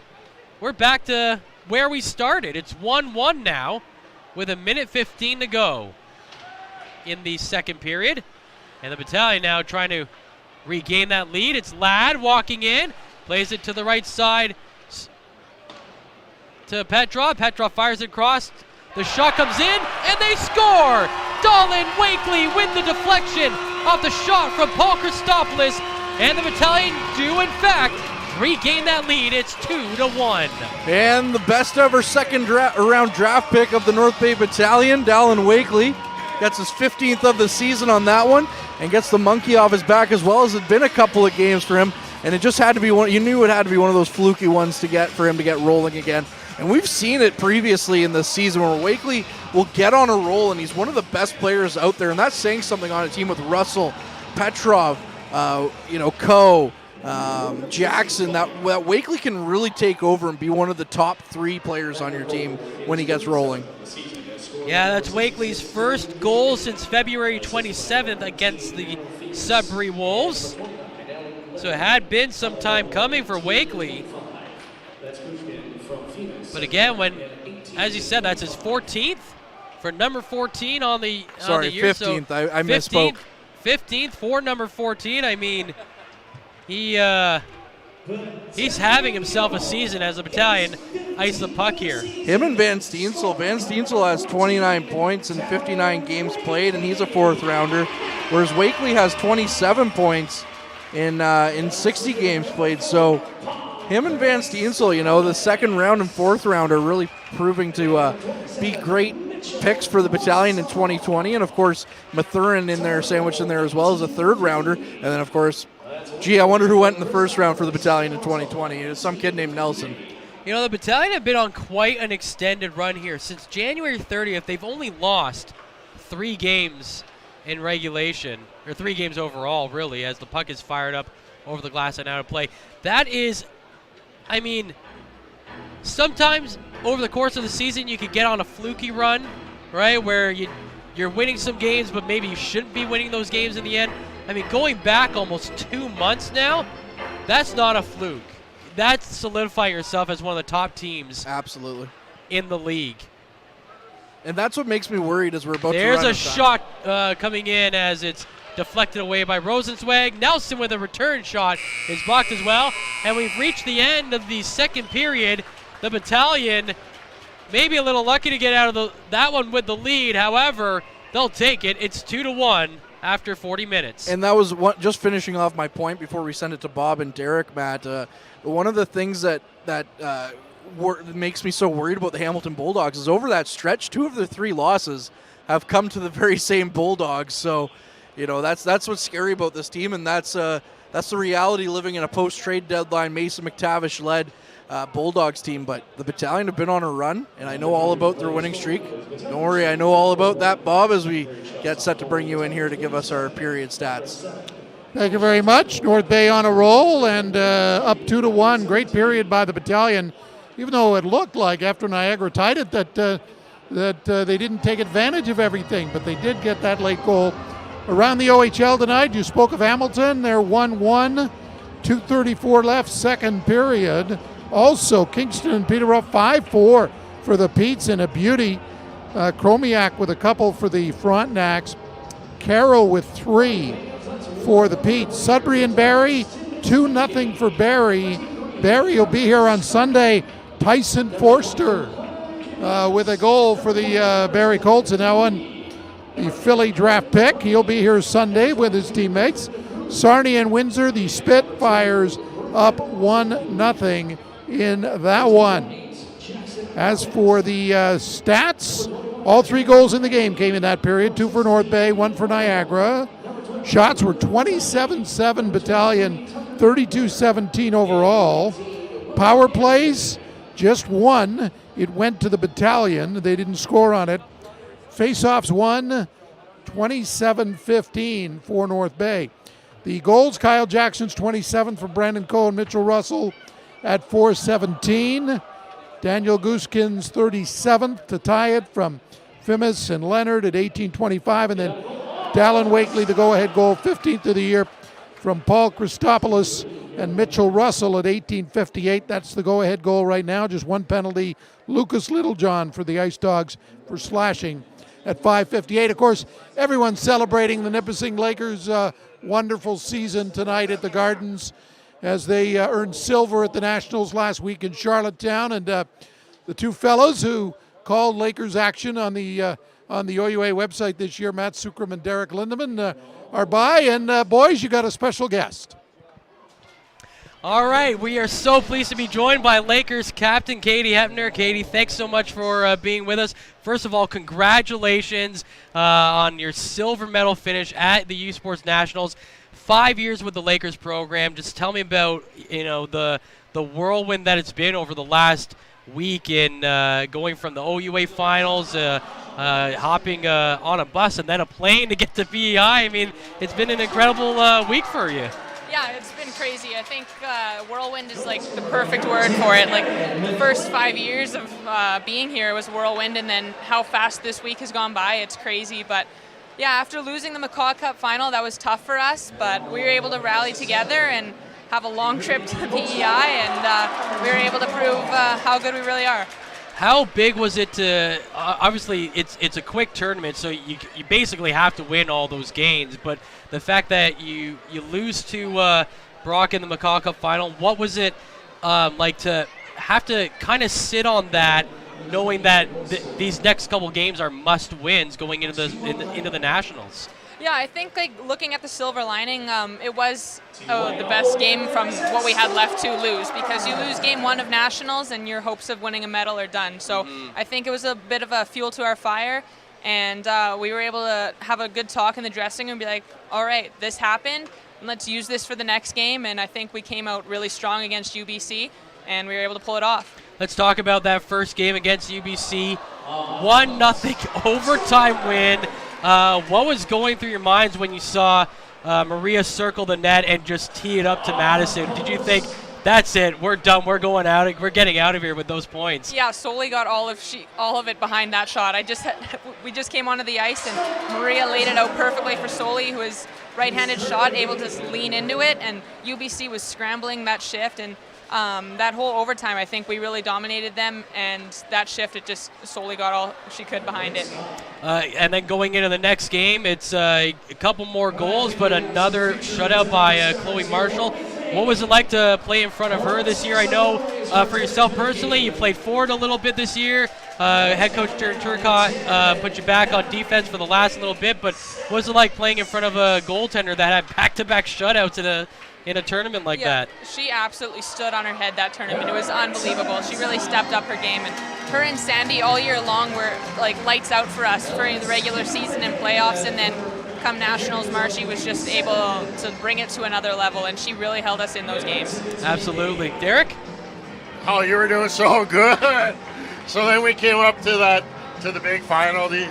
J: we're back to where we started. It's 1-1 now with 1:15 to go in the second period, and the Battalion now trying to regain that lead. It's Ladd walking in, plays it to the right side to Petrov. Petrov fires it across. The shot comes in, and they score! Dolan Wakely with the deflection off the shot from Paul Christopoulos, and the Battalion do, in fact, regain that lead. It's 2-1.
C: And the best ever second round draft pick of the North Bay Battalion, Dolan Wakely, gets his 15th of the season on that one, and gets the monkey off his back as well, as it's been a couple of games for him, and it just had to be one. You knew it had to be one of those fluky ones to get for him to get rolling again. And we've seen it previously in this season where Wakely will get on a roll, and he's one of the best players out there, and that's saying something on a team with Russell, Petrov, Coe, Jackson, that Wakely can really take over and be one of the top 3 players on your team when he gets rolling.
J: Yeah, that's Wakely's first goal since February 27th against the Sudbury Wolves. So it had been some time coming for Wakely. But again, as you said, that's his 14th for number 14 on the year.
C: 15th. So I misspoke.
J: 15th for number 14. I mean, he's having himself a season as a Battalion ice the puck here.
C: Him and Van Steensel. Van Steensel has 29 points in 59 games played, and he's a 4th rounder, whereas Wakely has 27 points in 60 games played. So him and Van Steensel, the second round and 4th round are really proving to be great picks for the Battalion in 2020. And, of course, Mathurin in there, sandwiched in there as well as a 3rd rounder. And then, of course, I wonder who went in the 1st round for the Battalion in 2020. It was some kid named Nelson.
J: The Battalion have been on quite an extended run here. Since January 30th, they've only lost 3 games in regulation, or 3 games overall, really, as the puck is fired up over the glass and out of play. That is, sometimes over the course of the season you could get on a fluky run, right, where you're winning some games, but maybe you shouldn't be winning those games in the end. Going back almost 2 months now, that's not a fluke. That's solidifying yourself as one of the top teams
C: absolutely
J: in the league.
C: And that's what makes me worried as we're about
J: There's
C: to run
J: a shot coming in as it's deflected away by Rosenzweig. Nelson with a return shot is blocked as well. And we've reached the end of the second period. The Battalion maybe a little lucky to get out of that one with the lead. However, they'll take it. It's 2-1 after 40 minutes.
C: And that was just finishing off my point before we send it to Bob and Derek, Matt. One of the things that makes me so worried about the Hamilton Bulldogs is over that stretch, 2 of their 3 losses have come to the very same Bulldogs. So, that's what's scary about this team, and that's the reality living in a post-trade deadline Mason McTavish-led Bulldogs team. But the Battalion have been on a run, and I know all about their winning streak. Don't worry, I know all about that, Bob, as we get set to bring you in here to give us our period stats.
B: Thank you very much. North Bay on a roll and up 2-1. Great period by the Battalion, even though it looked like after Niagara tied it that they didn't take advantage of everything, but they did get that late goal. Around the OHL tonight, you spoke of Hamilton. They're 1-1, 2:34 left, second period. Also, Kingston and Peterborough 5-4 for the Petes, and a beauty. Chromiak with a couple for the Frontenacs. Carroll with 3 for the Petes. Sudbury and Barrie, 2-0 for Barrie. Barrie will be here on Sunday. Tyson Forster with a goal for the Barrie Colts, and that one, the Philly draft pick. He'll be here Sunday with his teammates. Sarnia and Windsor, the Spitfires, up 1-0 in that one. As for the stats, all 3 goals in the game came in that period. 2 for North Bay, 1 for Niagara. Shots were 27-7 Battalion, 32-17 overall. Power plays, just 1. It went to the Battalion. They didn't score on it. Face-offs 1, 27-15 for North Bay. The goals, Kyle Jackson's 27 for Brandon Coe and Mitchell Russell at 4:17. Daniel Gooskin's 37th to tie it from Fimis and Leonard at 18:25, and then Dallin Wakely, the go-ahead goal, 15th of the year from Paul Christopoulos and Mitchell Russell at 18:58. That's the go-ahead goal right now. Just 1 penalty. Lucas Littlejohn for the Ice Dogs for slashing at 5:58. Of course, everyone's celebrating the Nipissing Lakers' wonderful season tonight at the Gardens as they earned silver at the Nationals last week in Charlottetown. And the 2 fellows who called Lakers action on the OUA website this year, Matt Sukram and Derek Lindeman, are by. And boys, you got a special guest.
J: All right, we are so pleased to be joined by Lakers captain Katie Hepner. Katie, thanks so much for being with us. First of all, congratulations on your silver medal finish at the U Sports Nationals. 5 years with the Lakers program. Just tell me about the whirlwind that it's been over the last week in going from the OUA finals, hopping on a bus and then a plane to get to BEI. I mean, it's been an incredible week for you.
K: Yeah, it's been crazy. I think whirlwind is like the perfect word for it. Like the first 5 years of being here was whirlwind, and then how fast this week has gone by, it's crazy. But yeah, after losing the McCaw Cup final, that was tough for us, but we were able to rally together and have a long trip to the PEI, and we were able to prove how good we really are.
J: How big was it to, obviously it's a quick tournament, so you basically have to win all those games, but the fact that you lose to Brock in the McCaw Cup final, what was it like to have to kind of sit on that, knowing that these next couple games are must-wins going into the Nationals?
K: Yeah, I think like looking at the silver lining, it was the best game from what we had left to lose, because you lose game 1 of Nationals and your hopes of winning a medal are done. So I think it was a bit of a fuel to our fire, and we were able to have a good talk in the dressing room and be like, all right, this happened, and let's use this for the next game. And I think we came out really strong against UBC, and we were able to pull it off.
J: Let's talk about that first game against UBC. 1-0 overtime win. What was going through your minds when you saw Maria circle the net and just tee it up to Madison? Did you think, that's it, we're done, we're getting out of here with those points?
K: Yeah, Soli got all of it behind that shot. We just came onto the ice and Maria laid it out perfectly for Soli, who is right-handed shot, able to lean into it, and UBC was scrambling that shift, and that whole overtime, I think we really dominated them, and that shift, it just Soli got all she could behind it.
J: And then going into the next game, it's a couple more goals, but another shutout by Chloe Marshall. What was it like to play in front of her this year? I know for yourself personally, you played forward a little bit this year. Head coach Darren Turcotte put you back on defense for the last little bit, but what was it like playing in front of a goaltender that had back-to-back shutouts in a tournament like that?
K: She absolutely stood on her head that tournament. It was unbelievable. She really stepped up her game, and her and Sandy all year long were like lights out for us for the regular season and playoffs, and then come Nationals, Marshy was just able to bring it to another level, and she really held us in those games.
J: Absolutely. Derek?
G: Oh, you were doing so good. So then we came up to the big final, the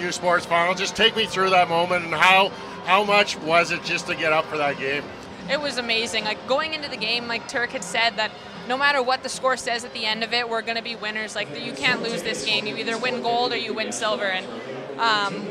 G: U Sports final. Just take me through that moment, and how much was it just to get up for that game?
K: It was amazing. Like going into the game, like Turk had said that no matter what the score says at the end of it, we're going to be winners. Like you can't lose this game. You either win gold or you win silver. And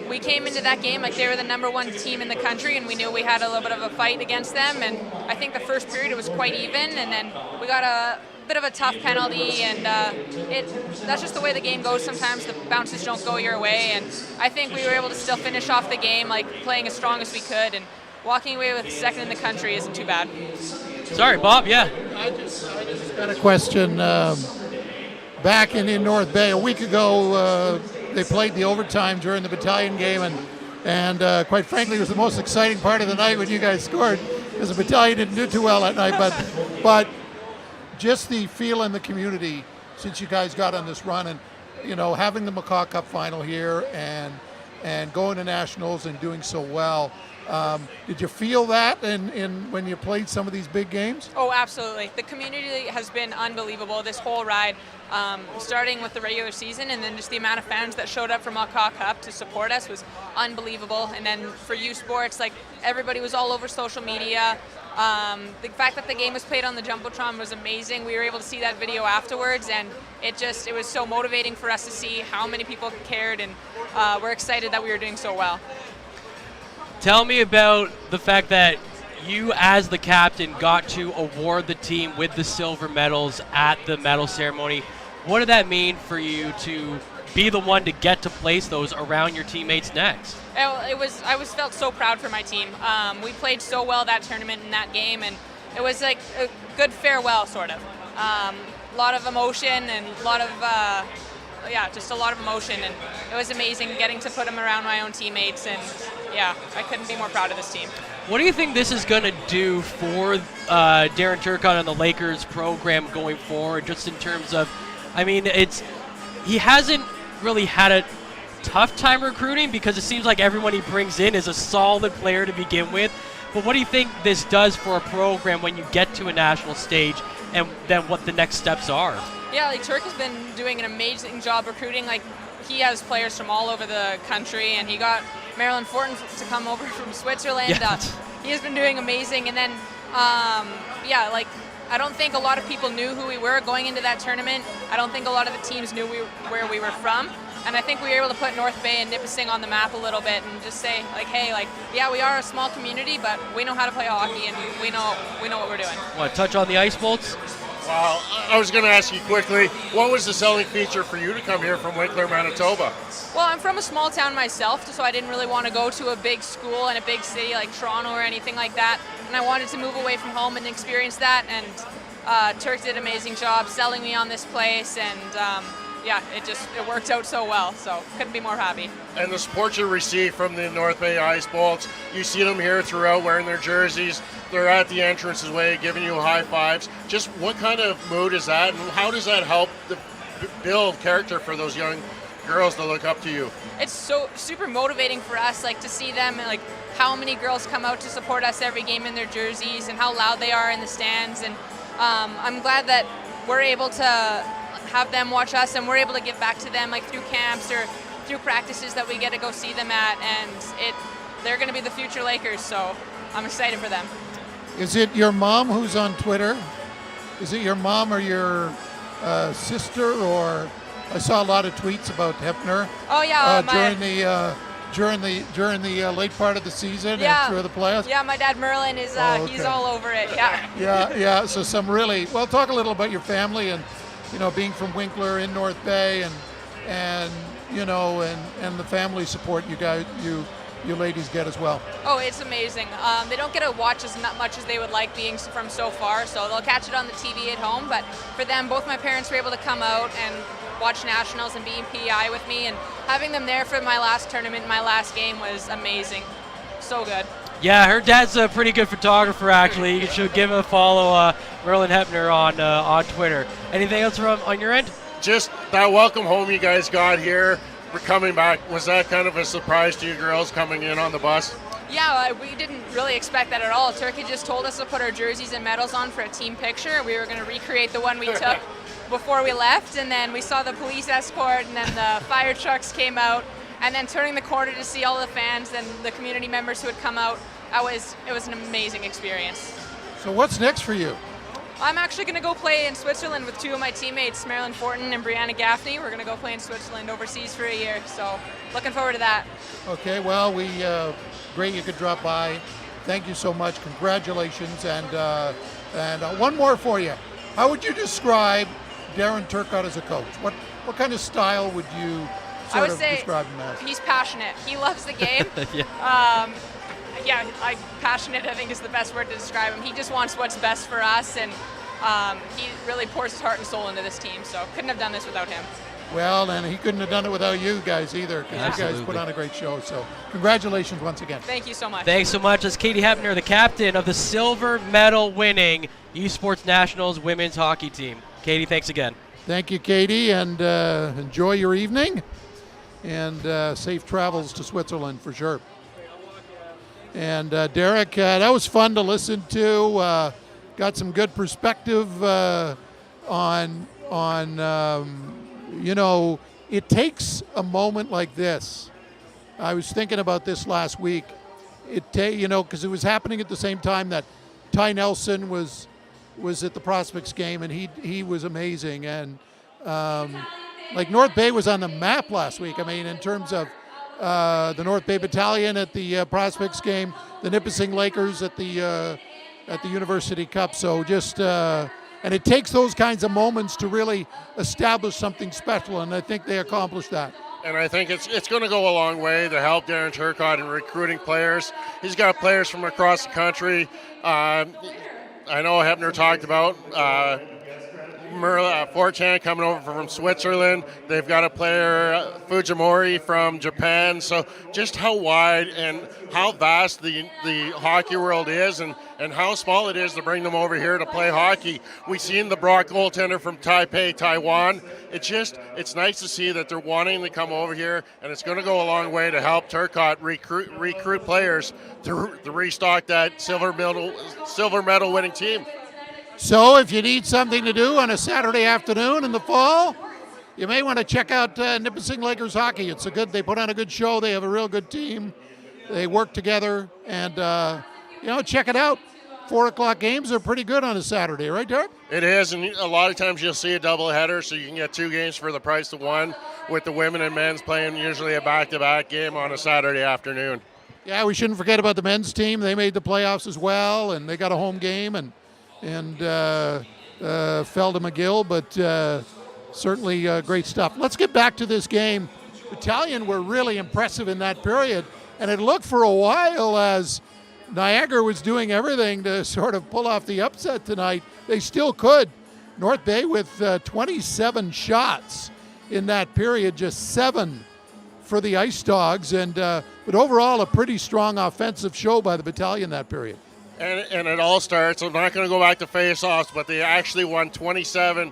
K: we came into that game like they were the number one team in the country, and we knew we had a little bit of a fight against them. And I think the first period it was quite even, and then we got a bit of a tough penalty, and that's just the way the game goes. Sometimes the bounces don't go your way, and I think we were able to still finish off the game like playing as strong as we could, and walking away with second in the country isn't too bad.
J: Sorry, Bob. Yeah.
B: I just got a question. Back in North Bay a week ago, they played the overtime during the Battalion game, and quite frankly, it was the most exciting part of the night when you guys scored, because the Battalion didn't do too well that night. But just the feel in the community since you guys got on this run, and having the Macaw Cup final here and going to nationals and doing so well. Did you feel that in when you played some of these big games?
K: Oh, absolutely. The community has been unbelievable this whole ride, starting with the regular season, and then just the amount of fans that showed up for Macaw Cup to support us was unbelievable. And then for U Sports, like everybody was all over social media. The fact that the game was played on the Jumbotron was amazing. We were able to see that video afterwards, and it was so motivating for us to see how many people cared, and we're excited that we were doing so well.
J: Tell me about the fact that you, as the captain, got to award the team with the silver medals at the medal ceremony. What did that mean for you to be the one to get to place those around your teammates' necks?
K: I felt so proud for my team. We played so well that tournament and that game, and it was like a good farewell, sort of. A lot of emotion and a lot of just a lot of emotion, and it was amazing getting to put them around my own teammates, and I couldn't be more proud of this team.
J: What do you think this is going to do for Darren Turcotte and the Lakers program going forward, just in terms of, he hasn't really had a tough time recruiting because it seems like everyone he brings in is a solid player to begin with, but what do you think this does for a program when you get to a national stage, and then what the next steps are?
K: Yeah, like Turk has been doing an amazing job recruiting. Like he has players from all over the country, and he got Marilyn Fortin to come over from Switzerland. He has been doing amazing. And then, I don't think a lot of people knew who we were going into that tournament. I don't think a lot of the teams knew where we were from. And I think we were able to put North Bay and Nipissing on the map a little bit and just say, we are a small community, but we know how to play hockey, and we know what we're doing.
J: Want to touch on the ice bolts?
G: Well, I was going to ask you quickly, what was the selling feature for you to come here from Winkler, Manitoba?
K: Well, I'm from a small town myself, so I didn't really want to go to a big school in a big city like Toronto or anything like that. And I wanted to move away from home and experience that. And Turk did an amazing job selling me on this place, and it worked out so well. So couldn't be more happy.
G: And the support you receive from the North Bay Ice Bolts, you see them here throughout wearing their jerseys. They're at the entrances way, giving you high fives. Just what kind of mood is that, and how does that help build character for those young girls to look up to you?
K: It's so super motivating for us, like to see them, like how many girls come out to support us every game in their jerseys, and how loud they are in the stands. And I'm glad that we're able to have them watch us, and we're able to give back to them, like through camps or through practices that we get to go see them at. And they're going to be the future Lakers, so I'm excited for them.
B: Is it your mom who's on Twitter? Is it your mom or your sister? Or I saw a lot of tweets about Hefner.
K: Oh yeah,
B: during the late part of the season
K: yeah.
B: and through the playoffs.
K: Yeah, my dad Merlin is he's all over it. Yeah.
B: Yeah. So talk a little about your family and being from Winkler in North Bay and the family support you ladies get as well.
K: Oh, it's amazing. They don't get to watch as much as they would like being from so far, so they'll catch it on the TV at home. But for them, both my parents were able to come out, and watch nationals and be in PEI with me, and having them there for my last tournament, my last game was amazing. So good.
J: Yeah, her dad's a pretty good photographer, actually. You should give him a follow, Merlin Hepner on Twitter. Anything else on your end?
G: Just that welcome home you guys got here. We're coming back. Was that kind of a surprise to you girls coming in on the bus?
K: Yeah, we didn't really expect that at all. Turkey just told us to put our jerseys and medals on for a team picture. We were going to recreate the one we took before we left, and then we saw the police escort, and then the fire trucks came out, and then turning the corner to see all the fans and the community members who had come out. It was an amazing experience.
B: So what's next for you?
K: I'm actually going to go play in Switzerland with two of my teammates, Marilyn Fortin and Brianna Gaffney. We're going to go play in Switzerland overseas for a year, so looking forward to that.
B: Okay, well, great you could drop by. Thank you so much. Congratulations. And one more for you. How would you describe Darren Turcotte as a coach? What kind of style would you
K: I would say
B: describe him as?
K: He's passionate. He loves the game. Passionate, I think, is the best word to describe him. He just wants what's best for us, and he really pours his heart and soul into this team, so couldn't have done this without him.
B: Well, and he couldn't have done it without you guys either, because you guys put on a great show. So congratulations once again.
K: Thank you so much.
J: Thanks so much. That's Katie Hepner, the captain of the silver medal winning Esports Nationals women's hockey team. Katie, thanks again.
B: Thank you, Katie, and enjoy your evening, and safe travels to Switzerland for sure. And Derek, that was fun to listen to. Got some good perspective on it takes a moment like this. I was thinking about this last week. Because it was happening at the same time that Ty Nelson was at the Prospects game, and he was amazing. And North Bay was on the map last week. I mean, in terms of the North Bay Battalion at the Prospects game, the Nipissing Lakers at the University Cup. So and it takes those kinds of moments to really establish something special, and I think they accomplished that.
G: And I think it's going to go a long way to help Darren Turcotte in recruiting players. He's got players from across the country. I know Hepner talked about Forchan coming over from Switzerland. They've got a player, Fujimori, from Japan. So just how wide and how vast the hockey world is, and how small it is to bring them over here to play hockey. We've seen the Brock goaltender from Taipei, Taiwan. It's nice to see that they're wanting to come over here, and it's going to go a long way to help Turcotte recruit players to restock that silver medal winning team.
B: So if you need something to do on a Saturday afternoon in the fall, you may want to check out Nipissing Lakers hockey. They put on a good show. They have a real good team. They work together, and check it out. 4:00 games are pretty good on a Saturday, right, Derek?
G: It is, and a lot of times you'll see a doubleheader, so you can get two games for the price of one, with the women and men's playing usually a back-to-back game on a Saturday afternoon.
B: Yeah, we shouldn't forget about the men's team. They made the playoffs as well, and they got a home game, and fell to McGill, but certainly great stuff. Let's get back to this game. Battalion were really impressive in that period, and it looked for a while as Niagara was doing everything to sort of pull off the upset tonight. They still could. North Bay with 27 shots in that period, just 7 for the Ice Dogs, but overall a pretty strong offensive show by the Battalion that period.
G: And it all starts, I'm not going to go back to face-offs, but they actually won 27,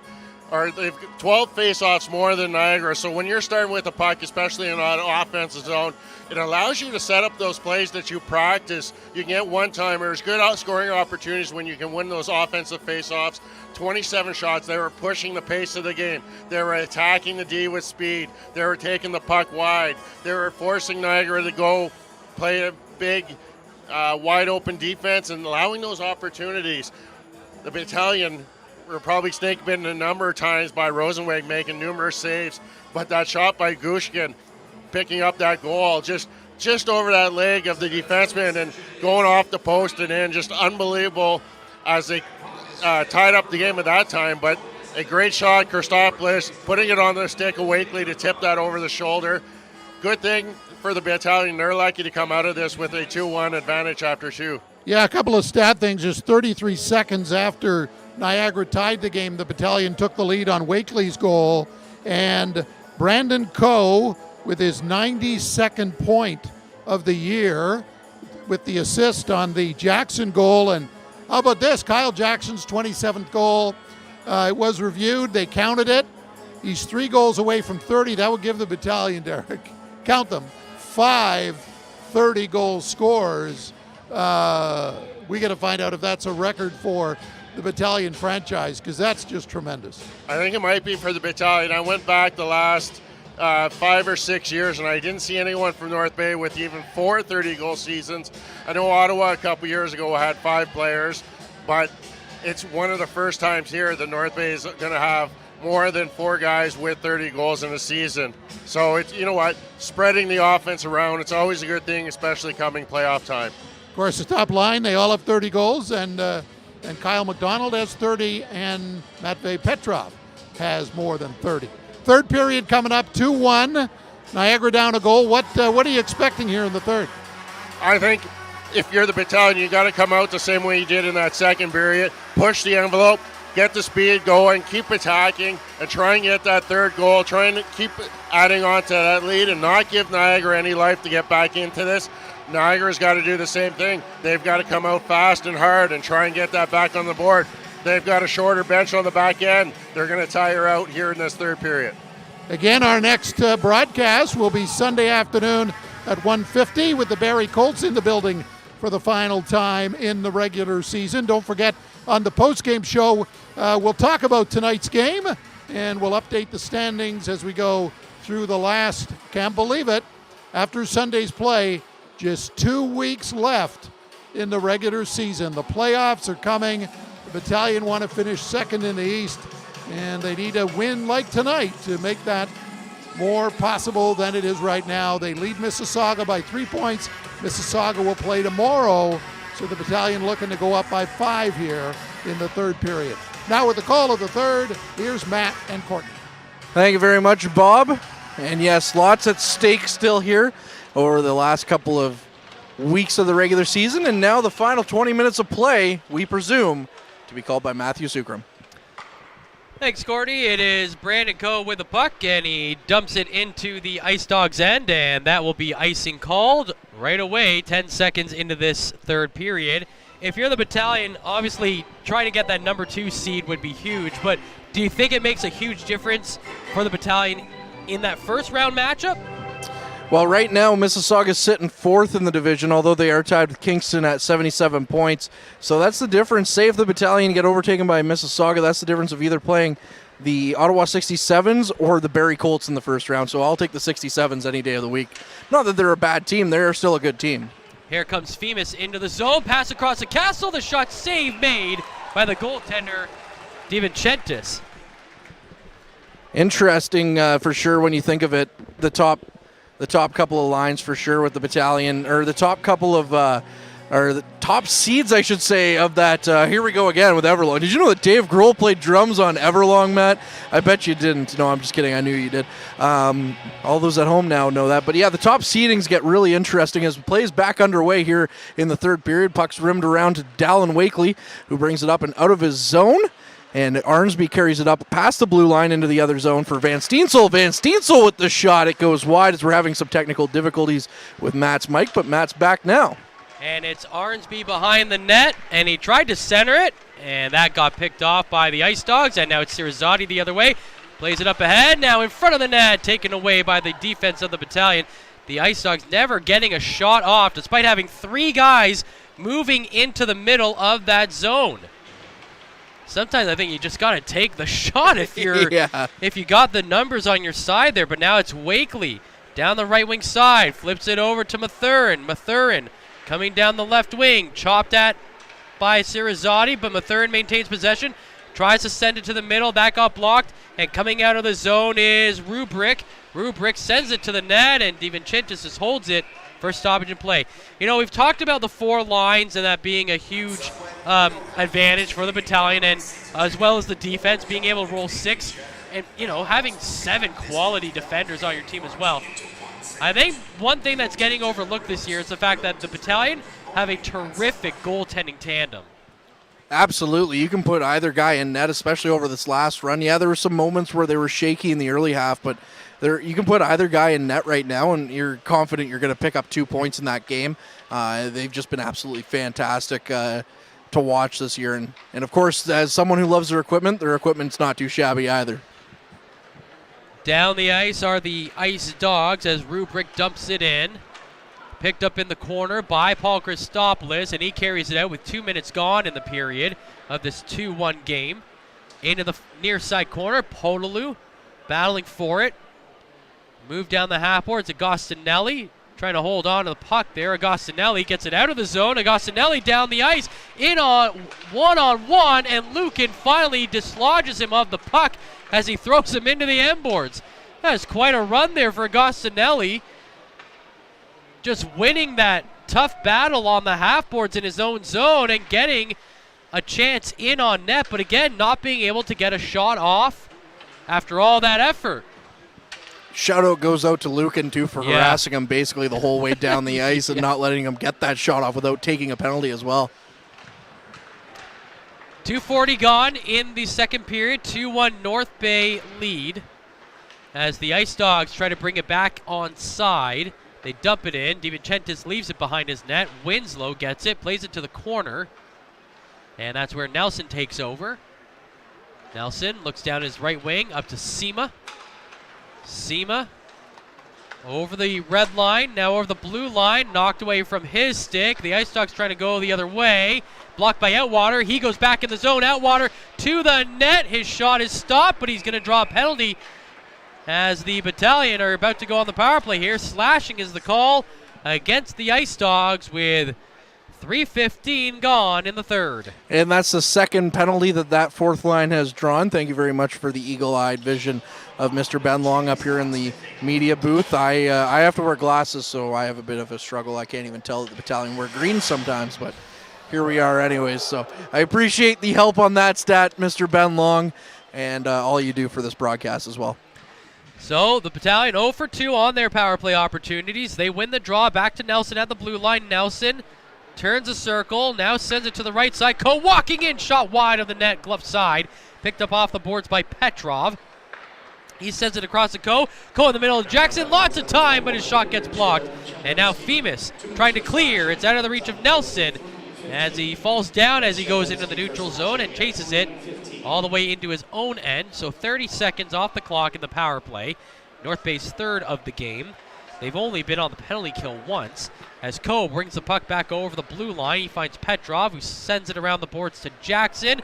G: or they've 12 face-offs more than Niagara. So when you're starting with a puck, especially in an offensive zone, it allows you to set up those plays that you practice. You can get one-timers, good outscoring opportunities when you can win those offensive face-offs. 27 shots, they were pushing the pace of the game. They were attacking the D with speed. They were taking the puck wide. They were forcing Niagara to go play a big, wide open defense and allowing those opportunities. The Battalion were probably snake bitten a number of times by Rosenweg making numerous saves, but that shot by Gushkin picking up that goal just over that leg of the defenseman and going off the post and in, just unbelievable as they tied up the game at that time. But a great shot, Christopoulos putting it on the stick of Wakely to tip that over the shoulder. Good thing for the Battalion, they're lucky to come out of this with a 2-1 advantage after 2.
B: Yeah, a couple of stat things. Just 33 seconds after Niagara tied the game, the Battalion took the lead on Wakely's goal, And Brandon Coe with his 92nd point of the year with the assist on the Jackson goal. And how about this? Kyle Jackson's 27th goal. It was reviewed. They counted it. He's 3 goals away from 30. That would give the Battalion, Derek, count them, 5 30-goal scores. We got to find out if that's a record for the Battalion franchise, because that's just tremendous.
G: I think it might be for the Battalion. I went back the last 5 or 6 years, and I didn't see anyone from North Bay with even 4 30-goal seasons. I know Ottawa a couple years ago had 5 players, but it's one of the first times here that North Bay is going to have more than 4 guys with 30 goals in a season. So it's, you know what, spreading the offense around, it's always a good thing, especially coming playoff time.
B: Of course, the top line, they all have 30 goals, and Kyle McDonald has 30, and Matvey Petrov has more than 30. Third period coming up, 2-1. Niagara down a goal. What are you expecting here in the third?
G: I think if you're the Battalion, you got to come out the same way you did in that second period, push the envelope, get the speed going, keep attacking, and try and get that third goal, trying to keep adding on to that lead and not give Niagara any life to get back into this. Niagara's got to do the same thing. They've got to come out fast and hard and try and get that back on the board. They've got a shorter bench on the back end. They're going to tire out here in this third period.
B: Again, our next broadcast will be Sunday afternoon at 1:50 with the Barrie Colts in the building for the final time in the regular season. Don't forget, on the post-game show, we'll talk about tonight's game, and we'll update the standings as we go through the last, can't believe it, after Sunday's play, just 2 weeks left in the regular season. The playoffs are coming. The Battalion want to finish second in the East, and they need a win like tonight to make that more possible than it is right now. They lead Mississauga by 3 points. Mississauga will play tomorrow, so the Battalion looking to go up by 5 here in the third period. Now with the call of the third, here's Matt and Courtney.
C: Thank you very much, Bob. And yes, lots at stake still here over the last couple of weeks of the regular season, and now the final 20 minutes of play, we presume, to be called by Matthew Sukram.
J: Thanks, Courtney. It is Brandon Coe with the puck, and he dumps it into the Ice Dogs' end, and that will be icing called right away, 10 seconds into this third period. If you're the Battalion, obviously trying to get that number 2 seed would be huge, but do you think it makes a huge difference for the Battalion in that first round matchup?
C: Well, right now, Mississauga is sitting 4th in the division, although they are tied with Kingston at 77 points. So that's the difference. Say if the Battalion get overtaken by Mississauga, that's the difference of either playing the Ottawa 67s or the Barrie Colts in the first round. So I'll take the 67s any day of the week. Not that they're a bad team. They're still a good team.
J: Here comes Femus into the zone. Pass across the castle. The shot save made by the goaltender, DiVincentis.
C: Interesting for sure when you think of it. The top couple of lines for sure with the Battalion, or the top couple of, or the top seeds, I should say, of that. Here we go again with Everlong. Did you know that Dave Grohl played drums on Everlong, Matt? I bet you didn't. No, I'm just kidding. I knew you did. All those at home now know that. But yeah, the top seedings get really interesting as play is back underway here in the third period. Puck's rimmed around to Dallin Wakely, who brings it up and out of his zone. And Arnsby carries it up past the blue line into the other zone for Van Steensel. Van Steensel with the shot. It goes wide as we're having some technical difficulties with Matt's mic, but Matt's back now.
J: And it's Arnsby behind the net, and he tried to center it, and that got picked off by the Ice Dogs, and now it's Sirizati the other way. Plays it up ahead, now in front of the net, taken away by the defense of the Battalion. The Ice Dogs never getting a shot off, despite having 3 guys moving into the middle of that zone. Sometimes I think you just got to take the shot if you're if you got the numbers on your side there. But now it's Wakely down the right wing side, flips it over to Mathurin. Mathurin coming down the left wing, chopped at by Sirizati, but Mathurin maintains possession, tries to send it to the middle. That got blocked, and coming out of the zone is Rubrick. Rubrick sends it to the net, and DiVincentis holds it for stoppage and play. You know, we've talked about the 4 lines and that being a huge advantage for the Battalion, and as well as the defense being able to roll 6 and, you know, having 7 quality defenders on your team as well. I think one thing that's getting overlooked this year is the fact that the Battalion have a terrific goaltending tandem.
C: Absolutely. You can put either guy in net, especially over this last run. Yeah, there were some moments where they were shaky in the early half, but you can put either guy in net right now, and you're confident you're going to pick up 2 points in that game. They've just been absolutely fantastic to watch this year. And of course, as someone who loves their equipment's not too shabby either.
J: Down the ice are the Ice Dogs as Rubrick dumps it in. Picked up in the corner by Paul Christopoulos, and he carries it out with 2 minutes gone in the period of this 2-1 game. Into the near side corner, Podolu battling for it. Move down the half boards, Agostinelli trying to hold on to the puck there. Agostinelli gets it out of the zone. Agostinelli down the ice, in on one-on-one, and Lukin finally dislodges him of the puck as he throws him into the end boards. That is quite a run there for Agostinelli. Just winning that tough battle on the half boards in his own zone and getting a chance in on net, but again, not being able to get a shot off after all that effort.
C: Shout out goes out to Lukin, too, for harassing him basically the whole way down the ice and not letting him get that shot off without taking a penalty as well.
J: 2:40 gone in the second period. 2-1 North Bay lead as the Ice Dogs try to bring it back on side. They dump it in. DiVincentis leaves it behind his net. Winslow gets it, plays it to the corner. And that's where Nelson takes over. Nelson looks down his right wing, up to Sima. Sima over the red line, now over the blue line, knocked away from his stick. The Ice Dogs trying to go the other way. Blocked by Outwater. He goes back in the zone. Outwater to the net. His shot is stopped, but he's going to draw a penalty as the Battalion are about to go on the power play here. Slashing is the call against the Ice Dogs with 3:15 gone in the third.
C: And that's the second penalty that fourth line has drawn. Thank you very much for the eagle-eyed vision of Mr. Ben Long up here in the media booth. I have to wear glasses, so I have a bit of a struggle. I can't even tell that the Battalion wear green sometimes, but here we are anyways. So I appreciate the help on that stat, Mr. Ben Long, and all you do for this broadcast as well.
J: So the Battalion 0 for 2 on their power play opportunities. They win the draw. Back to Nelson at the blue line. Nelson turns a circle, now sends it to the right side. Coe walking in, shot wide of the net, glove side. Picked up off the boards by Petrov. He sends it across to Coe. Coe in the middle of Jackson, lots of time, but his shot gets blocked. And now Femus trying to clear. It's out of the reach of Nelson as he falls down as he goes into the neutral zone and chases it all the way into his own end. So 30 seconds off the clock in the power play. North Bay's third of the game. They've only been on the penalty kill once. As Coe brings the puck back over the blue line, he finds Petrov, who sends it around the boards to Jackson.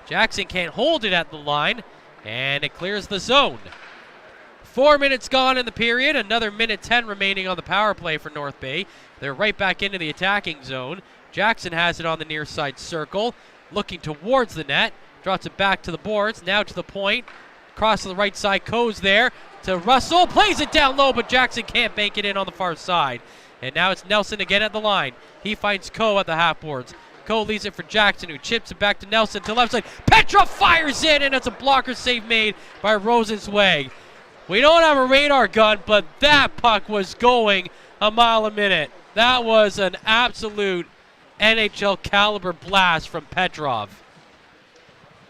J: Jackson can't hold it at the line, and it clears the zone. 4 minutes gone in the period, another minute 10 remaining on the power play for North Bay. They're right back into the attacking zone. Jackson has it on the near side circle, looking towards the net, drops it back to the boards, now to the point. Across to the right side, Coe's there to Russell, plays it down low, but Jackson can't bank it in on the far side. And now it's Nelson again at the line. He finds Coe at the half boards. Coe leaves it for Jackson, who chips it back to Nelson to left side. Petrov fires in, and it's a blocker save made by Rosenzweig. We don't have a radar gun, but that puck was going a mile a minute. That was an absolute NHL caliber blast from Petrov.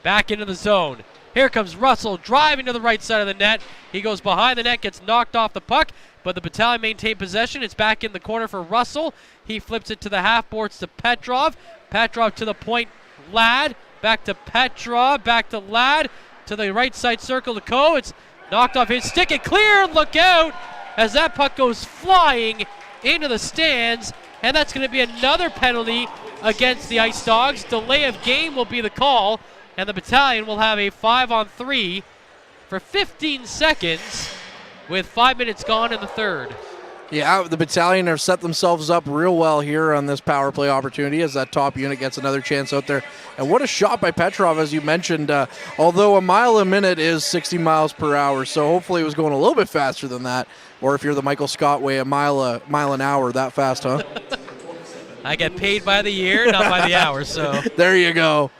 J: Back into the zone. Here comes Russell driving to the right side of the net. He goes behind the net, gets knocked off the puck, but the Battalion maintain possession. It's back in the corner for Russell. He flips it to the half boards to Petrov. Petrov to the point, Ladd. Back to Petrov, back to Ladd. To the right side circle to Coe. It's knocked off his stick and cleared. Look out as that puck goes flying into the stands. And that's going to be another penalty against the Ice Dogs. Delay of game will be the call. And the Battalion will have a 5-on-3 for 15 seconds with 5 minutes gone in the third.
C: Yeah, the Battalion have set themselves up real well here on this power play opportunity as that top unit gets another chance out there. And what a shot by Petrov, as you mentioned, although a mile a minute is 60 miles per hour, so hopefully it was going a little bit faster than that. Or if you're the Michael Scott way, a mile an hour, that fast, huh?
J: I get paid by the year, not by the hour, so.
C: There you go.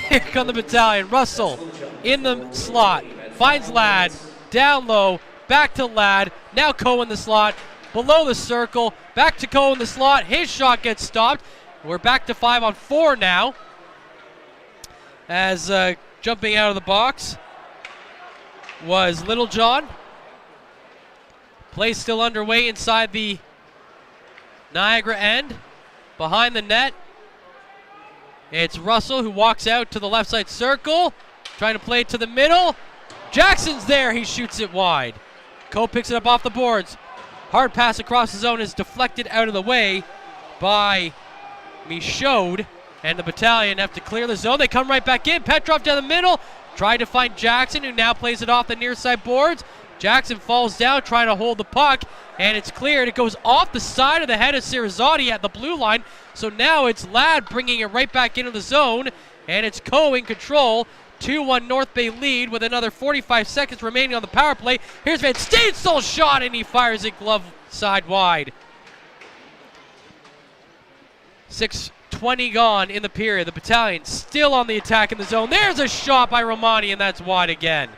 J: Here come the Battalion. Russell in the slot. Finds Ladd. Down low. Back to Ladd. Now Coe in the slot. Below the circle. Back to Coe in the slot. His shot gets stopped. We're back to 5-on-4 now. as jumping out of the box was Little John. Play still underway inside the Niagara end. Behind the net, it's Russell who walks out to the left side circle, trying to play it to the middle. Jackson's there, he shoots it wide. Coe picks it up off the boards. Hard pass across the zone is deflected out of the way by Michaud, and the Battalion have to clear the zone. They come right back in. Petrov down the middle, tried to find Jackson, who now plays it off the near side boards. Jackson falls down trying to hold the puck, and it's cleared. It goes off the side of the head of Sirizotti at the blue line. So now it's Ladd bringing it right back into the zone, and it's Coe in control. 2-1 North Bay lead with another 45 seconds remaining on the power play. Here's Van Steensel's shot, and he fires it glove side wide. 6:20 gone in the period. The Battalion still on the attack in the zone. There's a shot by Romani, and that's wide again.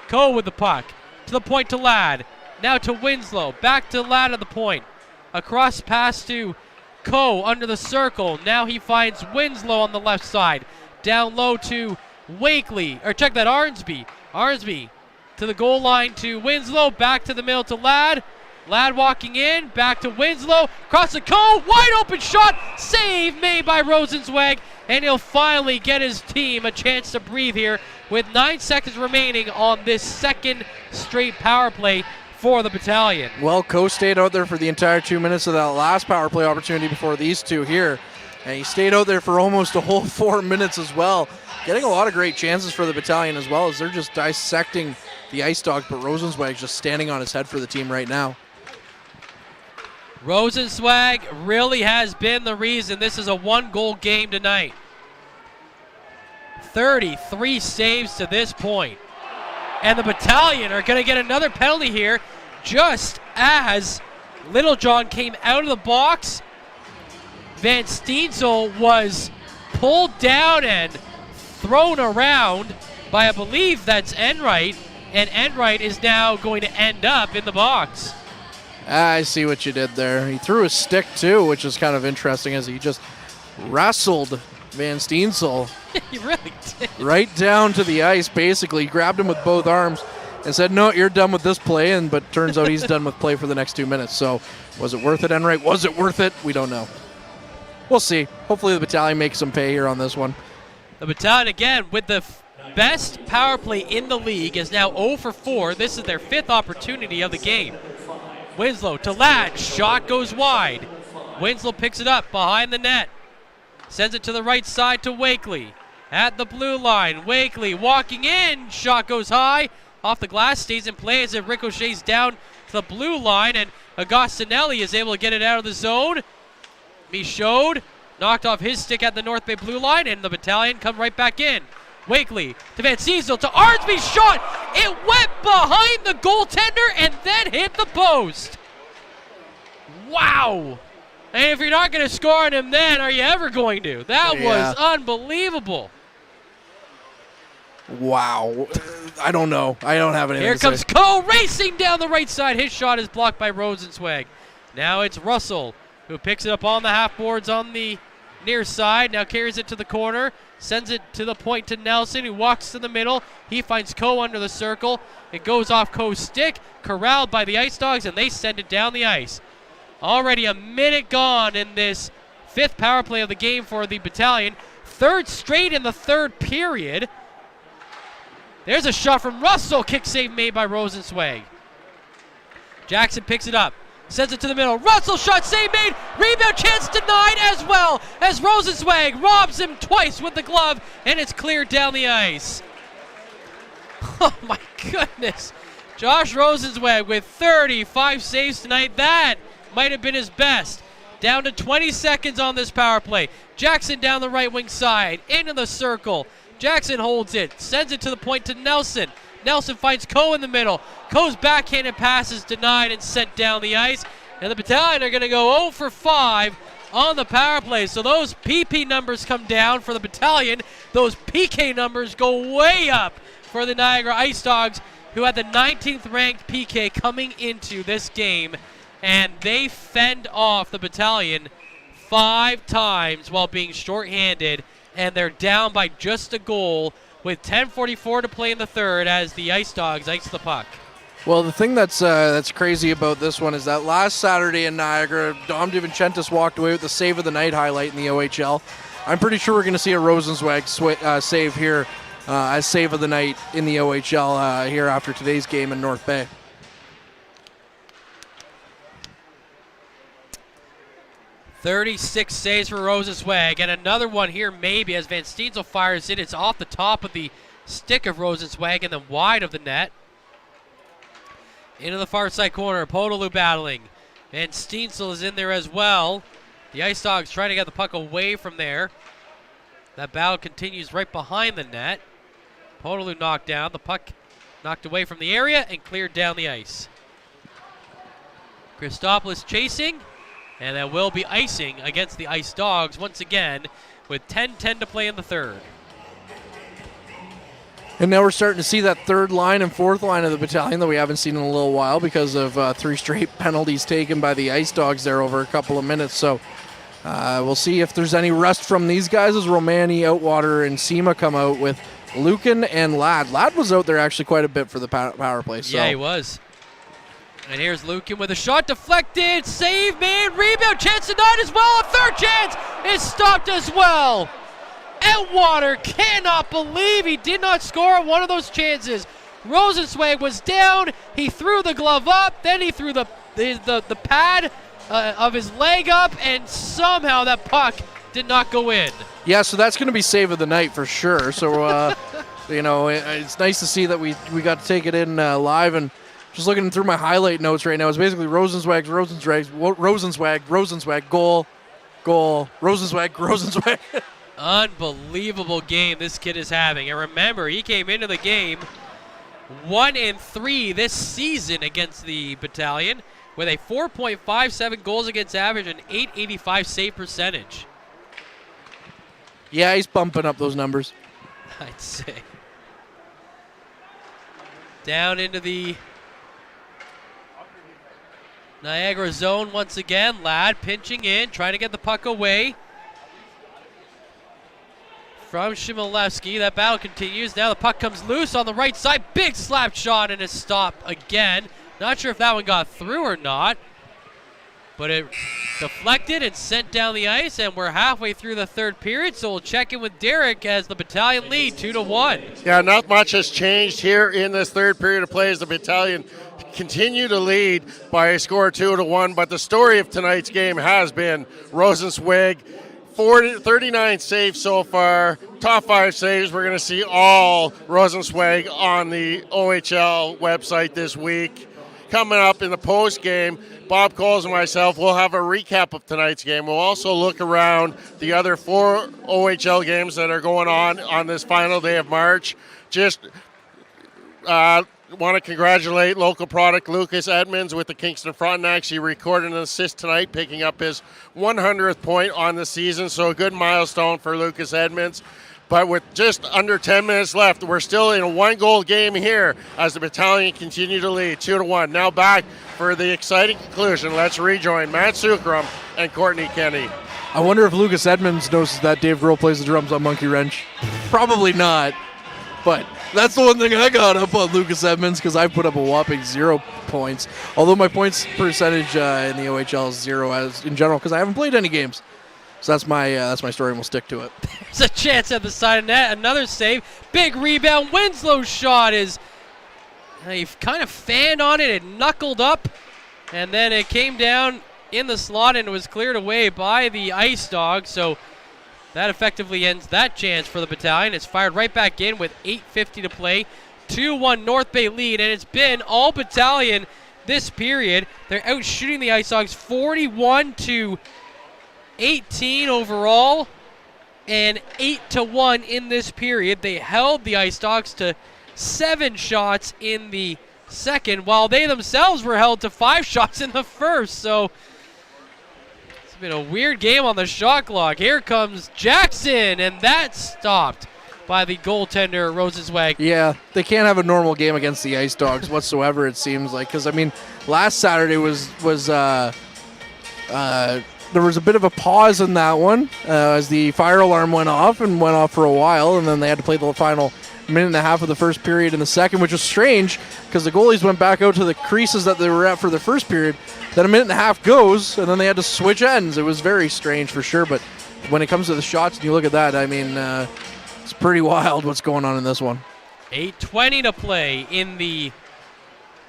J: Coe with the puck. To the point to Ladd. Now to Winslow. Back to Ladd at the point. Across pass to Coe under the circle. Now he finds Winslow on the left side. Down low to Wakely. Or check that, Arnsby. Arnsby to the goal line to Winslow. Back to the middle to Ladd. Ladd walking in. Back to Winslow. Across the Coe. Wide open shot. Save made by Rosenzweig. And he'll finally get his team a chance to breathe here with 9 seconds remaining on this second straight power play for the Battalion.
C: Well, Coe stayed out there for the entire 2 minutes of that last power play opportunity before these two here. And he stayed out there for almost a whole 4 minutes as well. Getting a lot of great chances for the Battalion as well, as they're just dissecting the Ice Dogs, but Rosenzweig's just standing on his head for the team right now.
J: Rosenzweig really has been the reason this is a 1-goal game tonight. 33 saves to this point. And the Battalion are going to get another penalty here just as Littlejohn came out of the box. Van Steensel was pulled down and thrown around by, I believe that's Enright, and Enright is now going to end up in the box.
C: I see what you did there. He threw his stick too, which is kind of interesting as he just wrestled Van Steensel.
J: He really did.
C: Right down to the ice, basically. He grabbed him with both arms and said, no, you're done with this play. But turns out he's done with play for the next 2 minutes. So was it worth it, Enright? Was it worth it? We don't know. We'll see. Hopefully the Battalion makes some pay here on this one.
J: The Battalion, again, with the best power play in the league, is now 0 for 4. This is their 5th opportunity of the game. Winslow to Ladd. Shot goes wide. Winslow picks it up behind the net. Sends it to the right side to Wakely. At the blue line, Wakely walking in. Shot goes high. Off the glass, stays in play as it ricochets down to the blue line. And Agostinelli is able to get it out of the zone. Michaud knocked off his stick at the North Bay blue line, and the Battalion come right back in. Wakely to Van Steensel to Arnsby's shot. It went behind the goaltender and then hit the post. Wow. And if you're not going to score on him then, are you ever going to? That was unbelievable.
C: Wow. I don't know. I don't have anything to say.
J: Here comes Coe racing down the right side. His shot is blocked by Rosenzweig. Now it's Russell who picks it up on the half boards on the near side. Now carries it to the corner. Sends it to the point to Nelson, who walks to the middle. He finds Coe under the circle. It goes off Coe's stick, corralled by the Ice Dogs, and they send it down the ice. Already a minute gone in this 5th power play of the game for the Battalion. 3rd straight in the 3rd period. There's a shot from Russell. Kick save made by Rosenzweig. Jackson picks it up. Sends it to the middle. Russell shot save made. Rebound chance denied as well as Rosenzweig robs him twice with the glove, and it's cleared down the ice. Oh my goodness. Josh Rosenzweig with 35 saves tonight. That might have been his best. Down to 20 seconds on this power play. Jackson down the right wing side. Into the circle. Jackson holds it. Sends it to the point to Nelson. Nelson finds Coe in the middle. Coe's backhanded pass is denied and sent down the ice. And the Battalion are going to go 0 for 5 on the power play. So those PP numbers come down for the Battalion. Those PK numbers go way up for the Niagara Ice Dogs, who had the 19th ranked PK coming into this game. And they fend off the Battalion 5 times while being shorthanded and they're down by just a goal with 10:44 to play in the third as the Ice Dogs ice the puck.
C: Well, the thing that's crazy about this one is that last Saturday in Niagara, Dom DiVincentis walked away with the save of the night highlight in the OHL. I'm pretty sure we're going to see a Rosenzweig save here as save of the night in the OHL here after today's game in North Bay.
J: "36 saves for Rosenzweig, and another one here maybe as Van Steensel fires it. It's off the top of the stick of Rosenzweig and then wide of the net. Into the far side corner, Podolou battling. And Steensel is in there as well. The Ice Dogs trying to get the puck away from there. That battle continues right behind the net. Podolou knocked down. The puck knocked away from the area and cleared down the ice. Christopoulos chasing, and that will be icing against the Ice Dogs once again with 10:10 to play in the third.
C: And now we're starting to see that third line and fourth line of the Battalion that we haven't seen in a little while because of 3 straight penalties taken by the Ice Dogs there over a couple of minutes. So we'll see if there's any rust from these guys as Romani, Outwater, and Sema come out with Lucan and Ladd. Ladd was out there actually quite a bit for the power play. So.
J: Yeah, he was. And here's Lucan with a shot deflected. Save made. Rebound. Chance denied as well. A third chance is stopped as well. Outwater cannot believe he did not score on one of those chances. Rosenzweig was down. He threw the glove up. Then he threw the pad of his leg up. And somehow that puck did not go in.
C: Yeah, so that's going to be save of the night for sure. So, it's nice to see that we got to take it in live. And just looking through my highlight notes right now, it's basically Rosenzweig, goal, Rosenzweig.
J: Unbelievable game this kid is having. And remember, he came into the game 1-3 this season against the Battalion with a 4.57 goals against average and 885 save percentage.
C: Yeah, he's bumping up those numbers.
J: I'd say. Down into the Niagara zone once again. Ladd pinching in, trying to get the puck away from Shimilevsky. That battle continues. Now the puck comes loose on the right side. Big slap shot and it's stopped again. Not sure if that one got through or not, but it deflected and sent down the ice, and we're halfway through the third period, so we'll check in with Derek as the Battalion lead 2-1.
G: Yeah, not much has changed here in this third period of play as the Battalion continue to lead by a score of 2-1, but the story of tonight's game has been Rosenzweig. 39 saves so far, top 5 saves. We're going to see all Rosenzweig on the OHL website this week. Coming up in the post game, Bob Coles and myself will have a recap of tonight's game. We'll also look around the other 4 OHL games that are going on this final day of March. Just want to congratulate local product Lucas Edmonds with the Kingston Frontenacs. He recorded an assist tonight, picking up his 100th point on the season, so a good milestone for Lucas Edmonds. But with just under 10 minutes left, we're still in a 1-goal game here as the Battalion continue to lead 2-1. Now back for the exciting conclusion. Let's rejoin Matt Sukram and Courtney Kenny.
C: I wonder if Lucas Edmonds knows that Dave Grohl plays the drums on Monkey Wrench. Probably not, but that's the one thing I got up on Lucas Edmonds because I put up a whopping 0 points. Although my points percentage in the OHL is 0 as in general because I haven't played any games. So that's my story, and we'll stick to it.
J: There's a chance at the side of net. Another save. Big rebound. Winslow's shot is he kind of fanned on it. It knuckled up, and then it came down in the slot, and it was cleared away by the Ice Dogs. So that effectively ends that chance for the Battalion. It's fired right back in with 8:50 to play. 2-1 North Bay lead, and it's been all Battalion this period. They're out shooting the Ice Dogs 41-18 overall and 8-1 in this period. They held the Ice Dogs to 7 shots in the second, while they themselves were held to 5 shots in the first. So it's been a weird game on the shot clock. Here comes Jackson, and that's stopped by the goaltender Rosenzweig.
C: Yeah, they can't have a normal game against the Ice Dogs whatsoever, it seems like, because I mean last Saturday was there was a bit of a pause in that one as the fire alarm went off for a while, and then they had to play the final minute and a half of the first period in the second, which was strange because the goalies went back out to the creases that they were at for the first period. Then a minute and a half goes, and then they had to switch ends. It was very strange for sure, but when it comes to the shots and you look at that, I mean, it's pretty wild what's going on in this one.
J: 8:20 to play in the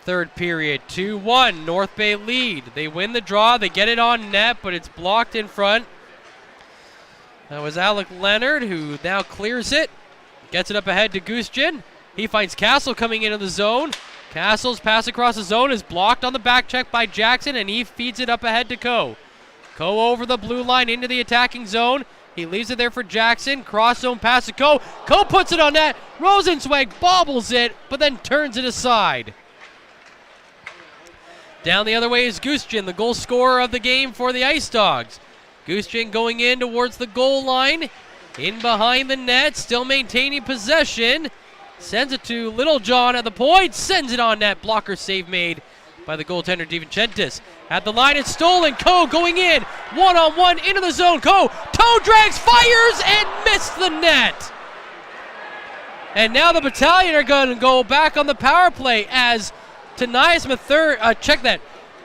J: third period. 2-1, North Bay lead. They win the draw. They get it on net, but it's blocked in front. That was Alec Leonard, who now clears it. Gets it up ahead to Gustin. He finds Castle coming into the zone. Castle's pass across the zone is blocked on the back check by Jackson, and he feeds it up ahead to Coe. Coe over the blue line into the attacking zone. He leaves it there for Jackson. Cross zone pass to Coe. Coe puts it on net. Rosenzweig bobbles it, but then turns it aside. Down the other way is Gustin, the goal scorer of the game for the Ice Dogs. Gustin going in towards the goal line. In behind the net, still maintaining possession. Sends it to Littlejohn at the point. Sends it on net. Blocker save made by the goaltender DiVincentis. At the line, it's stolen. Coe going in. One-on-one into the zone. Coe toe drags, fires, and missed the net. And now the Battalion are going to go back on the power play as Tanias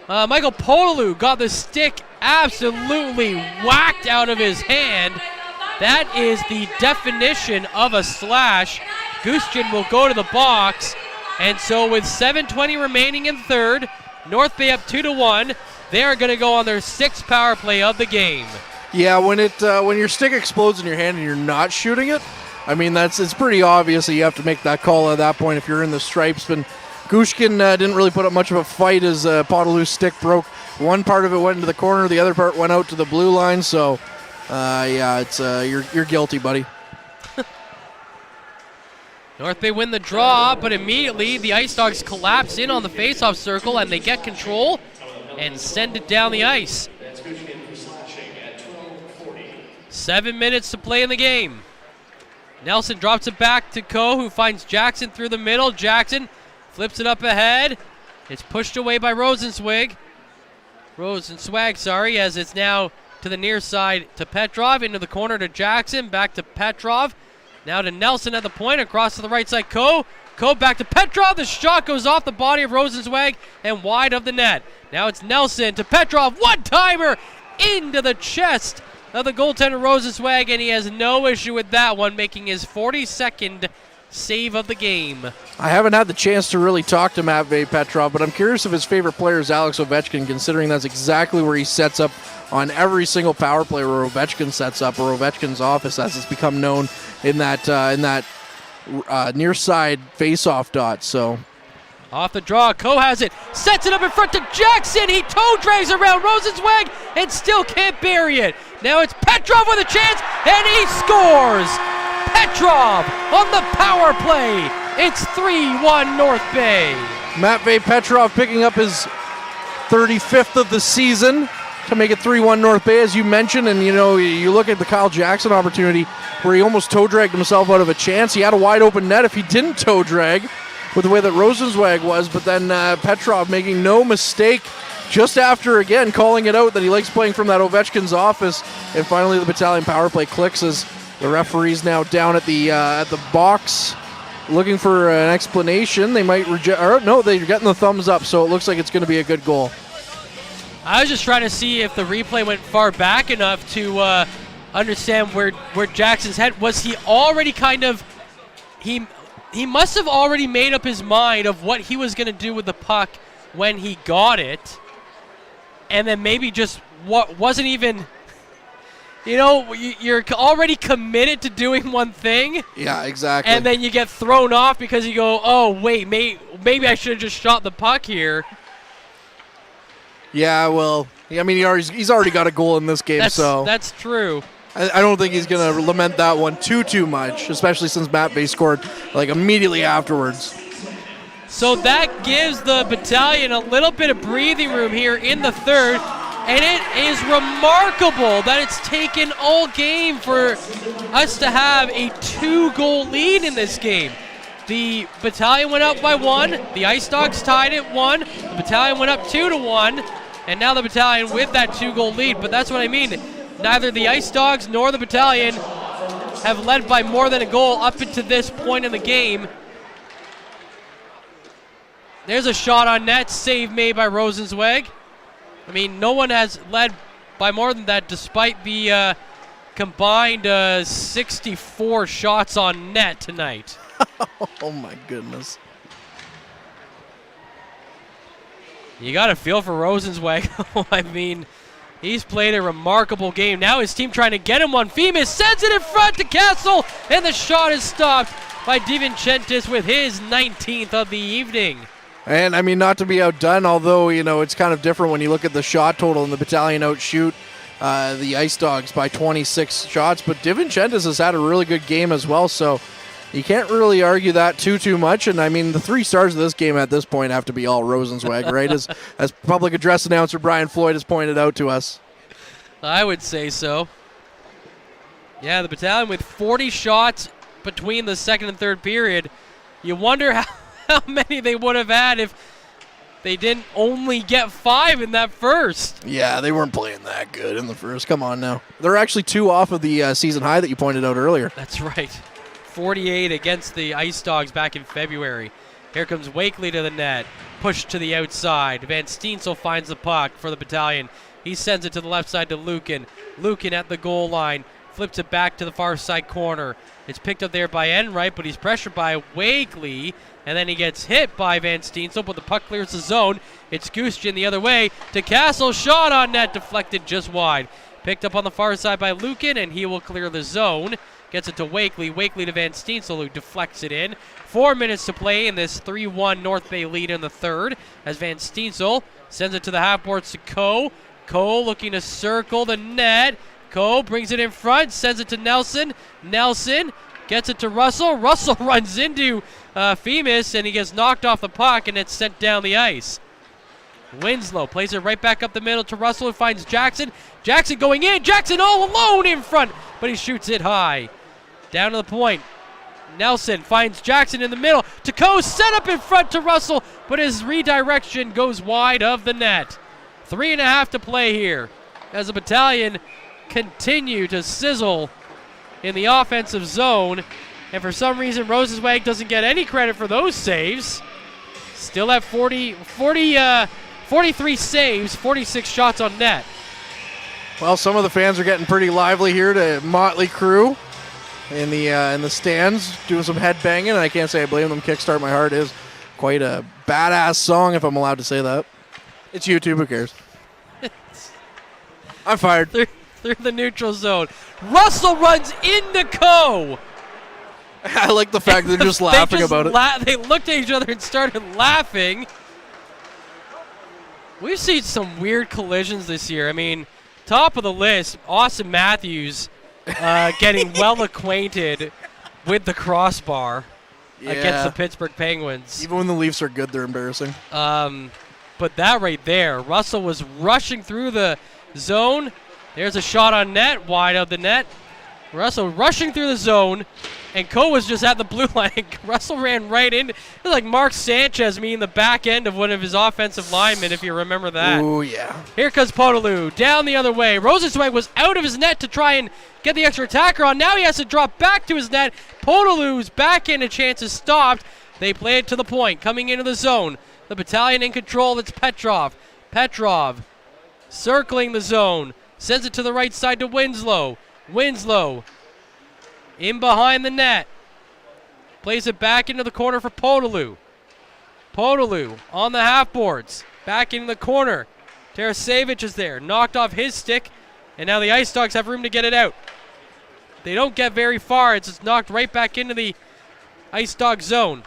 J: Michael Pololu got the stick absolutely whacked out of his hand. That is the definition of a slash. Gustin will go to the box. And so with 7:20 remaining in third, North Bay up 2-1. They are going to go on their sixth power play of the game.
C: Yeah, when your stick explodes in your hand and you're not shooting it, I mean, it's pretty obvious that you have to make that call at that point if you're in the stripes. But Gushkin didn't really put up much of a fight as Podalu's stick broke. One part of it went into the corner, the other part went out to the blue line. So, it's you're guilty, buddy.
J: North Bay win the draw, but immediately the Ice Dogs collapse in on the faceoff circle and they get control and send it down the ice. 7 minutes to play in the game. Nelson drops it back to Coe, who finds Jackson through the middle. Jackson flips it up ahead. It's pushed away by Rosenzweig, as it's now to the near side to Petrov, into the corner to Jackson, back to Petrov. Now to Nelson at the point, across to the right side, Coe. Coe back to Petrov. The shot goes off the body of Rosenzweig and wide of the net. Now it's Nelson to Petrov. One-timer into the chest of the goaltender Rosenzweig, and he has no issue with that one, making his 42nd save of the game.
C: I haven't had the chance to really talk to Matvei Petrov, but I'm curious if his favorite player is Alex Ovechkin, considering that's exactly where he sets up on every single power play where Ovechkin sets up, or Ovechkin's office, as it's become known in that near side face-off dot. So
J: off the draw, Coe has it, sets it up in front to Jackson. He toe drags around Rosenzweig and still can't bury it. Now it's Petrov with a chance, and he scores. Petrov on the power play. It's 3-1 North Bay.
C: Matvei Petrov picking up his 35th of the season to make it 3-1 North Bay, as you mentioned. And, you look at the Kyle Jackson opportunity where he almost toe dragged himself out of a chance. He had a wide open net if he didn't toe drag with the way that Rosenzweig was. But then Petrov making no mistake just after, again, calling it out that he likes playing from that Ovechkin's office. And finally the Battalion power play clicks as the referee's now down at the box looking for an explanation. They might reject, or no, they're getting the thumbs up, so it looks like it's going to be a good goal.
J: I was just trying to see if the replay went far back enough to understand where Jackson's head was. He already he must have already made up his mind of what he was going to do with the puck when he got it, and then maybe just wasn't even. You're already committed to doing one thing.
C: Yeah, exactly.
J: And then you get thrown off because you go, oh, wait, maybe I should have just shot the puck here.
C: Yeah, well, I mean, he's already got a goal in this game, so.
J: That's true.
C: I don't think he's going to lament that one too much, especially since Matvei scored immediately afterwards.
J: So that gives the Battalion a little bit of breathing room here in the third. And it is remarkable that it's taken all game for us to have a 2-goal lead in this game. The Battalion went up by 1. The Ice Dogs tied at 1. The Battalion went up 2-1. And now the Battalion with that 2-goal lead, but that's what I mean. Neither the Ice Dogs nor the Battalion have led by more than a goal up into this point in the game. There's a shot on net, save made by Rosenzweig. I mean, no one has led by more than that despite the combined 64 shots on net tonight.
C: Oh my goodness.
J: You got to feel for Rosenzweig. I mean, he's played a remarkable game. Now his team trying to get him one. Femus sends it in front to Castle, and the shot is stopped by DiVincentis with his 19th of the evening.
C: And I mean, not to be outdone, although, you know, it's kind of different when you look at the shot total and the Battalion outshoot the Ice Dogs by 26 shots. But DiVincentis has had a really good game as well, so you can't really argue that too much. And I mean, the 3 stars of this game at this point have to be all Rosenzweig, right? As public address announcer Brian Floyd has pointed out to us.
J: I would say so. Yeah, the Battalion with 40 shots between the second and third period. You wonder how many they would have had if they didn't only get 5 in that first.
C: Yeah, they weren't playing that good in the first. Come on now. They're actually 2 off of the season high that you pointed out earlier.
J: That's right. 48 against the Ice Dogs back in February. Here comes Wakely to the net. Pushed to the outside. Van Steensel finds the puck for the Battalion. He sends it to the left side to Lucan. Lucan at the goal line. Flips it back to the far side corner. It's picked up there by Enright, but he's pressured by Wakely. And then he gets hit by Van Steensel, but the puck clears the zone. It's Gustian the other way to Castle. Shot on net, deflected just wide. Picked up on the far side by Lucan, and he will clear the zone. Gets it to Wakely. Wakely to Van Steensel, who deflects it in. 4 minutes to play in this 3-1 North Bay lead in the third, as Van Steensel sends it to the half boards to Coe. Coe looking to circle the net. Coe brings it in front, sends it to Nelson. Nelson gets it to Russell. Russell runs into Femus, and he gets knocked off the puck, and it's sent down the ice. Winslow plays it right back up the middle to Russell, who finds Jackson. Jackson going in. Jackson all alone in front, but he shoots it high. Down to the point. Nelson finds Jackson in the middle. Coe set up in front to Russell, but his redirection goes wide of the net. 3.5 to play here as the Battalion continue to sizzle in the offensive zone. And for some reason, Rosenzweig doesn't get any credit for those saves. Still at 43 saves, 46 shots on net.
C: Well, some of the fans are getting pretty lively here to Motley Crue in the stands, doing some head banging. And I can't say I blame them. Kickstart My Heart is quite a badass song, if I'm allowed to say that. It's YouTube, who cares? I'm fired.
J: Through the neutral zone. Russell runs into Coe.
C: I like the fact that they're just laughing about it.
J: They looked at each other and started laughing. We've seen some weird collisions this year. I mean, top of the list, Austin Matthews getting well acquainted with the crossbar against the Pittsburgh Penguins.
C: Even when the Leafs are good, they're embarrassing.
J: But that right there, Russell was rushing through the zone. There's a shot on net, wide of the net. Russell rushing through the zone, and Coe was just at the blue line. Russell ran right in. It was like Mark Sanchez meeting the back end of one of his offensive linemen, if you remember that.
C: Oh, yeah.
J: Here comes Podolou, down the other way. Rosenzweig was out of his net to try and get the extra attacker on. Now he has to drop back to his net. Podolou's backhand chance is stopped. They play it to the point, coming into the zone. The Battalion in control, it's Petrov. Petrov circling the zone. Sends it to the right side to Winslow. Winslow in behind the net. Plays it back into the corner for Podolou. Podolou on the half boards. Back in the corner. Tarasevic is there. Knocked off his stick. And now the Ice Dogs have room to get it out. They don't get very far. It's just knocked right back into the Ice Dog zone.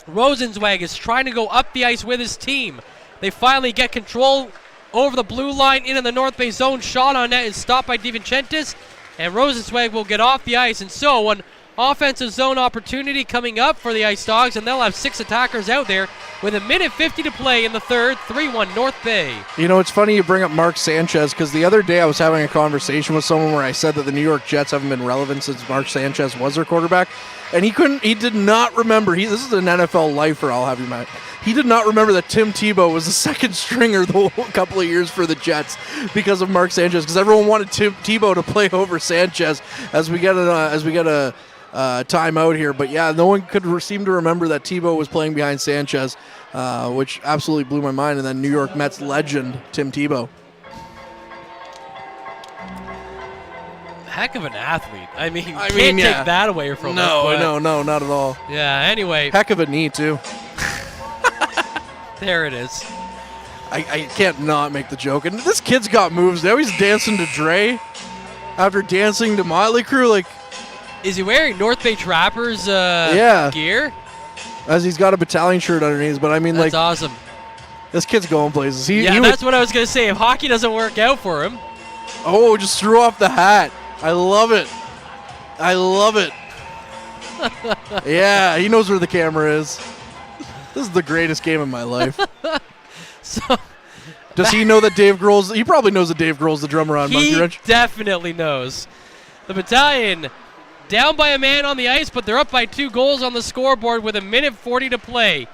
J: Rosenzweig is trying to go up the ice with his team. They finally get control over the blue line into the North Bay zone. Shot on net is stopped by DiVincentis, and Rosenzweig will get off the ice. And so, Offensive zone opportunity coming up for the Ice Dogs, and they'll have 6 attackers out there with 1:50 to play in the third. 3-1 North Bay.
C: You know, it's funny you bring up Mark Sanchez, because the other day I was having a conversation with someone where I said that the New York Jets haven't been relevant since Mark Sanchez was their quarterback, and he did not remember. This is an NFL lifer, I'll have you, Matt. He did not remember that Tim Tebow was the second stringer the whole couple of years for the Jets because of Mark Sanchez, because everyone wanted Tim Tebow to play over Sanchez as we get a timeout here. But yeah, no one could seem to remember that Tebow was playing behind Sanchez, which absolutely blew my mind. And then New York Mets legend Tim Tebow.
J: Heck of an athlete. I mean,
C: yeah.
J: take that away from him.
C: No, not at all.
J: Yeah, anyway.
C: Heck of a knee, too.
J: There it is.
C: I can't not make the joke. And this kid's got moves. Now he's dancing to Dre after dancing to Motley Crue. Like,
J: is he wearing North Bay Trappers gear?
C: As he's got a Battalion shirt underneath. But I mean,
J: that's awesome.
C: This kid's going places.
J: That's what I was going to say. If hockey doesn't work out for him.
C: Oh, just threw off the hat. I love it. Yeah, he knows where the camera is. This is the greatest game of my life. Does he know that Dave Grohl's... He probably knows that Dave Grohl's the drummer on Monkey Wrench.
J: He definitely knows. The Battalion down by a man on the ice, but they're up by 2 goals on the scoreboard with 1:40 to play.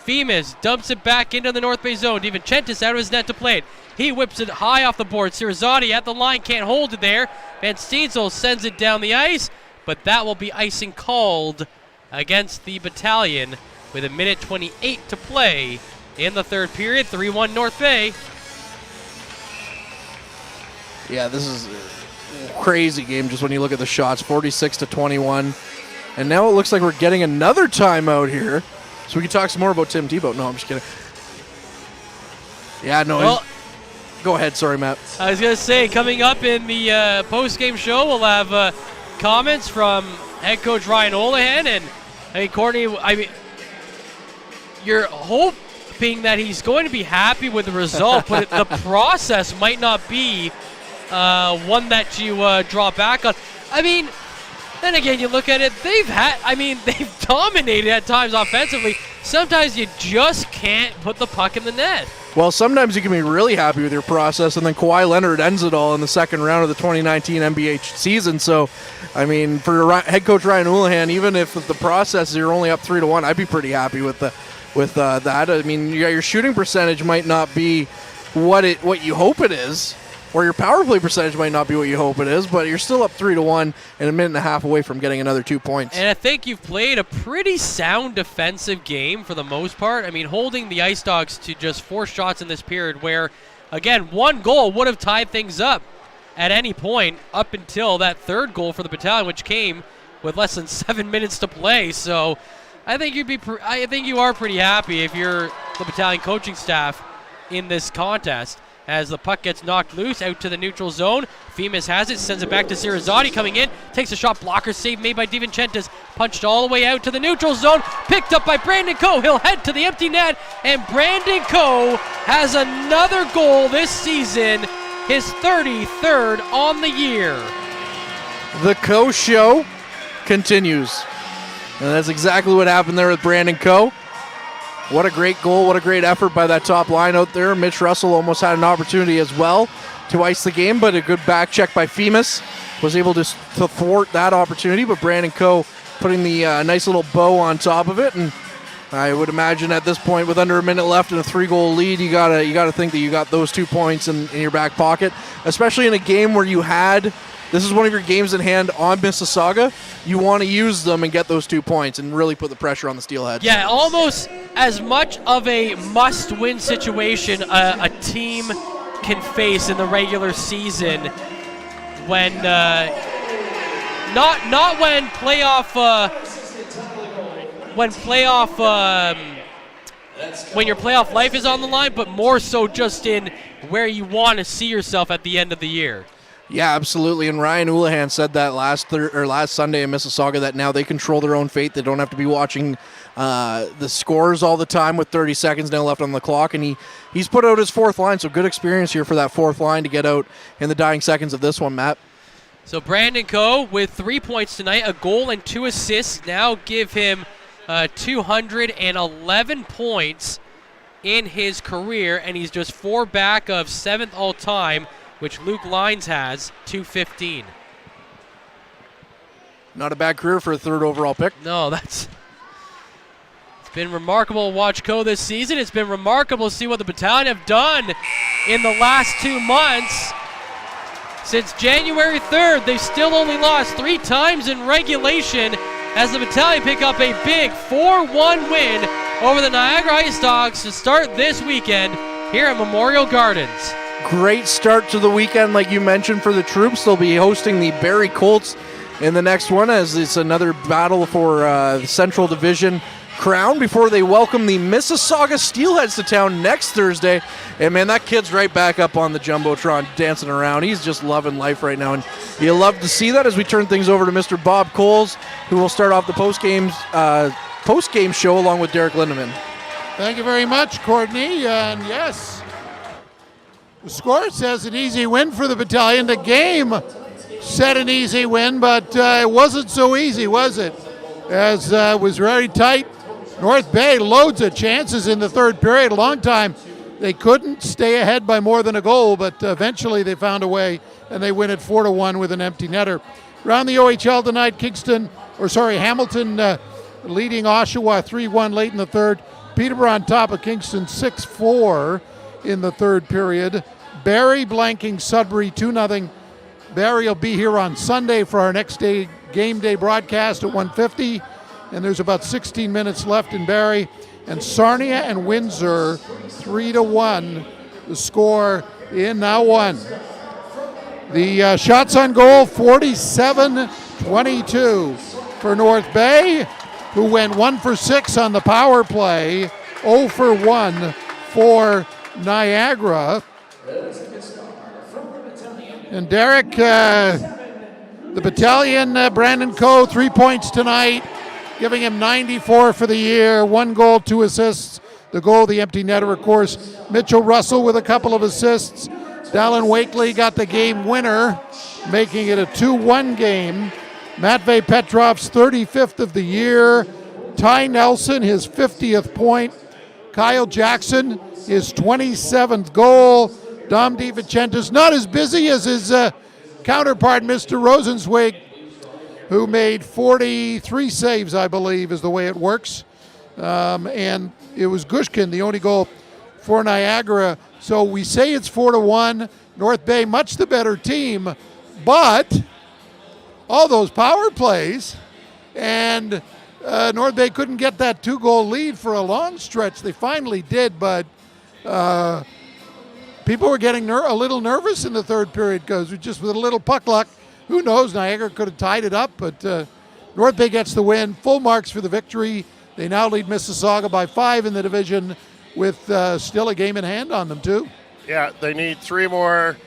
J: Femus dumps it back into the North Bay zone. DiVincentis out of his net to play it. He whips it high off the board. Sirizati at the line, can't hold it there. Van Steensel sends it down the ice, but that will be icing called against the Battalion with 1:28 to play in the third period. 3-1 North Bay.
C: Yeah, this is a crazy game just when you look at the shots. 46-21. And now it looks like we're getting another timeout here. So we can talk some more about Tim Tebow. No, I'm just kidding. Yeah, no.
J: Well,
C: go ahead. Sorry, Matt.
J: I was going to say, coming up in the post-game show, we'll have comments from head coach Ryan Holohan. And, I mean, Courtney, you're hoping that he's going to be happy with the result, but the process might not be one that you draw back on. I mean, then again, you look at it, they've dominated at times offensively. Sometimes you just can't put the puck in the net.
C: Well, sometimes you can be really happy with your process, and then Kawhi Leonard ends it all in the second round of the 2019 NBA season. So, I mean, for head coach Ryan Houlihan, even if the process you're only up 3-1, I'd be pretty happy with that. I mean, your shooting percentage might not be what you hope it is, or your power play percentage might not be what you hope it is, but you're still up 3-1 and 1.5 minutes away from getting another 2 points.
J: And I think you've played a pretty sound defensive game for the most part. I mean, holding the Ice Dogs to just 4 shots in this period where, again, 1 goal would have tied things up at any point up until that third goal for the Battalion, which came with less than 7 minutes to play. So I think you are pretty happy if you're the Battalion coaching staff in this contest. As the puck gets knocked loose out to the neutral zone. Femus has it, sends it back to Sirizati coming in, takes a shot, blocker save made by DiVincentis, punched all the way out to the neutral zone, picked up by Brandon Coe. He'll head to the empty net, and Brandon Coe has another goal this season, his 33rd on the year.
C: The Coe show continues. And that's exactly what happened there with Brandon Coe. What a great goal, what a great effort by that top line out there. Mitch Russell almost had an opportunity as well to ice the game, but a good back check by Femus was able to thwart that opportunity, but Brandon Coe putting the nice little bow on top of it. And I would imagine at this point, with under a minute left and a 3-goal lead, you gotta think that you got those 2 points in your back pocket, especially in a game where this is one of your games in hand on Mississauga. You want to use them and get those 2 points and really put the pressure on the Steelheads.
J: Yeah, almost as much of a must-win situation a team can face in the regular season when not when your playoff life is on the line, but more so just in where you want to see yourself at the end of the year.
C: Yeah, absolutely. And Ryan Houlihan said that last Sunday in Mississauga that now they control their own fate. They don't have to be watching the scores all the time with 30 seconds now left on the clock. And he's put out his 4th line, so good experience here for that 4th line to get out in the dying seconds of this one, Matt.
J: So Brandon Coe with 3 points tonight, a goal and 2 assists, now give him 211 points in his career, and he's just 4 back of 7th all-time, which Luke Lyons has, 215.
A: Not a bad career for a 3rd overall pick.
J: No, it's been remarkable to watch Coe this season. It's been remarkable to see what the Battalion have done in the last 2 months. Since January 3rd, they've still only lost 3 times in regulation as the Battalion pick up a big 4-1 win over the Niagara Ice Dogs to start this weekend here at Memorial Gardens.
A: Great start to the weekend, like you mentioned, for the troops. They'll be hosting the Barrie Colts in the next one, as it's another battle for the Central Division crown before they welcome the Mississauga Steelheads to town next Thursday. And man, that kid's right back up on the Jumbotron dancing around. He's just loving life right now, and you love to see that as we turn things over to Mr. Bob Coles, who will start off the post-game show along with Derek Lindemann.
B: Thank you very much, Courtney. And yes, the score says an easy win for the Battalion. The game said an easy win, but it wasn't so easy, was it? As it was very tight. North Bay loads of chances in the 3rd period. A long time they couldn't stay ahead by more than a goal, but eventually they found a way, and they win it 4-1 with an empty netter. Around the OHL tonight, Hamilton leading Oshawa 3-1 late in the 3rd. Peterborough on top of Kingston 6-4 in the 3rd period. Barrie blanking Sudbury 2-0. Barrie will be here on Sunday for our next game day broadcast at 1:50, and there's about 16 minutes left in Barrie. And Sarnia and Windsor 3-1, the score in now 1. The shots on goal, 47-22 for North Bay, who went 1 for 6 on the power play, 0 for 1 for Niagara. And Derek, the Battalion, Brandon Coe, 3 points tonight, giving him 94 for the year, 1 goal, 2 assists. The goal, the empty netter, of course, Mitchell Russell with a couple of assists. Dallin Wakely got the game winner, making it a 2-1 game. Matvey Petrov's 35th of the year. Ty Nelson, his 50th point. Kyle Jackson, his 27th goal. Dom DiVincentis, not as busy as his counterpart, Mr. Rosenzweig, who made 43 saves, I believe, is the way it works. And it was Gushkin, the only goal for Niagara. So we say it's 4-1. North Bay, much the better team, but all those power plays, and North Bay couldn't get that 2-goal lead for a long stretch. They finally did, but people were getting a little nervous in the 3rd period because just with a little puck luck, who knows, Niagara could have tied it up, but North Bay gets the win. Full marks for the victory. They now lead Mississauga by 5 in the division with still a game in hand on them, too.
G: Yeah, they need 3 more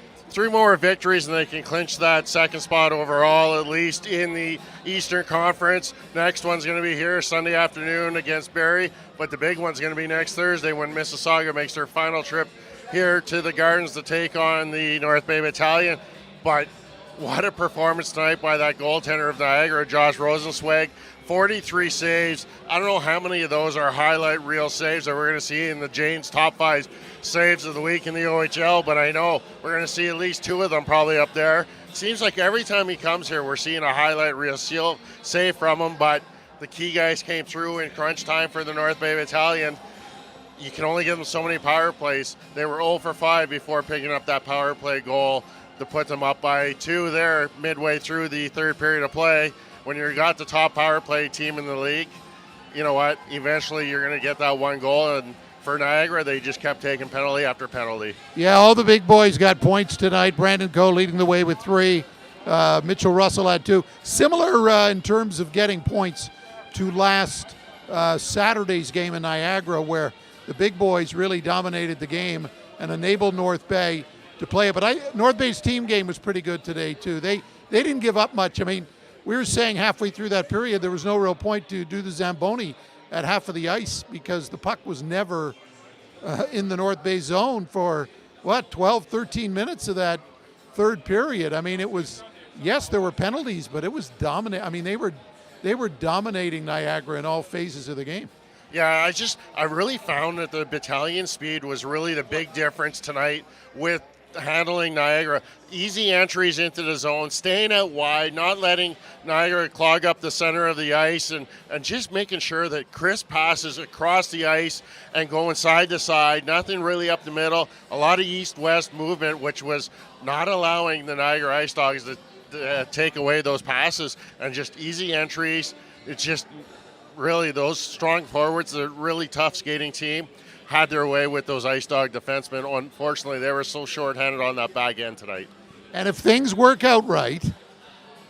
G: victories and they can clinch that 2nd spot overall, at least in the Eastern Conference. Next one's going to be here Sunday afternoon against Barrie, but the big one's going to be next Thursday when Mississauga makes their final trip here to the Gardens to take on the North Bay Battalion. But what a performance tonight by that goaltender of Niagara, Josh Rosenzweig. 43 saves. I don't know how many of those are highlight reel saves that we're going to see in the Jane's top 5 saves of the week in the OHL, but I know we're going to see at least 2 of them probably up there. Seems like every time he comes here, we're seeing a highlight reel save from him, but the key guys came through in crunch time for the North Bay Battalion. You can only give them so many power plays. They were 0 for 5 before picking up that power play goal to put them up by 2 there midway through the 3rd period of play. When you got the top power play team in the league, you know what? Eventually you're going to get that 1 goal. And for Niagara, they just kept taking penalty after penalty.
B: Yeah, all the big boys got points tonight. Brandon Coe leading the way with 3. Mitchell Russell had 2. Similar in terms of getting points to last Saturday's game in Niagara, where the big boys really dominated the game and enabled North Bay to play it. But North Bay's team game was pretty good today, too. They didn't give up much. I mean, we were saying halfway through that period there was no real point to do the Zamboni at half of the ice because the puck was never in the North Bay zone for, 12, 13 minutes of that 3rd period. I mean, it was yes, there were penalties, but it was dominant. I mean, they were dominating Niagara in all phases of the game.
G: Yeah, I really found that the battalion speed was really the big difference tonight with handling Niagara. Easy entries into the zone, staying out wide, not letting Niagara clog up the center of the ice, and just making sure that crisp passes across the ice and going side to side, nothing really up the middle. A lot of east-west movement, which was not allowing the Niagara Ice Dogs to take away those passes, and just easy entries. It's just really those strong forwards, the really tough skating team, had their way with those Ice Dog defensemen. Unfortunately, they were so short-handed on that back end tonight.
B: And if things work out right,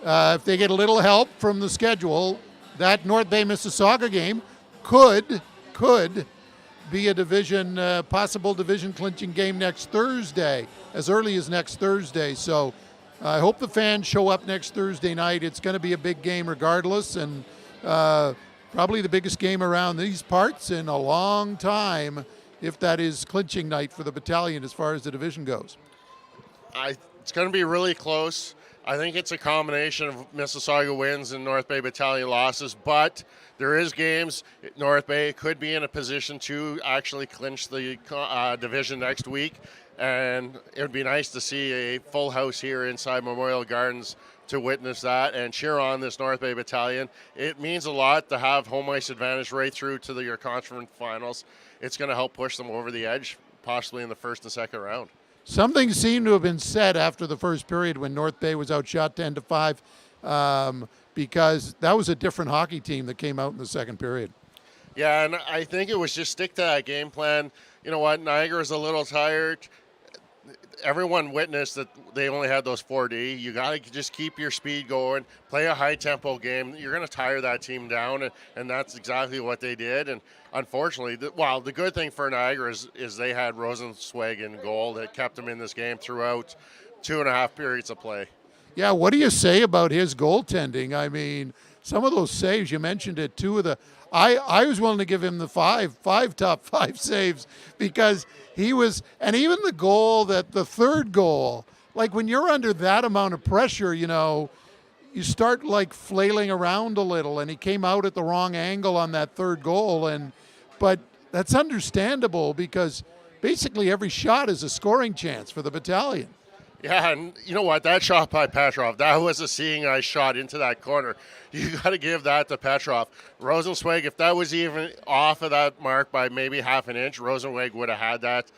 B: if they get a little help from the schedule, that North Bay Mississauga game could be a possible division clinching game next Thursday, as early as next Thursday. So I hope the fans show up next Thursday night. It's going to be a big game regardless, and probably the biggest game around these parts in a long time, if that is clinching night for the battalion as far as the division goes.
G: It's going to be really close. I think it's a combination of Mississauga wins and North Bay Battalion losses, but there is games. North Bay could be in a position to actually clinch the division next week, and it would be nice to see a full house here inside Memorial Gardens to witness that and cheer on this North Bay Battalion. It means a lot to have home ice advantage right through to your conference finals. It's going to help push them over the edge, possibly in the first and second round.
B: Something seemed to have been said after the first period when North Bay was outshot 10-5, because that was a different hockey team that came out in the second period.
G: Yeah, and I think it was just stick to that game plan. You know what, Niagara's a little tired. Everyone witnessed that they only had those 4D. You got to just keep your speed going, play a high-tempo game. You're going to tire that team down, and that's exactly what they did. And unfortunately, the good thing for Niagara is they had Rosenzweig in goal that kept them in this game throughout 2.5 periods of play.
B: Yeah, what do you say about his goaltending? I mean, some of those saves, you mentioned it, I was willing to give him the top five saves, because he was, and even the third goal, like when you're under that amount of pressure, you start like flailing around a little, and he came out at the wrong angle on that third goal, but that's understandable because basically every shot is a scoring chance for the battalion.
G: Yeah, and you know what? That shot by Petrov, that was a seeing eye shot into that corner. You got to give that to Petrov. Rosenzweig, if that was even off of that mark by maybe half an inch, Rosenzweig would have had that.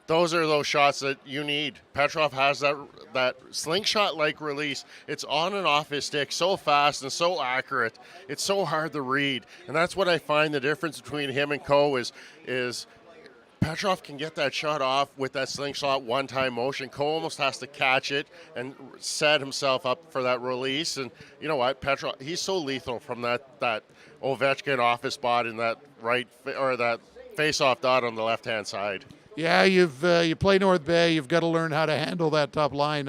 G: Those are those shots that you need. Petrov has that slingshot-like release. It's on and off his stick so fast and so accurate. It's so hard to read. And that's what I find the difference between him and Coe is Petrov can get that shot off with that slingshot one-time motion. Coe almost has to catch it and set himself up for that release. And you know what? Petrov, he's so lethal from that Ovechkin off his spot in that right, or that face-off dot on the left-hand side.
B: Yeah, you play North Bay. You've got to learn how to handle that top line,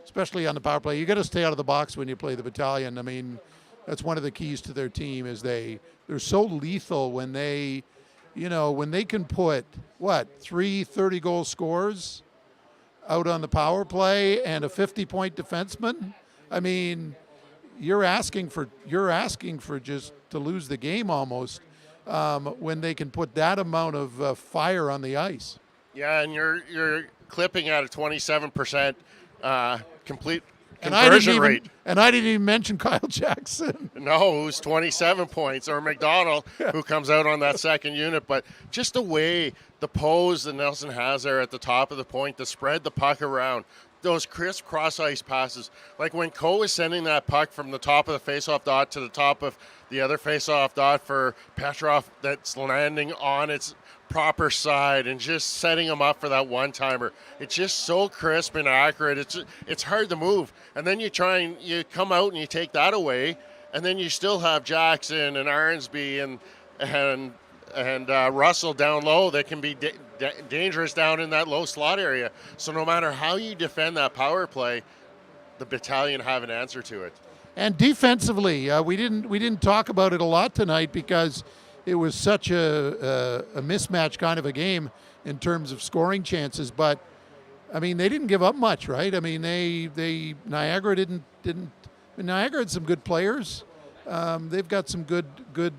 B: especially on the power play. You got to stay out of the box when you play the battalion. I mean, that's one of the keys to their team is they're so lethal when they can put 3 30-goal scores out on the power play and a 50-point defenseman. I mean, you're asking for just to lose the game almost. When they can put that amount of fire on the ice.
G: Yeah, and you're clipping at a 27% complete conversion rate.
B: And I didn't even mention Kyle Jackson.
G: No, who's 27 points, or McDonald, who comes out on that second unit. But just the way the pose that Nelson has there at the top of the point to spread the puck around, those crisp cross-ice passes, like when Coe is sending that puck from the top of the face-off dot to the top of the other face-off dot for Petrov that's landing on its proper side and just setting him up for that one-timer. It's just so crisp and accurate. It's hard to move. And then you come out and you take that away, and then you still have Jackson and Arnsby and Russell down low that can be dangerous down in that low slot area. So no matter how you defend that power play, the battalion have an answer to it.
B: And defensively, we didn't talk about it a lot tonight because it was such a mismatch kind of a game in terms of scoring chances. But I mean, they didn't give up much, right? I mean, Niagara didn't. Niagara had some good players. They've got some good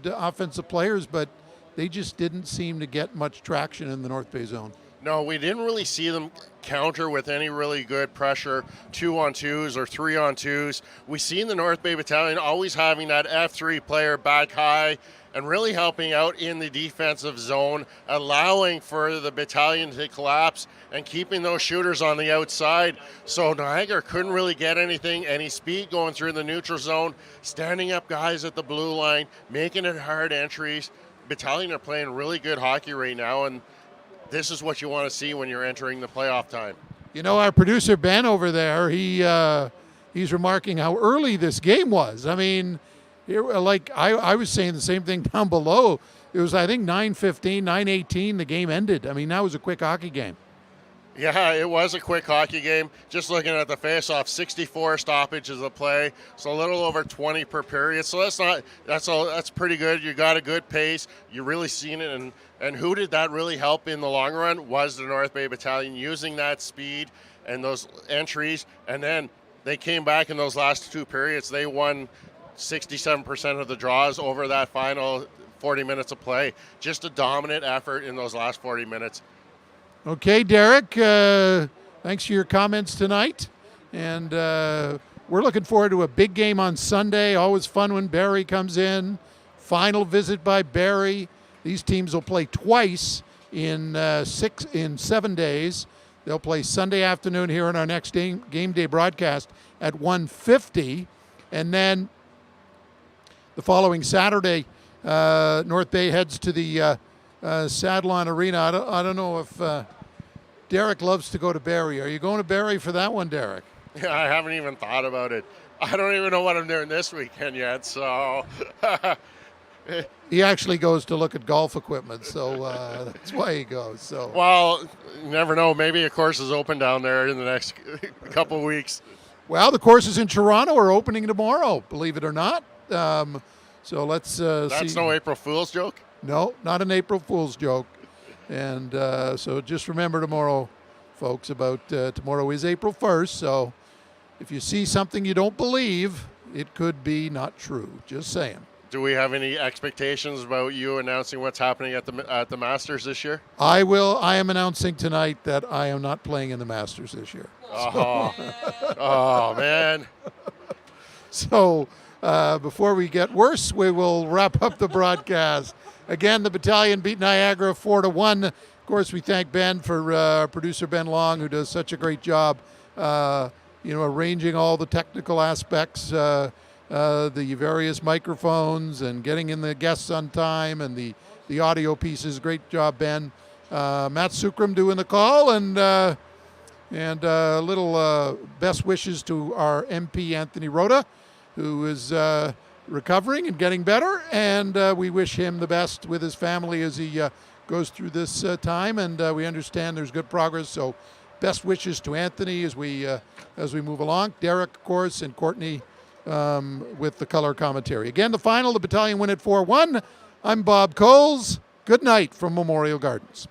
B: offensive players, but they just didn't seem to get much traction in the North Bay zone.
G: No, we didn't really see them counter with any really good pressure, 2-on-2s or 3-on-2s. We seen the North Bay Battalion always having that F3 player back high and really helping out in the defensive zone, allowing for the battalion to collapse and keeping those shooters on the outside. So Niagara couldn't really get any speed going through the neutral zone, standing up guys at the blue line, making it hard entries. Battalion are playing really good hockey right now, and this is what you want to see when you're entering the playoff time.
B: You know, our producer Ben over there, he's remarking how early this game was. I mean, I was saying the same thing down below. It was, I think, 9:15, 9:18, the game ended. I mean, that was a quick hockey game.
G: Yeah, it was a quick hockey game. Just looking at the face-off, 64 stoppages of play, so a little over 20 per period. So that's pretty good. You got a good pace. You really seen it, and who did that really help in the long run was the North Bay Battalion, using that speed and those entries. And then they came back in those last two periods. They won 67% of the draws over that final 40 minutes of play. Just a dominant effort in those last 40 minutes.
B: Okay, Derek, thanks for your comments tonight. And we're looking forward to a big game on Sunday. Always fun when Barrie comes in. Final visit by Barrie. These teams will play twice in 7 days. They'll play Sunday afternoon here in our next game day broadcast at 1:50. And then the following Saturday, North Bay heads to the Sadlon Arena. I don't know if Derek loves to go to Barrie. Are you going to Barrie for that one, Derek?
G: Yeah, I haven't even thought about it. I don't even know what I'm doing this weekend yet, so...
B: He actually goes to look at golf equipment, so that's why he goes. So.
G: Well, you never know. Maybe a course is open down there in the next couple of weeks.
B: Well, the courses in Toronto are opening tomorrow, believe it or not. So let's see.
G: That's no April Fool's joke?
B: No, not an April Fool's joke. And so just remember tomorrow, folks, tomorrow is April 1st. So if you see something you don't believe, it could be not true. Just saying.
G: Do we have any expectations about you announcing what's happening at the Masters this year?
B: I am announcing tonight that I am not playing in the Masters this year.
G: Oh man.
B: So before we get worse, we will wrap up the broadcast. Again, the Battalion beat Niagara 4-1. Of course, we thank Ben for producer Ben Long, who does such a great job, arranging all the technical aspects, the various microphones, and getting in the guests on time, and the audio pieces. Great job, Ben. Matt Sukram doing the call, and little best wishes to our MP Anthony Rota, who is recovering and getting better, and we wish him the best with his family as he goes through this time, and we understand there's good progress, so best wishes to Anthony as we move along. Derek, of course, and Courtney with the color commentary. Again, the final, the Battalion win at 4-1. I'm Bob Coles. Good night from Memorial Gardens.